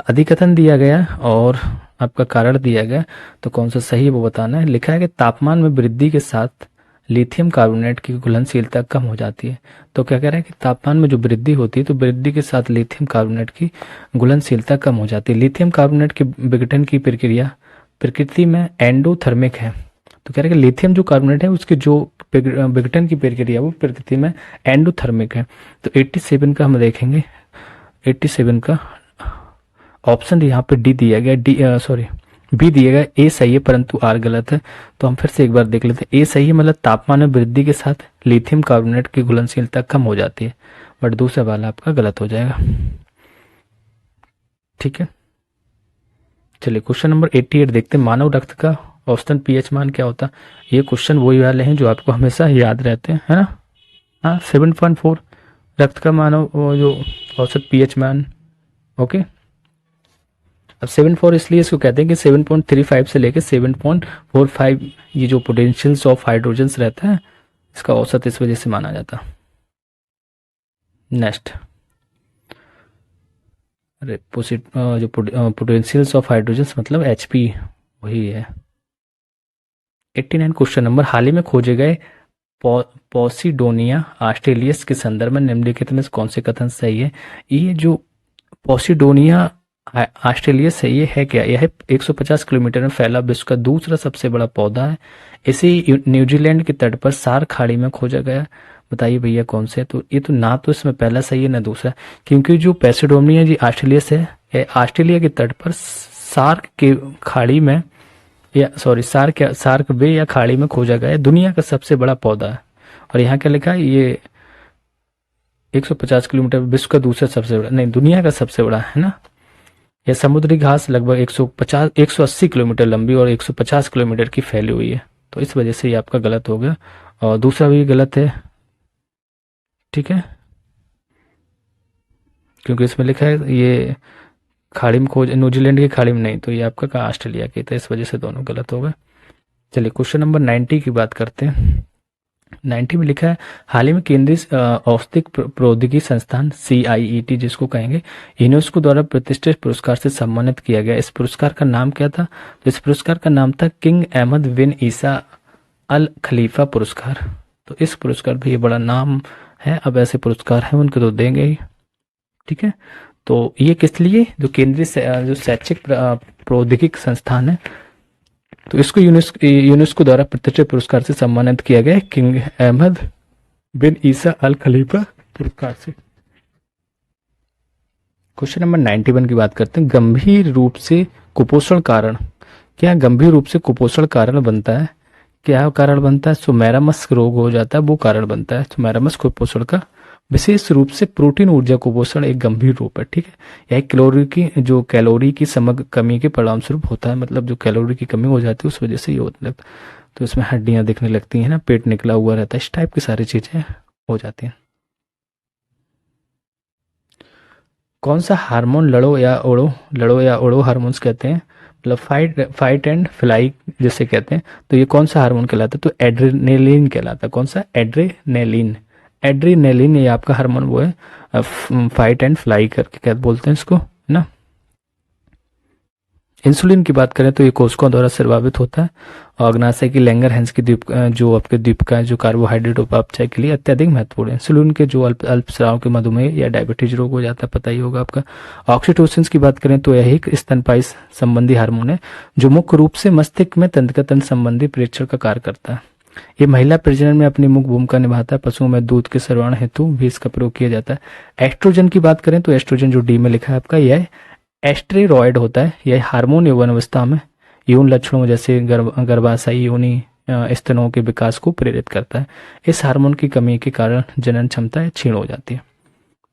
अधिकतन दिया गया और आपका कारण दिया गया, तो कौन सा सही है वो बताना है। लिखा है कि तापमान में वृद्धि के साथ लिथियम कार्बोनेट की घुलनशीलता कम हो जाती है। तो क्या कह रहा है कि तापमान में जो वृद्धि होती है तो वृद्धि के साथ लिथियम कार्बोनेट की घुलनशीलता कम हो जाती है। लिथियम कार्बोनेट के विघटन की प्रक्रिया प्रकृति में एंडोथर्मिक है। तो कह रहे हैं कि लिथियम जो कार्बोनेट है उसकी जो विघटन की प्रक्रिया वो प्रकृति में एंडोथर्मिक है। तो 87 का हम देखेंगे, 87 का ऑप्शन यहाँ पे डी दिया गया, बी दिया गया, ए सही है परंतु आर गलत है। तो हम फिर से एक बार देख लेते हैं। ए सही है, मतलब तापमान में वृद्धि के साथ लिथियम कार्बोनेट की घुलनशीलता कम हो जाती है, बट दूसरा वाला आपका गलत हो जाएगा। ठीक है, चलिए क्वेश्चन नंबर 88 देखते हैं। मानव रक्त का औसतन पीएच मान क्या होता है। ये क्वेश्चन वही वाले हैं जो आपको हमेशा याद रहते हैं, है ना। हाँ, 7.4 रक्त का मानव जो औसत पीएच मान। ओके, अब 7.4 इसलिए इसको कहते हैं कि 7.35 से लेकर 7.45 ये जो पोटेंशियल्स ऑफ हाइड्रोजन्स रहता है इसका औसत इस वजह से माना जाता है। नेक्स्ट, अरे जो पोटेंशियल्स ऑफ हाइड्रोजन्स मतलब एचपी वही है। 89 क्वेश्चन नंबर। हाल ही में खोजे गए पॉसिडोनिया ऑस्ट्रेलियस के संदर्भ में निम्नलिखित में से कौन से कथन सही है। ये जो पॉसिडोनिया ऑस्ट्रेलियस है ये है क्या, यह 150 किलोमीटर में फैला विश्व का दूसरा सबसे बड़ा पौधा है। इसे न्यूजीलैंड के तट पर सार खाड़ी में खोजा गया। बताइए भैया कौन से। तो ये तो ना तो इसमें पहला सही है ना दूसरा, क्योंकि जो पैसिडोनिया जी ऑस्ट्रेलियस है ये ऑस्ट्रेलिया के तट पर सार्क के खाड़ी में या सार्क बे या खाड़ी में खोजा गया है। दुनिया का सबसे बड़ा पौधा है। और यहाँ क्या लिखा है, ये 150 किलोमीटर विश्व का दूसरा सबसे बड़ा, नहीं दुनिया का सबसे बड़ा है ना। यह समुद्री घास लगभग 180 किलोमीटर लंबी और 150 किलोमीटर की फैली हुई है। तो इस वजह से ये आपका गलत हो गया और दूसरा भी गलत है। ठीक है, क्योंकि इसमें लिखा है ये खाड़ी में खोज, न्यूजीलैंड की खाड़ी में नहीं, तो ये आपका कहा ऑस्ट्रेलिया की, तो इस वजह से दोनों गलत हो गए। चलिए क्वेश्चन नंबर 90 की बात करते हैं। 90 में लिखा है हाल ही में केंद्रीय औषधिक प्रौद्योगिकी संस्थान CIET जिसको कहेंगे यूनेस्को द्वारा प्रतिष्ठित पुरस्कार से सम्मानित किया गया। इस पुरस्कार का नाम क्या था। तो इस पुरस्कार का नाम था किंग अहमद बिन ईसा अल खलीफा पुरस्कार। तो इस पुरस्कार भी ये बड़ा नाम है, अब ऐसे पुरस्कार हैं उनके तो देंगे ही। ठीक है, तो ये किस लिए, जो केंद्रीय जो शैक्षिक प्रौद्योगिकी संस्थान है तो इसको यूनेस्को द्वारा प्रतिष्ठित पुरस्कार से सम्मानित किया गया किंग अहमद बिन ईसा अल खलीफा पुरस्कार से। क्वेश्चन नंबर 91 की बात करते हैं। गंभीर रूप से कुपोषण कारण, क्या गंभीर रूप से कुपोषण कारण बनता है, क्या कारण बनता है। सुमेरामस रोग हो जाता है वो कारण बनता है। सुमेरामस कुपोषण का विशेष रूप से प्रोटीन ऊर्जा कुपोषण एक गंभीर रूप है। ठीक है, यह कैलोरी की समग्र कमी के परिणाम स्वरूप होता है, मतलब जो कैलोरी की कमी हो जाती है उस वजह से ये होने लगता है। तो इसमें हड्डियां दिखने लगती हैं ना, पेट निकला हुआ रहता है, इस टाइप की सारी चीजें हो जाती हैं। कौन सा हार्मोन लड़ो या ओढ़ो हार्मोन्स कहते हैं, मतलब फाइट एंड फ्लाई जिसे कहते हैं। तो ये कौन सा हार्मोन कहलाता है, तो एड्रेनेलिन कहलाता है। कौन सा, एड्रेनेलिन ये आपका हार्मोन वो है, फाइट एंड फ्लाई करके क्या बोलते हैं इसको, है ना। इंसुलिन की बात करें तो ये कोशिकाओं द्वारा स्रावित होता है और अग्नाशय की लैंगरहैंस की जो आपके द्वीपिका जो कार्बोहाइड्रेट उपापचय के लिए अत्यधिक महत्वपूर्ण है। इंसुलिन के जो अल्पस्राव के मधुमेह या डायबिटीज रोग हो जाता है, पता ही होगा आपका। ऑक्सीटोसिन की बात करें तो यह एक स्तनपायी संबंधी हार्मोन है जो मुख्य रूप से मस्तिष्क में तंत्रिका संबंधी प्रेक्षण का कार्य करता है। ये महिला प्रजनन में अपनी मुख्य भूमिका निभाता है। पशुओं में दूध के स्रवण हेतु भी इसका प्रयोग किया जाता है। एस्ट्रोजन की बात करें तो एस्ट्रोजन जो डी में लिखा है आपका, यह एस्टेरॉयड होता है। यह हार्मोन यौवन अवस्था में यौन लक्षणों जैसे गर्भाशयी योनि स्तनों के विकास को प्रेरित करता है। इस हार्मोन की कमी के कारण जनन क्षमता क्षीण हो जाती है,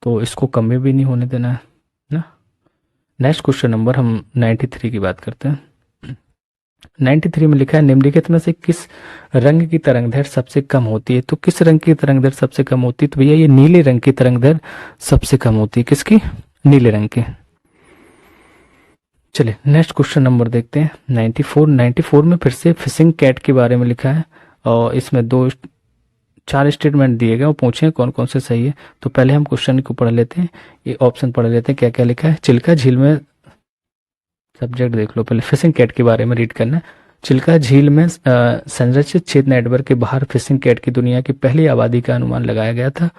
तो इसको कमी भी नहीं होने देना है ना। नेक्स्ट क्वेश्चन नंबर हम 93 की बात करते हैं। 93 में लिखा है निम्नलिखित में से किस रंग की तरंगदैर्घ्य सबसे कम होती है। तो किस रंग की तरंगदैर्घ्य सबसे कम होती है, तो भैया ये नीले रंग की तरंगदैर्घ्य सबसे कम होती है। किसकी, नीले रंग की। चलिए नेक्स्ट क्वेश्चन नंबर देखते हैं 94 में फिर से फिशिंग कैट के बारे में लिखा है और इसमें 4 स्टेटमेंट दिए गए और पूछे हैं कौन कौन से सही है। तो पहले हम क्वेश्चन को पढ़ लेते हैं, ये ऑप्शन पढ़ लेते हैं क्या क्या लिखा है। चिल्का झील में, सब्जेक्ट देख लो पहले, फिशिंग कैट के बारे में रीड करना है। चिल्का झील में संरक्षित क्षेत्र नेटवर्क के बाहर फिशिंग कैट की दुनिया की पहली आबादी का अनुमान लगाया गया था।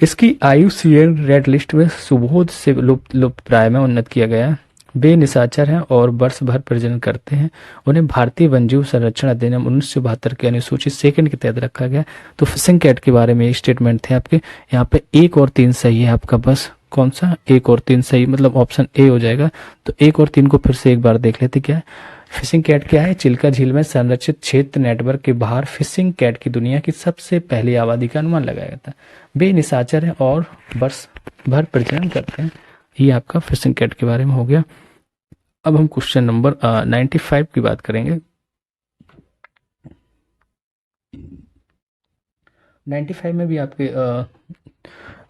इसकी IUCN रेड लिस्ट में सुबोध से लुप्त प्राय में उन्नत किया गया है। वे निशाचर हैं और वर्ष भर प्रजनन करते हैं। उन्हें भारतीय वन्यजीव संरक्षण अधिनियम 1972 के अनुसूचित सेकंड के तहत रखा गया। तो फिशिंग कैट के बारे में एक स्टेटमेंट थे आपके, यहाँ पे 1 और 3 सही है आपका, बस कौन सा 1 और 3 सही, मतलब ऑप्शन ए हो जाएगा। तो 1 और 3 को फिर से एक बार देख लेते, क्या है फिशिंग कैट, क्या है चिल्का झील में संरक्षित क्षेत्र नेटवर्क के बाहर फिशिंग कैट की दुनिया की सबसे पहली आबादी का अनुमान लगाया गया था। वे निशाचर हैं और वर्ष भर प्रजनन करते हैं। ये आपका फिशिंग कैट के बारे में हो गया। अब हम क्वेश्चन नंबर 95 की बात करेंगे। 95 में भी आपके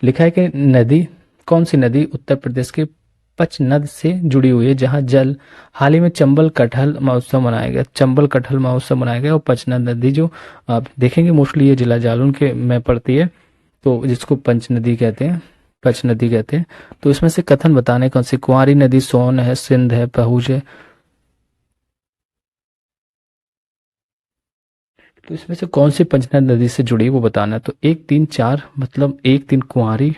लिखा है कि नदी, कौन सी नदी उत्तर प्रदेश के पचनद से जुड़ी हुई है, जहां जल हाल ही में चंबल कटहल महोत्सव मनाया गया। चंबल कटहल महोत्सव मनाया गया और पचनद नदी जो आप देखेंगे मोस्टली ये जिला जालौन के में पड़ती है, तो जिसको पंच नदी कहते हैं, पच नदी कहते हैं। तो इसमें से कथन बताने कौन सी, कुंवारी नदी, सोन है, सिंध है, पहुज है। तो इसमें से कौन सी पंचनद नदी से जुड़ी वो बताना है। तो 1 3 4 मतलब 1 3 कुंवारी,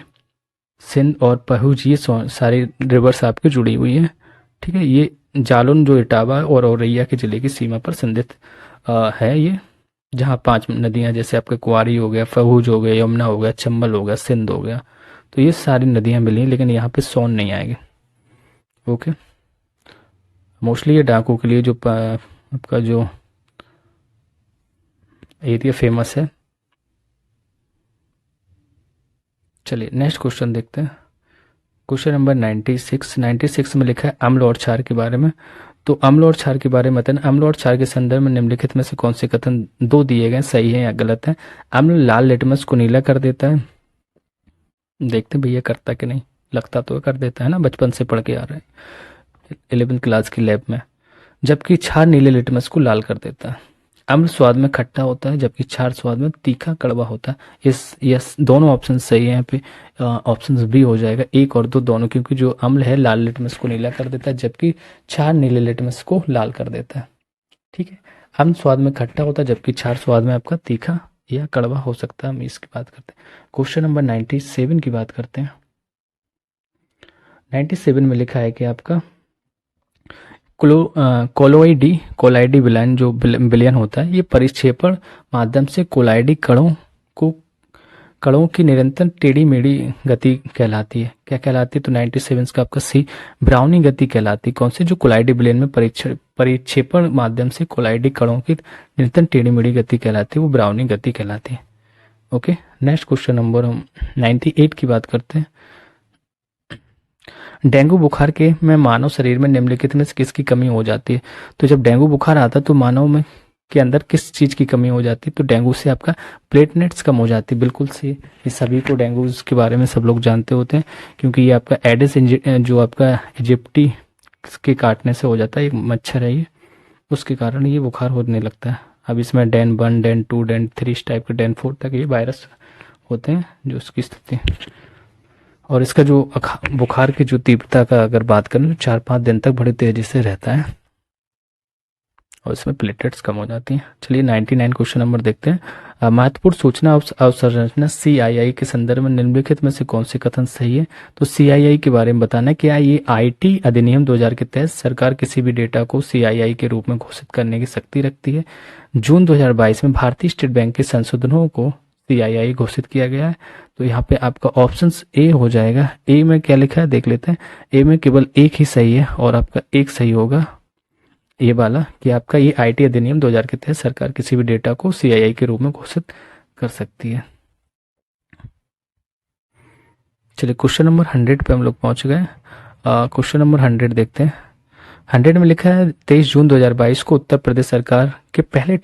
सिंध और पहुज, ये सारी रिवर्स आपकी जुड़ी हुई है। ठीक है, ये जालौन जो इटावा और औरैया के जिले की सीमा पर संदिग्ध है ये, जहाँ 5 नदियां जैसे आपके कुंवारी हो गया, फहूज हो गया, यमुना हो गया, चंबल हो गया, सिंध हो गया, तो ये सारी नदियां मिली, लेकिन यहाँ पे सोन नहीं आएगी। ओके, मोस्टली ये डाकू के लिए जो आपका जो एरिया फेमस है। चलिए नेक्स्ट क्वेश्चन देखते हैं। क्वेश्चन नंबर 96 में लिखा है अम्ल और क्षार के बारे में। तो अम्ल और क्षार के बारे में बताना। अम्ल और क्षार के संदर्भ में निम्नलिखित में से कौन से कथन 2 दिए गए सही है या गलत है। अम्ल लाल लिटमस को नीला कर देता है, देखते भैया करता कि नहीं, लगता तो कर देता है ना, बचपन से पढ़ के आ रहे हैं 11th क्लास की लैब में। जबकि क्षार नीले लिटमस को लाल कर देता है। अम्ल स्वाद में खट्टा होता है, जबकि क्षार स्वाद में तीखा कड़वा होता है। यस दोनों ऑप्शन सही है यहाँ पे, ऑप्शन बी हो जाएगा 1 और 2 दोनों, क्योंकि जो अम्ल है लाल लिटमस को नीला कर देता है, जबकि क्षार नीले लिटमस को लाल कर देता है। ठीक है, अम्ल स्वाद में खट्टा होता है, जबकि क्षार स्वाद में आपका तीखा या कड़वा हो सकता है। हम इसकी बात करते हैं। क्वेश्चन नंबर 97 की बात करते हैं। 97 में लिखा है कि आपका कोलाइडी विलयन जो विलयन होता है, ये परिक्षेपण माध्यम से कोलाइडी कणों की निरंतर टेढ़ी मेढ़ी गति कहलाती है। क्या कहलाती है? तो 97 का आपका सी ब्राउनी गति कहलाती है। कौन सी? जो कोलाइडी विलयन में परिक्षेपण माध्यम से कोलाइडी कणों की निरंतर टेढ़ी मेढ़ी गति कहलाती है, वो ब्राउनी गति कहलाती है। ओके, नेक्स्ट क्वेश्चन नंबर हम 98 की बात करते हैं। डेंगू बुखार के में मानव शरीर में निम्नलिखित में से किसकी कमी हो जाती है? तो जब डेंगू बुखार आता है तो मानव में के अंदर किस चीज की कमी हो जाती है? तो डेंगू से आपका प्लेटलेट्स कम हो जाती है। बिल्कुल से ये सभी को डेंगू के बारे में सब लोग जानते होते हैं, क्योंकि ये आपका एडिस जो आपका इजिप्टी के काटने से हो जाता है, एक मच्छर है ये, उसके कारण ये बुखार होने लगता है। अब इसमें डेन 1 डेन 2 डेन 3 इस टाइप के डेन 4 तक ये वायरस होते हैं जो उसकी स्थिति। और इसका जो बुखार की जो तीव्रता का अगर बात करें तो 4-5 दिन तक बड़ी तेजी से रहता है और इसमें प्लेटलेट्स कम हो जाती हैं। चलिए 99 क्वेश्चन नंबर देखते हैं। महत्वपूर्ण सूचना अवसंरचना CII के संदर्भ में निम्नलिखित में से कौन से कथन सही है? तो CII के बारे में बताना है। क्या ये IT अधिनियम 2000 के तहत सरकार किसी भी डेटा को CII के रूप में घोषित करने की शक्ति रखती है? जून 2022 में भारतीय स्टेट बैंक के संशोधनों को CII घोषित किया गया है। तो यहाँ पे आपका ऑप्शन ए हो जाएगा। ए में क्या लिखा है देख लेते हैं। ए में केवल एक ही सही है और आपका एक सही होगा ये वाला, कि आपका ये IT अधिनियम 2000 के तहत सरकार किसी भी डेटा को CII के रूप में घोषित कर सकती है। चलिए क्वेश्चन नंबर 100 पे हम लोग पहुंच गए। क्वेश्चन नंबर 100 देखते हैं। 100 में लिखा है 23 जून 2022 को उत्तर प्रदेश सरकार के पहले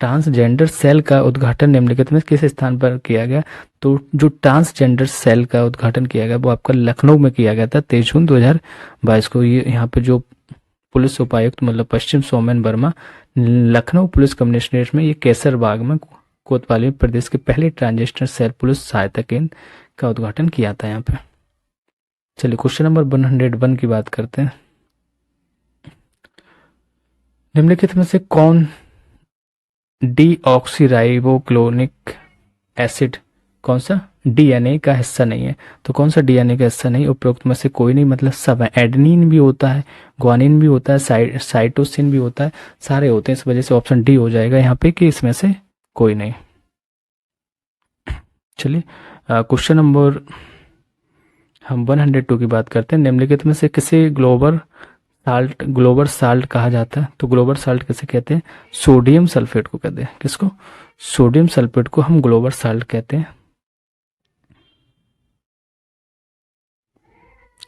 ट्रांसजेंडर सेल का उद्घाटन निम्नलिखित में किस स्थान पर किया गया? तो जो ट्रांसजेंडर सेल का उद्घाटन किया गया वो आपका लखनऊ में किया गया था 23 जून 2022 को। ये यहाँ पे जो पुलिस उपायुक्त मतलब पश्चिम सौमेन वर्मा लखनऊ पुलिस कमिश्नरेट में ये केसर बाग में कोतवाली प्रदेश के पहले ट्रांसजेंडर सेल पुलिस सहायता केंद्र का उद्घाटन किया था यहाँ पे। चलिए क्वेश्चन नंबर 101 की बात करते हैं। निम्नलिखित में से कौन डीऑक्सीराइबोक्लोनिक एसिड कौन सा डीएनए का हिस्सा नहीं है? तो कौन सा डीएनए का हिस्सा नहीं? उपरोक्त में से कोई नहीं, मतलब सब है। एडेनिन भी होता है, ग्वानिन भी होता है, साइटोसिन भी होता है, सारे होते हैं। इस वजह से ऑप्शन डी हो जाएगा यहाँ पे कि इसमें से कोई नहीं। चलिए क्वेश्चन नंबर हम 102 की बात करते हैं। निम्नलिखित में से किसे ग्लोबल साल्ट कहा जाता है? तो ग्लोबल साल्ट किसे कहते हैं? सोडियम सल्फेट को कहते हैं। किसको? सोडियम सल्फेट को हम ग्लोबल साल्ट कहते हैं।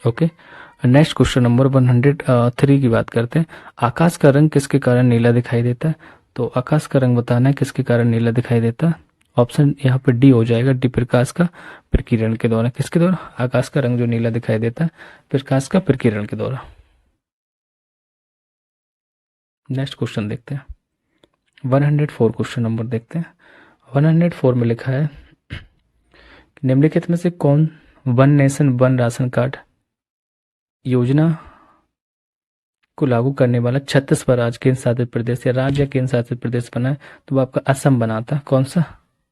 ओके, नेक्स्ट क्वेश्चन नंबर 103 की बात करते हैं। आकाश का रंग किसके कारण नीला दिखाई देता है? तो आकाश का रंग बताना है किसके कारण नीला दिखाई देता है। ऑप्शन यहाँ पे डी हो जाएगा, डी प्रकाश का प्रकीर्णन के द्वारा। किसके द्वारा? आकाश का रंग जो नीला दिखाई देता है प्रकाश का प्रकीर्णन के द्वारा। नेक्स्ट क्वेश्चन देखते हैं 104 क्वेश्चन नंबर देखते हैं। 104 में लिखा है निम्नलिखित में से कौन one nation one ration card योजना को लागू करने वाला 36वां राज्य केंद्र शासित प्रदेश या राज्य या केंद्र शासित प्रदेश बना है? तो वो आपका असम बना था। कौन सा?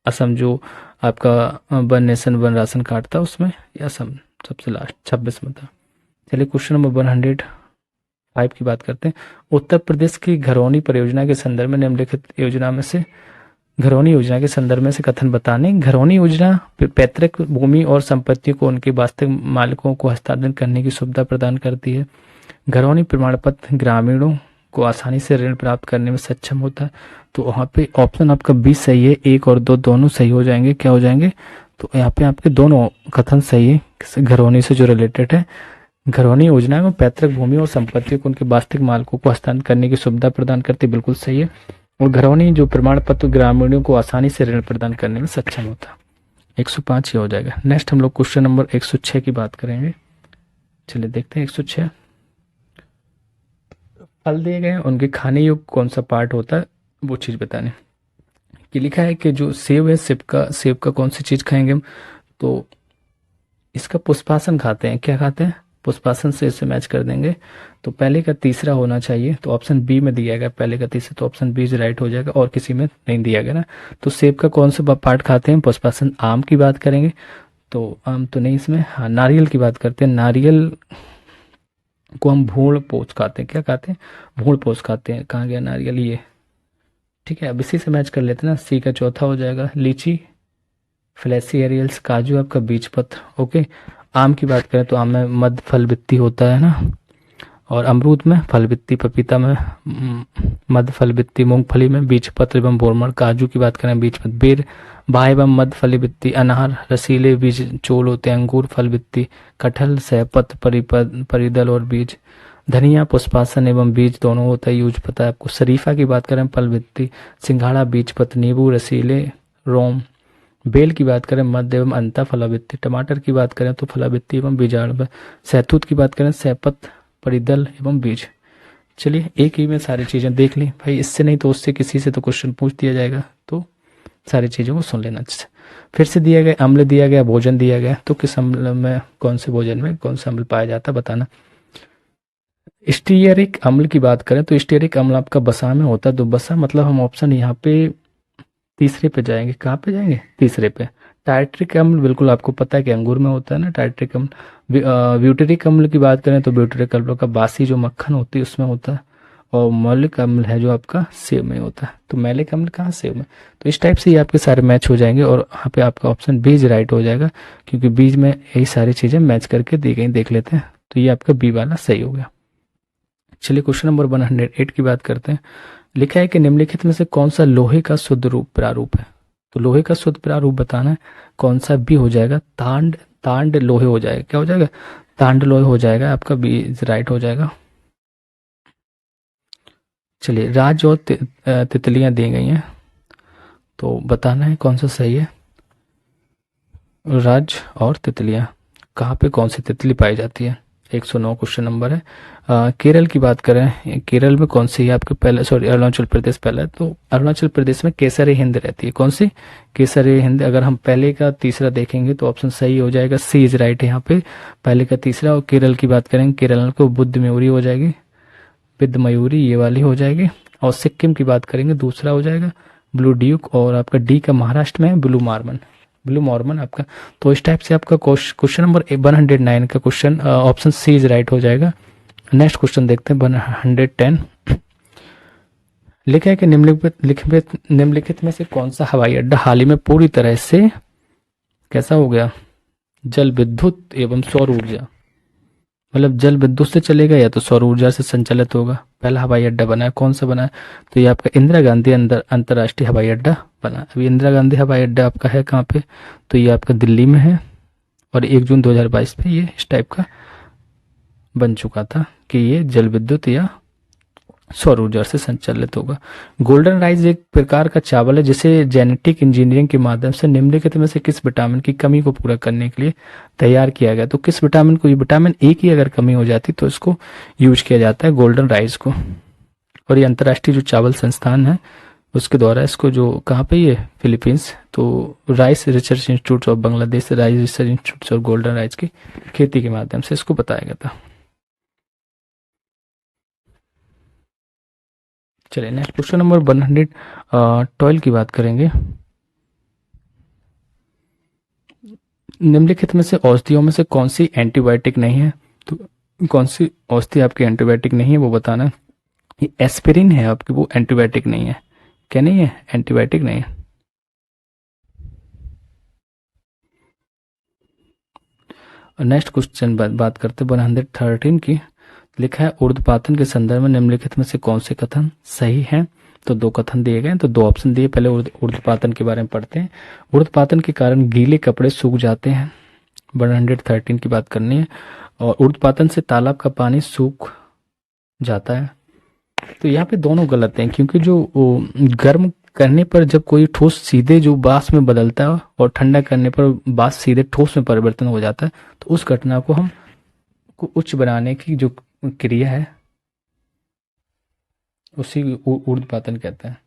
असम, जो आपका one nation one ration card था उसमें ये असम सबसे लास्ट 26 में था। चलिए क्वेश्चन नंबर 105 की बात करते हैं। उत्तर प्रदेश की घरौनी परियोजना के संदर्भ में निम्नलिखित योजना में से घरौनी योजना के संदर्भ में से कथन बताने। घरौनी योजना पैतृक भूमि और संपत्ति को उनके वास्तविक मालिकों को हस्तांतरण करने की सुविधा प्रदान करती है। घरौनी प्रमाण पत्र ग्रामीणों को आसानी से ऋण प्राप्त करने में सक्षम होता है। तो वहाँ पे ऑप्शन आपका 20 सही है, 1 और 2 दोनों सही हो जाएंगे। क्या हो जाएंगे? तो यहाँ पे आपके दोनों कथन सही है घरौनी से जो रिलेटेड है। घरौनी योजना में पैतृक भूमि और संपत्ति को उनके वास्तविक मालिकों को हस्तांतरण करने की सुविधा प्रदान करती है, बिल्कुल सही है। और घरौनी जो प्रमाण पत्र ग्रामीणों को आसानी से ऋण प्रदान करने में सक्षम होता है। 105 ही हो जाएगा। नेक्स्ट हम लोग क्वेश्चन नंबर 106 की बात करेंगे। चलिए देखते हैं 106। फल दिए गए उनके खाने योग्य कौन सा पार्ट होता है वो चीज़ बताने कि लिखा है कि जो सेब है सेब का कौन सी चीज़ खाएंगे हम? तो इसका पुष्पासन खाते हैं। क्या खाते हैं? पुष्पासन से इसे मैच कर देंगे। तो पहले का तीसरा होना चाहिए, तो ऑप्शन बी में दिया गया पहले का तीसरा, तो ऑप्शन बी राइट हो जाएगा और किसी में नहीं दिया गया ना। तो सेब का कौन सा पार्ट खाते हैं? पुष्पासन। आम की बात करेंगे तो आम तो नहीं इसमें। हाँ, नारियल की बात करते हैं। नारियल को हम भूण पोच खाते हैं। क्या खाते हैं? भूण पोच खाते हैं। कहाँ गया नारियल? ये ठीक है, अब इसी से मैच कर लेते हैं ना। सी का चौथा हो जाएगा लीची, फ्लैसी एरियल्स, काजू आपका बीज पत्र। ओके, आम की बात करें तो आम में मध्य फल वित्ती होता है ना, और अमरूद में फल वित्ती, पपीता में मध्य फल वित्ती, मूंगफली में बीज पत्र एवं बोरमर। काजू की बात करें बीज पत्र, बेर बाह्य एवं मध्य फली वित्ती, अनार रसीले बीज चोल होते हैं, अंगूर फल वित्ती, कटहल सहपत्र परिदल और बीज, धनिया पुष्पासन एवं बीज दोनों होता है, यूज पता है आपको। शरीफा की बात करें फल वित्ती, सिंघाड़ा बीज पत्र, नींबू रसीले रोम। बेल की बात करें मध्य एवं अंतः फलावित्ती। टमाटर की बात करें तो फलावित्ती एवं बीजाणु। सहतूत की बात करें सहपत्र परिदल एवं बीज। चलिए एक ही में सारी चीजें देख ली भाई, इससे नहीं तो उससे किसी से तो क्वेश्चन पूछ दिया जाएगा, तो सारी चीजों को सुन लेना चाहिए। फिर से दिया गया अम्ल दिया गया, भोजन दिया गया, तो किस अम्ल में कौन से भोजन में कौन सा अम्ल पाया जाता है बताना। स्टीयरिक अम्ल की बात करें तो स्टीयरिक अम्ल आपका वसा में होता है, तो वसा मतलब हम ऑप्शन यहाँ पे तीसरे पे जाएंगे। कहाँ पे जाएंगे? तीसरे पे। टाइट्रिक अम्ल बिल्कुल आपको पता है कि अंगूर में होता है ना टाइट्रिक अम्ल। ब्यूटेरिक अम्ल की बात करें तो ब्यूटेरिक अम्ल का बासी जो मक्खन होती है उसमें होता है, और मौलिक अम्ल है जो आपका सेब में होता है। तो मैलिक अम्ल कहाँ? सेब में। तो इस टाइप से ये आपके सारे मैच हो जाएंगे, और यहाँ पे आपका ऑप्शन बीज राइट हो जाएगा, क्योंकि बीज में यही सारी चीजें मैच करके दी गई। देख लेते हैं, तो ये आपका बी वाला सही हो गया। चलिए क्वेश्चन नंबर 108 की बात करते हैं। लिखा है कि निम्नलिखित में से कौन सा लोहे का शुद्ध रूप प्रारूप है? तो लोहे का शुद्ध प्रारूप बताना है, कौन सा बी हो जाएगा? तांड लोहे हो जाएगा। क्या हो जाएगा? तांड लोहे हो जाएगा, आपका बी राइट हो जाएगा। चलिए राज और तितलियां दी गई हैं। तो बताना है कौन सा सही है। राज और तितलियां, कहाँ पे कौन सी तितली पाई जाती है? 109 क्वेश्चन नंबर है। केरल की बात करें, केरल में कौन सी है आपके? पहले सॉरी, अरुणाचल प्रदेश पहला है। तो अरुणाचल प्रदेश में केसरी हिंद रहती है। कौन सी? केसरी हिंद। अगर हम पहले का तीसरा देखेंगे तो ऑप्शन सही हो जाएगा, सी इज राइट यहाँ पे, पहले का तीसरा। और केरल की बात करेंगे, केरल को बुद्ध मयूरी हो जाएगी, बुद्ध मयूरी ये वाली हो जाएगी। और सिक्किम की बात करेंगे, दूसरा हो जाएगा ब्लू ड्यूक। और आपका डी का महाराष्ट्र में है ब्लू मार्मन, ब्लू मॉर्मन आपका। तो इस टाइप से आपका क्वेश्चन नंबर 109 का question option C is right हो जाएगा। नेक्स्ट क्वेश्चन देखते हैं 110। लिखा है कि निम्नलिखित में से कौन सा हवाई अड्डा हाल ही में पूरी तरह से कैसा हो गया? जल विद्युत एवं सौर ऊर्जा, मतलब जल विद्युत से चलेगा या तो सौर ऊर्जा से संचालित होगा। पहला हवाई अड्डा बना है, कौन सा बना है? तो ये आपका इंदिरा गांधी अंतर्राष्ट्रीय हवाई अड्डा बना। अभी इंदिरा गांधी हवाई अड्डा आपका है कहाँ पे? तो ये आपका दिल्ली में है। और 1 जून 2022 पे ये इस टाइप का बन चुका था कि ये जल विद्युत या सौर ऊर्जा से संचालित होगा। गोल्डन राइस एक प्रकार का चावल है जिसे जेनेटिक इंजीनियरिंग के माध्यम से निम्नलिखित में से किस विटामिन की कमी को पूरा करने के लिए तैयार किया गया? तो किस विटामिन को? ये विटामिन ए की अगर कमी हो जाती तो इसको यूज किया जाता है गोल्डन राइस को। और ये अंतर्राष्ट्रीय जो चावल संस्थान है उसके द्वारा इसको, जो कहाँ पे, ये फिलीपींस, तो rice research institute of Bangladesh, rice research institute और गोल्डन राइस की खेती के माध्यम से इसको बताया गया था। चलिए नेक्स्ट क्वेश्चन नंबर 112 की बात करेंगे। निम्नलिखित में से औषधियों में से कौन सी एंटीबायोटिक नहीं है? तो कौन सी औषधि आपकी एंटीबायोटिक नहीं है वो बताना है। ये एस्पिरिन है आपकी, वो एंटीबायोटिक नहीं है। क्या नहीं है? एंटीबायोटिक नहीं है। और नेक्स्ट क्वेश्चन बात करते हैं 113 की। लिखा है ऊर्ध्वपातन के संदर्भ में निम्नलिखित में से कौन से कथन सही हैं? तो 2 कथन दिए गए हैं, तो 2 ऑप्शन दिए। पहले ऊर्ध्वपातन के बारे में पढ़ते हैं। ऊर्ध्वपातन के कारण गीले कपड़े सूख जाते हैं, 113 की बात करनी है। और ऊर्ध्वपातन से तालाब का पानी सूख जाता है। तो यहाँ पे दोनों गलत हैं, क्योंकि जो गर्म करने पर जब कोई ठोस सीधे जो वाष्प में बदलता है और ठंडा करने पर वाष्प सीधे ठोस में परिवर्तन हो जाता है, तो उस घटना को हम उच्च बनाने की जो क्रिया है उसी ऊर्ध्वपातन कहते हैं।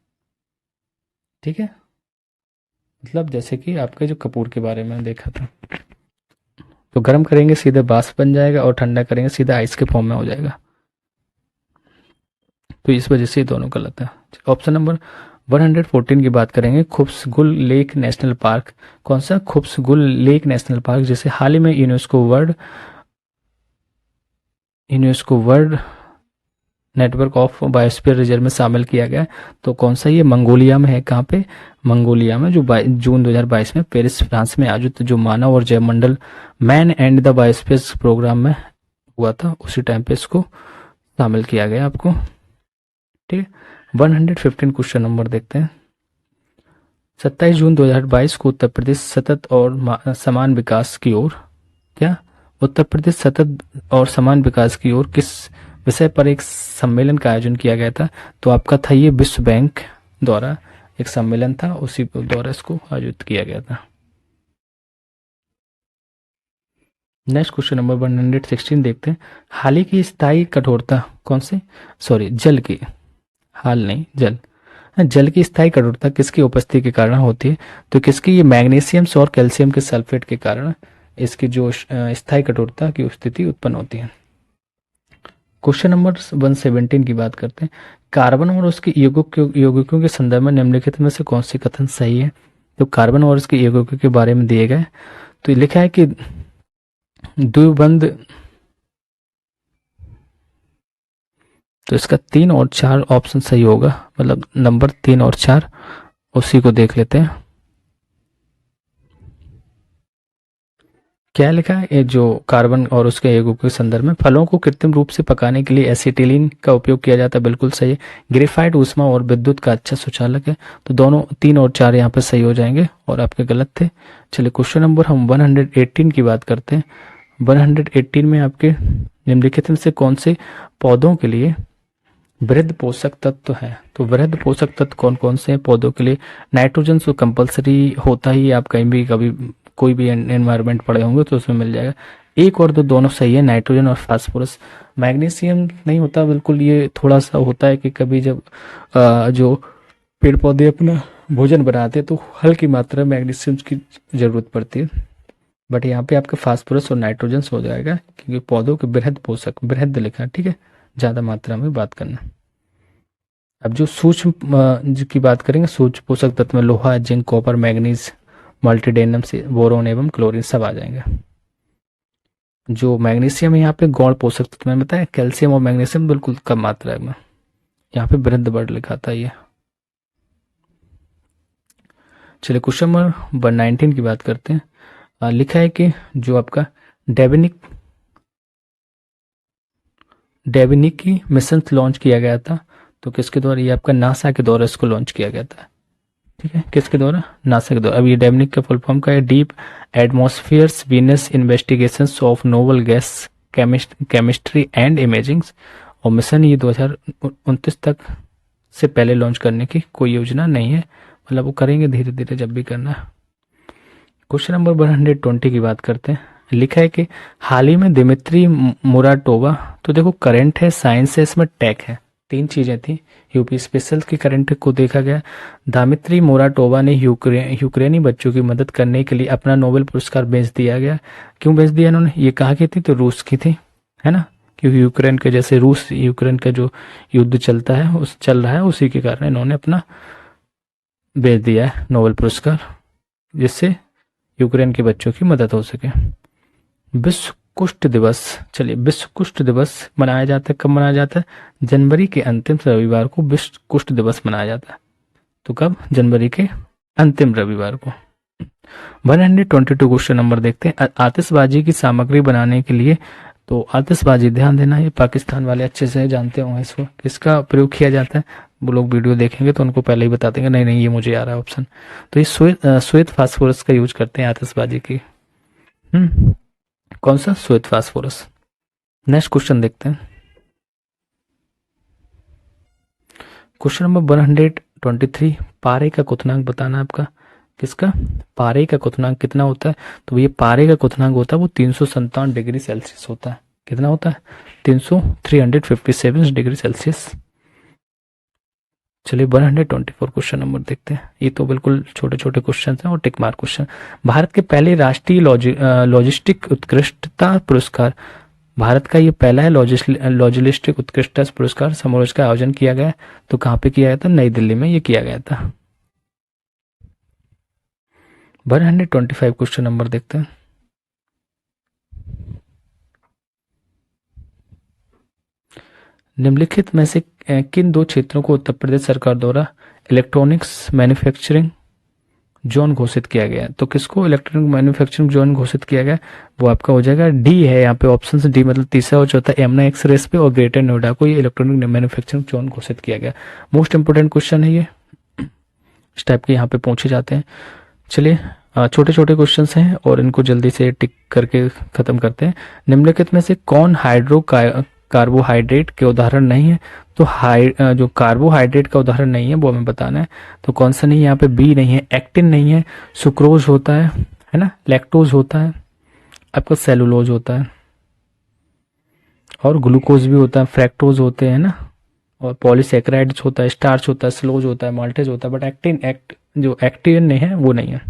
ठीक है, मतलब जैसे कि आपके जो कपूर के बारे में देखा था, तो गर्म करेंगे सीधे वाष्प बन जाएगा और ठंडा करेंगे सीधा आइस के फॉर्म में हो जाएगा। तो इस वजह से ये दोनों गलत है। ऑप्शन नंबर 114 की बात करेंगे। खुब्सगुल लेक नेशनल पार्क, कौन सा? खुब्सगुल लेक नेशनल पार्क, जिसे हाल ही में UNESCO world network of biosphere reserve में शामिल किया गया। तो कौन सा? ये मंगोलिया में है। कहाँ पे? मंगोलिया में, जो जून 2022 में पेरिस फ्रांस में आयोजित जो मानव और जैव मंडल man and the biosphere programme में हुआ था, उसी टाइम पे इसको शामिल किया गया आपको। ठीक है, 115 क्वेश्चन नंबर देखते हैं। 27 जून 2022 को उत्तर प्रदेश सतत और समान विकास की ओर, क्या? उत्तर प्रदेश सतत और समान विकास की ओर किस विषय पर एक सम्मेलन का आयोजन किया गया था? तो आपका था ये विश्व बैंक द्वारा एक सम्मेलन था, उसी द्वारा इसको आयोजित किया गया था। नेक्स्ट क्वेश्चन नंबर 116 देखते हैं। हाल की स्थायी कठोरता, कौन से? सॉरी, जल की, हाल नहीं, जल की स्थायी कठोरता किसकी उपस्थिति के कारण होती है? तो किसकी? ये मैग्नीशियम और कैल्शियम के सल्फेट के कारण इसकी जो स्थायी कठोरता की स्थिति उत्पन्न होती है। क्वेश्चन नंबर 117 की बात करते हैं। कार्बन और उसके यौगिकों के संदर्भ में निम्नलिखित में से कौन सी कथन सही है? तो कार्बन और उसके यौगिकों के बारे में दिए गए, तो लिखा है कि द्विबंध, तो इसका 3 और 4 ऑप्शन सही होगा, मतलब नंबर 3 और 4 उसी को देख लेते हैं। क्या लिखा है? ये जो कार्बन और उसके यौगिकों के संदर्भ में फलों को कृत्रिम रूप से पकाने के लिए एसिटिलीन का उपयोग किया जाता है, बिल्कुल सही है। ग्रेफाइट ऊष्मा और विद्युत का अच्छा सुचालक है। तो दोनों 3 और 4 यहाँ पर सही हो जाएंगे और आपके गलत थे। चलिए क्वेश्चन नंबर हम 118 की बात करते हैं। 118 में आपके निम्नलिखित में से कौन से पौधों के लिए वृहद पोषक तत्व है, तो वृहद पोषक तत्व कौन कौन से हैं पौधों के लिए? नाइट्रोजन तो कंपलसरी होता ही है, आप कहीं भी कभी कोई भी एनवायरनमेंट पढ़े होंगे तो उसमें मिल जाएगा। एक और दो दोनों सही है, नाइट्रोजन और फास्फोरस। मैग्नीशियम नहीं होता बिल्कुल, ये थोड़ा सा होता है कि कभी जब जो पेड़ पौधे अपना भोजन बनाते हैं तो हल्की मात्रा में मैग्नीशियम की जरूरत पड़ती है, बट यहाँ पे आपका फास्फोरस और नाइट्रोजन हो जाएगा क्योंकि पौधों के बृहद पोषक, बृहद लिखा, ठीक है, ज्यादा मात्रा में बात करना। अब जो सूक्ष्म की बात करेंगे, सूक्ष्म पोषक तत्व में लोहा, जिंक, कॉपर, मैग्नीज, मल्टीडेनम से बोरोन एवं क्लोरीन सब आ जाएंगे। जो मैग्नीशियम है यहाँ पे गौण पोषक तत्व में बताया, कैल्शियम और मैग्नीशियम बिल्कुल कम मात्रा में, यहाँ पे बृहद वर्ड लिखा था ये। चलिए क्वेश्चन नंबर 19 की बात करते हैं। लिखा है कि जो आपका डेविनिकी मिशन लॉन्च किया गया था, तो किसके द्वारा? ये आपका नासा के द्वारा इसको लॉन्च किया गया था, ठीक है, किसके द्वारा? नासा के द्वारा। अब ये डेविनिक का फुल फॉर्म का है, deep एटमॉस्फेयर्स Venus investigations of novel gas chemistry and imaging, और मिशन ये 2029 तक से पहले लॉन्च करने की कोई योजना नहीं है, मतलब वो करेंगे धीरे धीरे जब भी करना। क्वेश्चन नंबर 120 की बात करते हैं। लिखा है कि हाल ही में दिमित्री मुराटोवा, तो देखो करंट है, साइंस है, इसमें टेक है, तीन चीजें थी। यूपी स्पेशल की करंट को देखा गया। दामित्री मोराटोवा ने यूक्रेनी बच्चों की मदद करने के लिए अपना नोबेल पुरस्कार बेच दिया गया। क्यों बेच दिया इन्होंने? ये कहाँ की थी? तो रूस की थी, है ना, क्योंकि यूक्रेन के जैसे रूस यूक्रेन का जो युद्ध चल रहा है उसी के कारण इन्होंने अपना बेच दिया है नोबेल पुरस्कार, जिससे यूक्रेन के बच्चों की मदद हो सके। विश्व कुष्ठ दिवस, चलिए विश्व कुष्ठ दिवस मनाया जाता है, कब मनाया जाता है? जनवरी के अंतिम रविवार को विश्व कुष्ठ दिवस मनाया जाता है। तो कब? जनवरी के अंतिम रविवार को। 122 क्वेश्चन नंबर देखते हैं। आतिशबाजी की सामग्री बनाने के लिए, तो आतिशबाजी ध्यान देना, ये पाकिस्तान वाले अच्छे से जानते होंगे इसको, किसका प्रयोग किया जाता है। वो लोग वीडियो देखेंगे तो उनको पहले ही बता देंगे, नहीं नहीं ये मुझे आ रहा है ऑप्शन। तो ये श्वेत फास्फोरस का यूज करते हैं आतिशबाजी की। कौन सा? श्वेत फास्फोरस। नेक्स्ट क्वेश्चन देखते हैं। क्वेश्चन नंबर 123, पारे का क्वथनांक बताना है आपका। किसका? पारे का क्वथनांक कितना होता है? तो ये पारे का क्वथनांक होता है वो 357 डिग्री सेल्सियस होता है। कितना होता है? 357 डिग्री सेल्सियस। चलिए 124 क्वेश्चन नंबर देखते हैं। ये तो बिल्कुल छोटे छोटे क्वेश्चन हैं और टिक मार्क क्वेश्चन। भारत के पहले राष्ट्रीय लॉजिस्टिक उत्कृष्टता पुरस्कार, भारत का ये पहला है लॉजिस्टिक उत्कृष्टता पुरस्कार समारोह का आयोजन किया गया। तो कहाँ पे किया गया था? नई दिल्ली में ये किया गया था। 125 क्वेश्चन नंबर देखते हैं। निम्नलिखित में से किन दो क्षेत्रों को उत्तर प्रदेश सरकार द्वारा इलेक्ट्रॉनिक्स मैन्युफैक्चरिंग जोन घोषित किया गया? तो किसको इलेक्ट्रॉनिक मैन्युफैक्चरिंग जोन घोषित किया गया? वो आपका हो जाएगा डी है यहाँ पे, ऑप्शन से डी, मतलब तीसरा और चौथा यमुना एक्सप्रेस पे और ग्रेटर नोएडा को ये इलेक्ट्रॉनिक मैन्युफैक्चरिंग जोन घोषित किया गया। मोस्ट इंपोर्टेंट क्वेश्चन है ये, इस टाइप के यहाँ पे पूछे जाते हैं। चलिए छोटे छोटे क्वेश्चन हैं और इनको जल्दी से टिक करके खत्म करते हैं। निम्नलिखित में से कौन कार्बोहाइड्रेट के उदाहरण नहीं है? तो जो कार्बोहाइड्रेट का उदाहरण नहीं है वो हमें बताना है। तो कौन सा नहीं है? यहाँ पे बी नहीं है, एक्टिन नहीं है, सुक्रोज होता है ना, लैक्टोज होता है, आपका सेलुलोज होता है, और ग्लूकोज भी होता है, फ्रैक्टोज होते हैं ना, और पॉलीसेकेराइड्स होता है, स्टार्च होता है, स्लोज होता है, माल्टेज होता है, बट जो एक्टिन नहीं है वो नहीं है।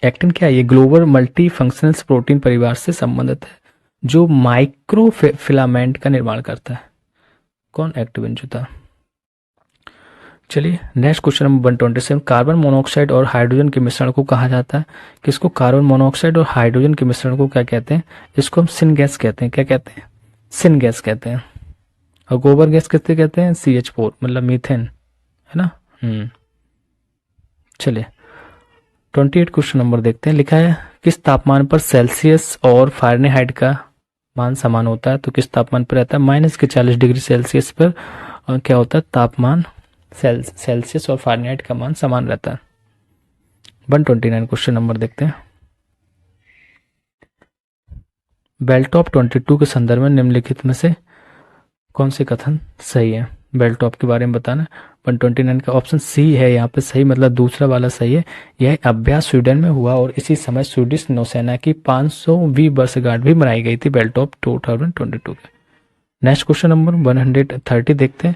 एक्टिन क्या है? ये ग्लोबल मल्टी फंक्शनल प्रोटीन परिवार से संबंधित है जो माइक्रो फिलामेंट का निर्माण करता है। कौन? एक्टिन जो था। चलिए next question number 127, carbon monoxide और हाइड्रोजन के मिश्रण को कहा जाता है? किसको? कार्बन मोनोऑक्साइड और हाइड्रोजन के मिश्रण को क्या कहते हैं? इसको हम सिन गैस कहते हैं। क्या कहते हैं? सिन गैस कहते हैं। और गोबर गैस किससे कहते हैं? CH4, मतलब मीथेन, है ना। चलिए 28 क्वेश्चन नंबर देखते हैं। लिखा है किस तापमान पर सेल्सियस और फारेनहाइट का मान समान होता है? तो किस तापमान पर रहता है? -40 डिग्री सेल्सियस पर क्या होता है? तापमान सेल्सियस और फारेनहाइट का मान समान रहता है। 129 क्वेश्चन नंबर देखते हैं। बेल्ट ऑफ 22 के संदर्भ में निम्नलिखित में से कौन से कथन सही है? बेल टॉप के बारे में बताना। 129 का ऑप्शन सी है यहाँ पे सही, मतलब दूसरा वाला सही है। यह अभ्यास स्वीडन में हुआ और इसी समय स्वीडिश नौसेना की 500वीं वर्षगांठ भी मनाई गई थी बेल टॉप 2022 के। नेक्स्ट क्वेश्चन नंबर 130 देखते हैं।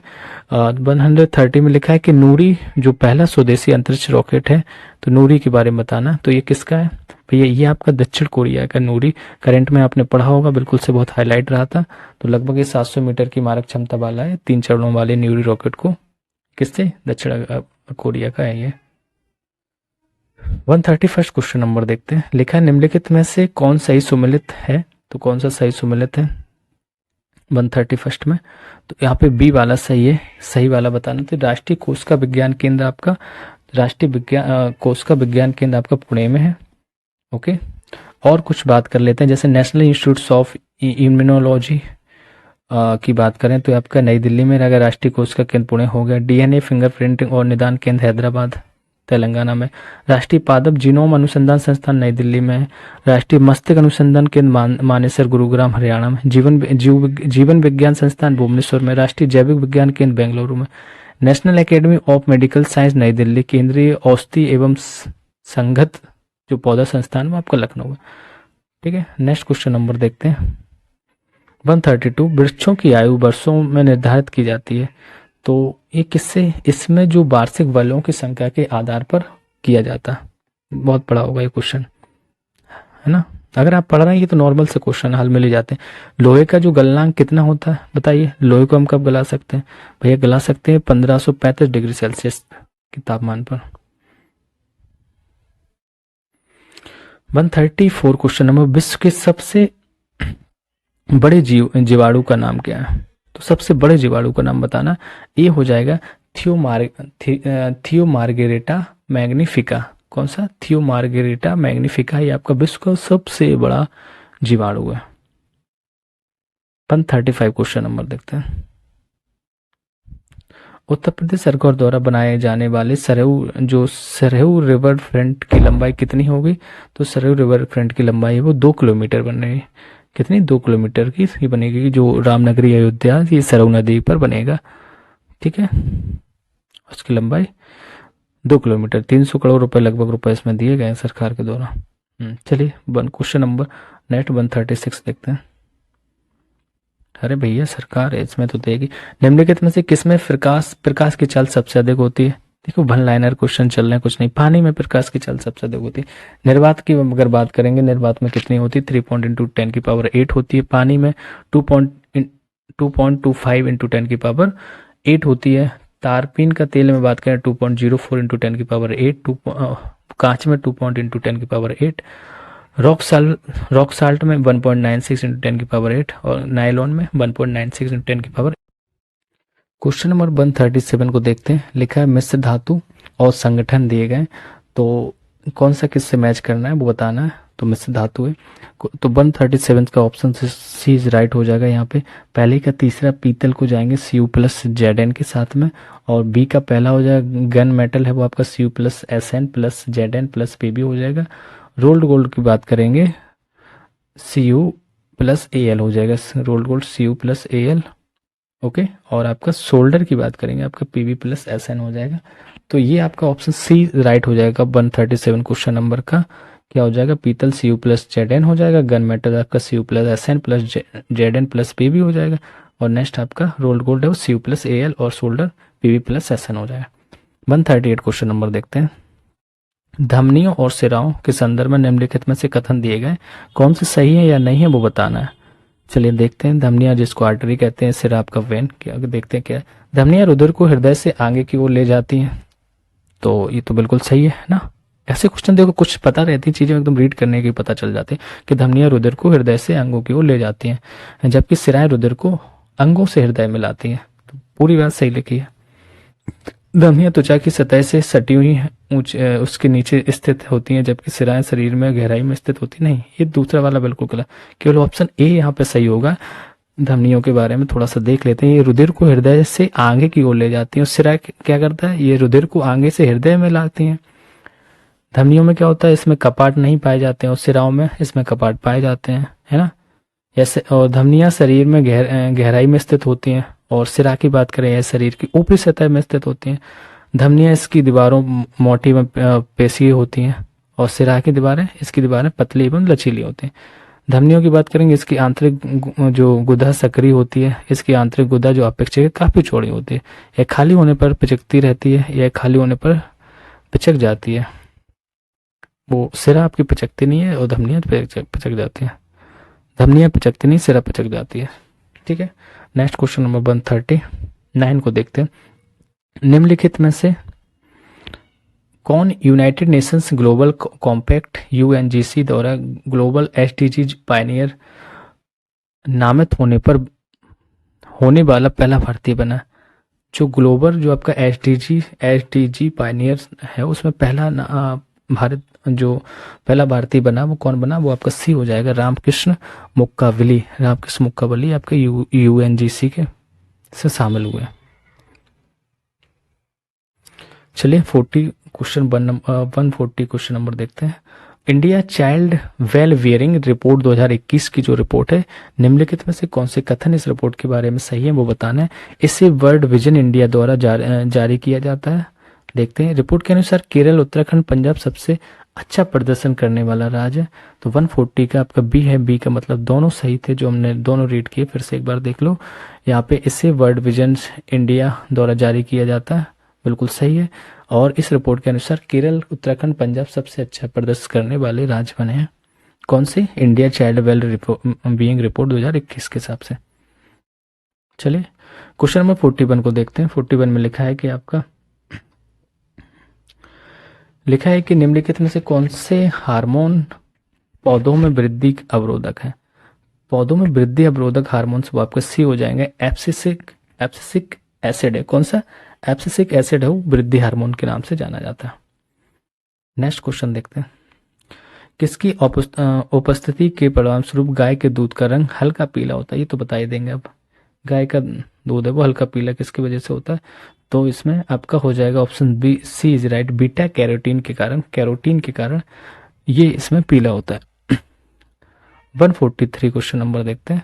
130 में लिखा है कि नूरी जो पहला स्वदेशी अंतरिक्ष रॉकेट है, तो नूरी के बारे में बताना। तो ये किसका है भैया? ये आपका दक्षिण कोरिया का नूरी। करंट में आपने पढ़ा होगा, बिल्कुल से बहुत हाईलाइट रहा था। तो लगभग ये 700 मीटर की मारक क्षमता वाला है। 3 चरणों वाले नूरी रॉकेट को किससे? दक्षिण कोरिया का है ये। 131 क्वेश्चन नंबर देखते हैं। लिखा है निम्नलिखित में से कौन सही सुमेलित है? तो कौन सा सही सुमेलित है 131 में? तो यहाँ पे बी वाला सही है, सही वाला बताना। तो राष्ट्रीय कोष का विज्ञान केंद्र आपका, राष्ट्रीय विज्ञान कोष का विज्ञान केंद्र आपका पुणे में है। ओके, और कुछ बात कर लेते हैं। जैसे नेशनल इंस्टीट्यूट ऑफ इम्यूनोलॉजी की बात करें तो आपका नई दिल्ली में रहेगा। राष्ट्रीय कोष का केंद्र पुणे हो गया। डीएनए फिंगरप्रिंटिंग और निदान केंद्र हैदराबाद तेलंगाना में। राष्ट्रीय पादप जीनोम अनुसंधान संस्थान नई दिल्ली में है। राष्ट्रीय मस्तिष्क अनुसंधान केंद्र मानेसर गुरुग्राम हरियाणा में। जीवन विज्ञान संस्थान भुवनेश्वर में। राष्ट्रीय जैविक विज्ञान केंद्र बेंगलुरु में। National academy of medical science नई दिल्ली। केंद्रीय औषधि एवं संगत जो पौधा संस्थान वो आपका लखनऊ है। ठीक है, नेक्स्ट क्वेश्चन नंबर देखते हैं। 132 वृक्षों की आयु वर्षों में निर्धारित की जाती है। तो ये किससे? इसमें जो वार्षिक वलों की संख्या के आधार पर किया जाता है। बहुत पढ़ा होगा ये क्वेश्चन, है ना? अगर आप पढ़ रहे हैं ये तो नॉर्मल से क्वेश्चन हल में ले जाते हैं। लोहे का जो गलनांक कितना होता है बताइए? लोहे को हम कब गला सकते हैं भैया? गला सकते हैं 1535 डिग्री सेल्सियस के तापमान पर। 134 क्वेश्चन नंबर। विश्व के सबसे बड़े जीवाणु का नाम क्या है? तो सबसे बड़े जीवाणु का नाम बताना। ये हो जाएगा थियोमार्गेरेटा मैग्निफिका। कौन सा? थियोमार्गेरेटा मैग्निफिका। ये आपका विश्व का सबसे बड़ा जीवाणु है। 135 क्वेश्चन नंबर देखते हैं। उत्तर प्रदेश सरकार द्वारा बनाए जाने वाले सरयू रिवर फ्रंट की लंबाई कितनी होगी? तो सरयू रिवर फ्रंट की लंबाई है वो 2 किलोमीटर बन रही है। कितनी? 2 किलोमीटर की ये बनेगी। जो रामनगरी अयोध्या ये सरयू नदी पर बनेगा। ठीक है, उसकी लंबाई 2 किलोमीटर। 300 करोड़ रुपए लगभग रुपए इसमें दिए गए हैं सरकार के द्वारा। चलिए क्वेश्चन नंबर नेक्स्ट 136 देखते हैं। अरे भैया सरकार है इसमें तो देगी। निम्नलिखित में से किसमें प्रकाश की चाल सबसे अधिक होती है? देखो वन लाइनर क्वेश्चन चल रहे हैं, कुछ नहीं। पानी में प्रकाश की चाल सबसे अधिक होती है। निर्वात की अगर बात करेंगे, निर्वात में कितनी होती है? 3.10 होती है। पानी में 2.25 इंटू 10 होती है। तारपीन का तेल में बात करें 2.04 इंटू 10 कांच में 2.10 रॉक साल्ट में 1.96 इंटू 10 और नायलॉन में 1.96 इंटू 10। क्वेश्चन नंबर 137 को देखते हैं। लिखा है मिश्र धातु और संगठन दिए गए, तो कौन सा किससे मैच करना है वो बताना है। तो मिश्र धातु है, तो 137 का ऑप्शन सी इज राइट हो जाएगा। यहाँ पे पहले का तीसरा पीतल को जाएंगे Cu प्लस Zn के साथ में, और बी का पहला हो जाएगा गन मेटल है वो आपका Cu plus Sn plus Zn plus Pb हो जाएगा। रोल्ड गोल्ड की बात करेंगे Cu प्लस Al हो जाएगा। Rolled gold Cu plus Al। Okay, और आपका सोल्डर की बात करेंगे आपका Pb प्लस Sn हो जाएगा। तो ये आपका ऑप्शन सी राइट हो जाएगा। 137 क्वेश्चन नंबर का क्या हो जाएगा? पीतल Cu प्लस Zn हो जाएगा। गन मेटल आपका Cu plus Sn plus Zn plus Pb हो जाएगा। और नेक्स्ट आपका रोल्ड गोल्ड है वो Cu प्लस Al और सोल्डर Pb प्लस Sn हो जाएगा। 138 क्वेश्चन नंबर देखते हैं। धमनियों और सिराओं के संदर्भ में निम्नलिखित में से कथन दिए गए, कौन से सही है या नहीं है वो बताना है। चलिए देखते हैं। धमनियां जिसको आर्टरी कहते हैं, सिरा आपका वेन। क्या देखते हैं क्या? धमनियां रुधिर को हृदय से आगे की ओर ले जाती हैं। तो ये तो बिल्कुल सही है ना। ऐसे क्वेश्चन देखो कुछ पता रहती चीजें एकदम रीड करने की पता चल जाती है कि धमनियां रुधिर को हृदय से अंगों की ओर ले जाती हैं, जबकि सिराएं रुधिर को अंगों से हृदय में लाती हैं। तो पूरी बात सही लिखी है। धमनियां त्वचा की सतह से सटी हुई उसके नीचे स्थित होती हैं, जबकि सिराएं शरीर में गहराई में स्थित होती नहीं। ये दूसरा वाला बिल्कुल गलत, केवल ऑप्शन ए यहाँ पे सही होगा। धमनियों के बारे में थोड़ा सा देख लेते हैं। ये रुधिर को हृदय से आगे की ओर ले जाती हैं, और सिरा क्या करता है? ये रुधिर को आगे से हृदय में लाती हैं। धमनियों में क्या होता है? इसमें कपाट नहीं पाए जाते हैं, और सिराओं में इसमें कपाट पाए जाते हैं, है ना। और धमनियां शरीर में गहराई में स्थित होती हैं। और सिरा की बात करें, यह शरीर की ऊपरी सतह में स्थित होती हैं। धमनियां इसकी दीवारों मोटी व पेशीय होती हैं, और सिरा की दीवारें, इसकी दीवारें पतली एवं लचीली होती हैं। धमनियों की बात करेंगे, इसकी आंतरिक जो गुदा सक्रिय होती है, इसकी आंतरिक गुदा जो अपेक्षाकृत काफी चौड़ी होती है। यह खाली होने पर पिचकती रहती है, यह खाली होने पर पिचक जाती है। वो सिरा आपकी पिचकती नहीं है और धमनियां पिचक जाती है। धमनियां पिचकती नहीं, सिरा पिचक जाती है। ठीक है, नेक्स्ट क्वेश्चन नंबर 139 को देखते हैं। निम्नलिखित में से कौन यूनाइटेड नेशंस ग्लोबल कॉम्पैक्ट यूएनजीसी द्वारा ग्लोबल एसडीजी पायनियर नामित होने वाला पहला भारतीय बना? जो ग्लोबल जो आपका एसडीजी पायनियर है, उसमें पहला भारत जो पहला भारतीय बना वो कौन बना? वो आपका सी हो जाएगा, रामकृष्ण मुक्कावली आपके यूएनजीसी के से शामिल हुए। चलिए 140 क्वेश्चन नंबर देखते हैं। इंडिया चाइल्ड वेलबियरिंग रिपोर्ट 2021 की जो रिपोर्ट है, निम्नलिखित में से कौन से कथन इस रिपोर्ट के बारे में सही है वो बताना है। इसे वर्ल्ड विजन इंडिया द्वारा जारी किया जाता है। देखते हैं, रिपोर्ट के अनुसार केरल, उत्तराखंड, पंजाब सबसे अच्छा प्रदर्शन करने वाला राज्य है। तो 140 का आपका बी है। बी का मतलब दोनों सही थे जो हमने दोनों रीड किए, फिर से एक बार देख लो। यहाँ पे इसे वर्ल्ड विजन इंडिया द्वारा जारी किया जाता है, बिल्कुल सही है। और इस रिपोर्ट के अनुसार केरल, उत्तराखंड, पंजाब सबसे अच्छा प्रदर्शन करने वाले राज्य बने हैं। कौन से? India child well being report 2021 के हिसाब से। चलिए क्वेश्चन नंबर 41 को देखते हैं। 41 में लिखा है कि निम्नलिखित में से कौन से हार्मोन पौधों में वृद्धि अवरोधक है? पौधों में वृद्धि अवरोधक हार्मोन्स वो आपके सी हो जाएंगे। एब्सिसिक एसिड है। कौन सा? एब्सिसिक एसिड है, वो वृद्धि हार्मोन के नाम से जाना जाता है। नेक्स्ट क्वेश्चन देखते हैं। किसकी उपस्थिति के परिणामस्वरूप गाय के दूध का रंग हल्का पीला होता है? ये तो बता ही देंगे। अब गाय का दूध है वो हल्का पीला किसकी वजह से होता है? तो इसमें आपका हो जाएगा option B, C is right, beta carotene के कारण ये इसमें पीला होता है। 143 क्वेश्चन नंबर देखते हैं।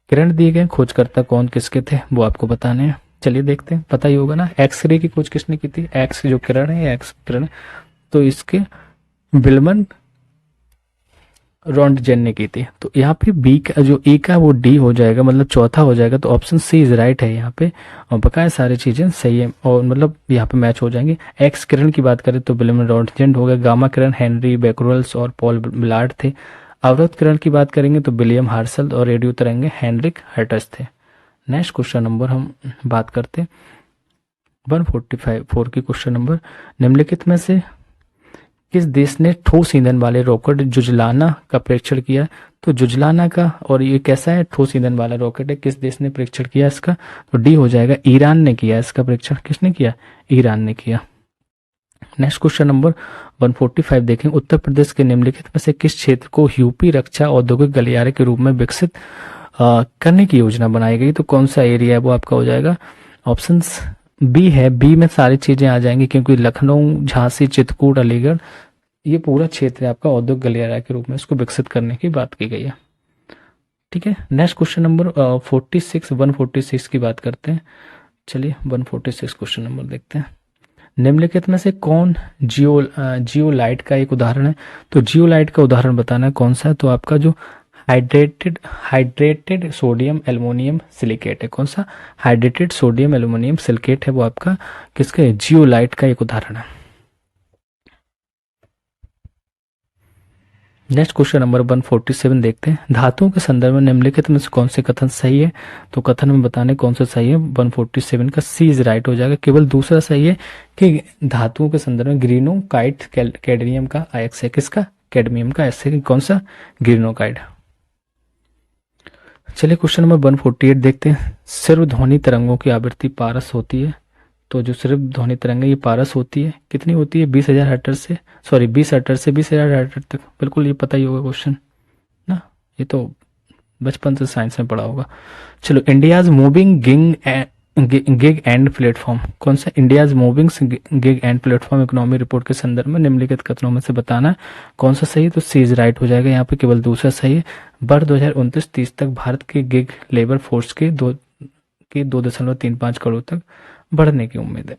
किरण दिए गए खोजकर्ता कौन किसके थे वो आपको बताने हैं। चलिए देखते हैं, पता ही होगा ना। एक्सरे की खोज किसने की थी? एक्स जो किरण है, एक्स किरण, तो इसके विल्मन रॉन्टजेन ने की थी। तो यहाँ पे बी का जो ए का वो डी हो जाएगा, मतलब चौथा हो जाएगा। तो ऑप्शन सी इज राइट है यहाँ पे, और बकाया सारी चीजें सही है और मतलब यहाँ पे मैच हो जाएंगे। एक्स किरण की बात करें तो विल्मन रॉन्टजेन हो गया। गामा किरण हेनरी बैकरल्स और पॉल बिलार्ड थे। अवरोध किरण की बात करेंगे तो विलियम हार्सल, और रेडियो तरंगे हेनरिक हर्टस थे। नेक्स्ट क्वेश्चन नंबर हम बात करते हैं 145 की क्वेश्चन नंबर। निम्नलिखित में से किस देश ने ठोस ईंधन वाले रॉकेट जुजलाना का परीक्षण किया? तो जुजलाना का, और ये कैसा है? ठोस ईंधन वाला रॉकेट है। किस देश ने परीक्षण किया इसका? तो डी हो जाएगा, ईरान ने किया इसका परीक्षण। किसने किया? ईरान ने किया। नेक्स्ट क्वेश्चन नंबर 145 देखें। उत्तर प्रदेश के निम्नलिखित में से किस क्षेत्र को यूपी रक्षा औद्योगिक गलियारे के रूप में विकसित करने की योजना बनाई गई? तो कौन सा एरिया है वो आपका हो जाएगा? ऑप्शन बी है। बी में सारी चीजें आ जाएंगी क्योंकि लखनऊ, झांसी, चित्रकूट, अलीगढ़, ये पूरा क्षेत्र है आपका औद्योगिक गलियारा के रूप में इसको विकसित करने की बात की गई है। ठीक है, नेक्स्ट क्वेश्चन नंबर 146 की बात करते हैं। चलिए 146 क्वेश्चन नंबर देखते हैं। निम्नलिखित में से कौन जियोलाइट का एक उदाहरण है? तो जियोलाइट का उदाहरण बताना है कौन सा है? तो आपका जो हाइड्रेटेड सोडियम एल्युमिनियम सिलिकेट है। कौन सा? हाइड्रेटेड सोडियम एल्युमिनियम सिलिकेट है वो आपका किसका? जियोलाइट का एक उदाहरण है। नेक्स्ट क्वेश्चन नंबर 147 देखते हैं। धातुओं के संदर्भ में निम्नलिखित में से कौन से कथन सही है? तो कथन में बताने कौन सा सही है। 147 का सी इज राइट हो जाएगा। केवल दूसरा सही है कि धातुओं के संदर्भ में ग्रीनोकाइट कैडमियम का आयक्स है। किसका? कैडमियम का। ऐसे कौन सा? ग्रीनोकाइट। चलिए क्वेश्चन नंबर 148 देखते हैं। सर्वध्वनि तरंगों की आवृत्ति पारस होती है। तो जो सर्वध्वनि तरंग है ये पारस होती है। कितनी होती है? 20,000 हर्ट्ज से 20,000 हर्ट्ज तक। बिल्कुल ये पता ही होगा क्वेश्चन ना, ये तो बचपन से साइंस में पढ़ा होगा। चलो, India's moving gig and platform कौन सा? India's moving gig and platform economy report के संदर्भ में निम्नलिखित कथनों में से बताना कौन सा सही है? तो सी इज राइट हो जाएगा यहाँ पे, केवल दूसरा सही है। वर्ष 2029-30 तक भारत के गिग लेबर फोर्स के 2.35 करोड़ तक बढ़ने की उम्मीद है।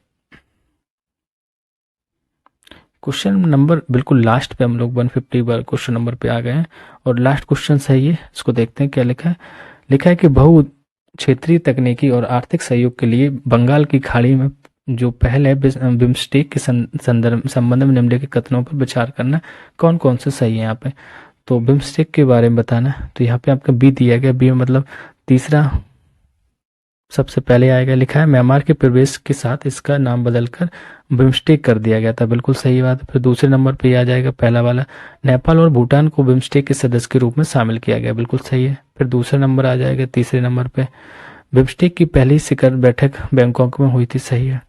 क्वेश्चन नंबर बिल्कुल लास्ट पे हम लोग 150 बार क्वेश्चन नंबर पे आ गए हैं और लास्ट क्वेश्चन सही है, इसको देखते हैं क्या लिखा है। लिखा है कि बहु क्षेत्रीय तकनीकी और आर्थिक सहयोग के लिए बंगाल की खाड़ी में जो पहल है बिम्स्टेक के संदर्भ संबंध में निम्नलिखित कथनों पर विचार करना कौन कौन से सही है यहाँ पे? तो बिम्स्टेक के बारे में बताना, तो यहाँ पे आपका बी दिया गया, बी मतलब तीसरा सबसे पहले आएगा। लिखा है म्यांमार के प्रवेश के साथ इसका नाम बदलकर बिम्स्टेक कर दिया गया था, बिल्कुल सही बात है। फिर दूसरे नंबर पे आ जाएगा पहला वाला, नेपाल और भूटान को बिम्स्टेक के सदस्य के रूप में शामिल किया गया, बिल्कुल सही है। फिर दूसरा नंबर आ जाएगा तीसरे नंबर पे, बिम्स्टेक की पहली शिखर बैठक बैंकॉक में हुई थी, सही है।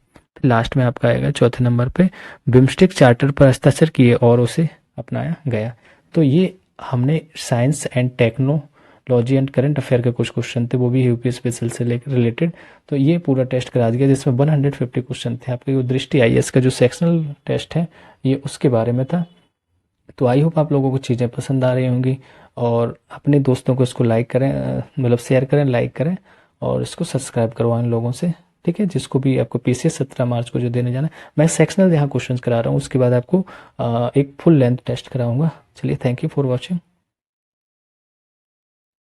लास्ट में आपका आएगा चौथे नंबर पे, बिम्स्टेक चार्टर पर हस्ताक्षर किए और उसे अपनाया गया। तो ये हमने science and technology and current affair के कुछ क्वेश्चन थे, वो भी यूपी स्पेशल से रिलेटेड। तो ये पूरा टेस्ट करा दिया जिसमें 150 क्वेश्चन थे। आपके जो दृष्टि आईएएस का जो सेक्शनल टेस्ट है ये उसके बारे में था। तो आई होप आप लोगों को चीज़ें पसंद आ रही होंगी और अपने दोस्तों को इसको लाइक करें, मतलब शेयर करें, लाइक करें और इसको सब्सक्राइब करवाएं लोगों से, ठीक है। जिसको भी आपको पीसीएस 17 मार्च को जो देने जाना है, मैं सेक्शनल यहाँ क्वेश्चंस करा रहा हूँ, उसके बाद आपको एक फुल लेंथ टेस्ट कराऊंगा। चलिए, थैंक यू फॉर वॉचिंग।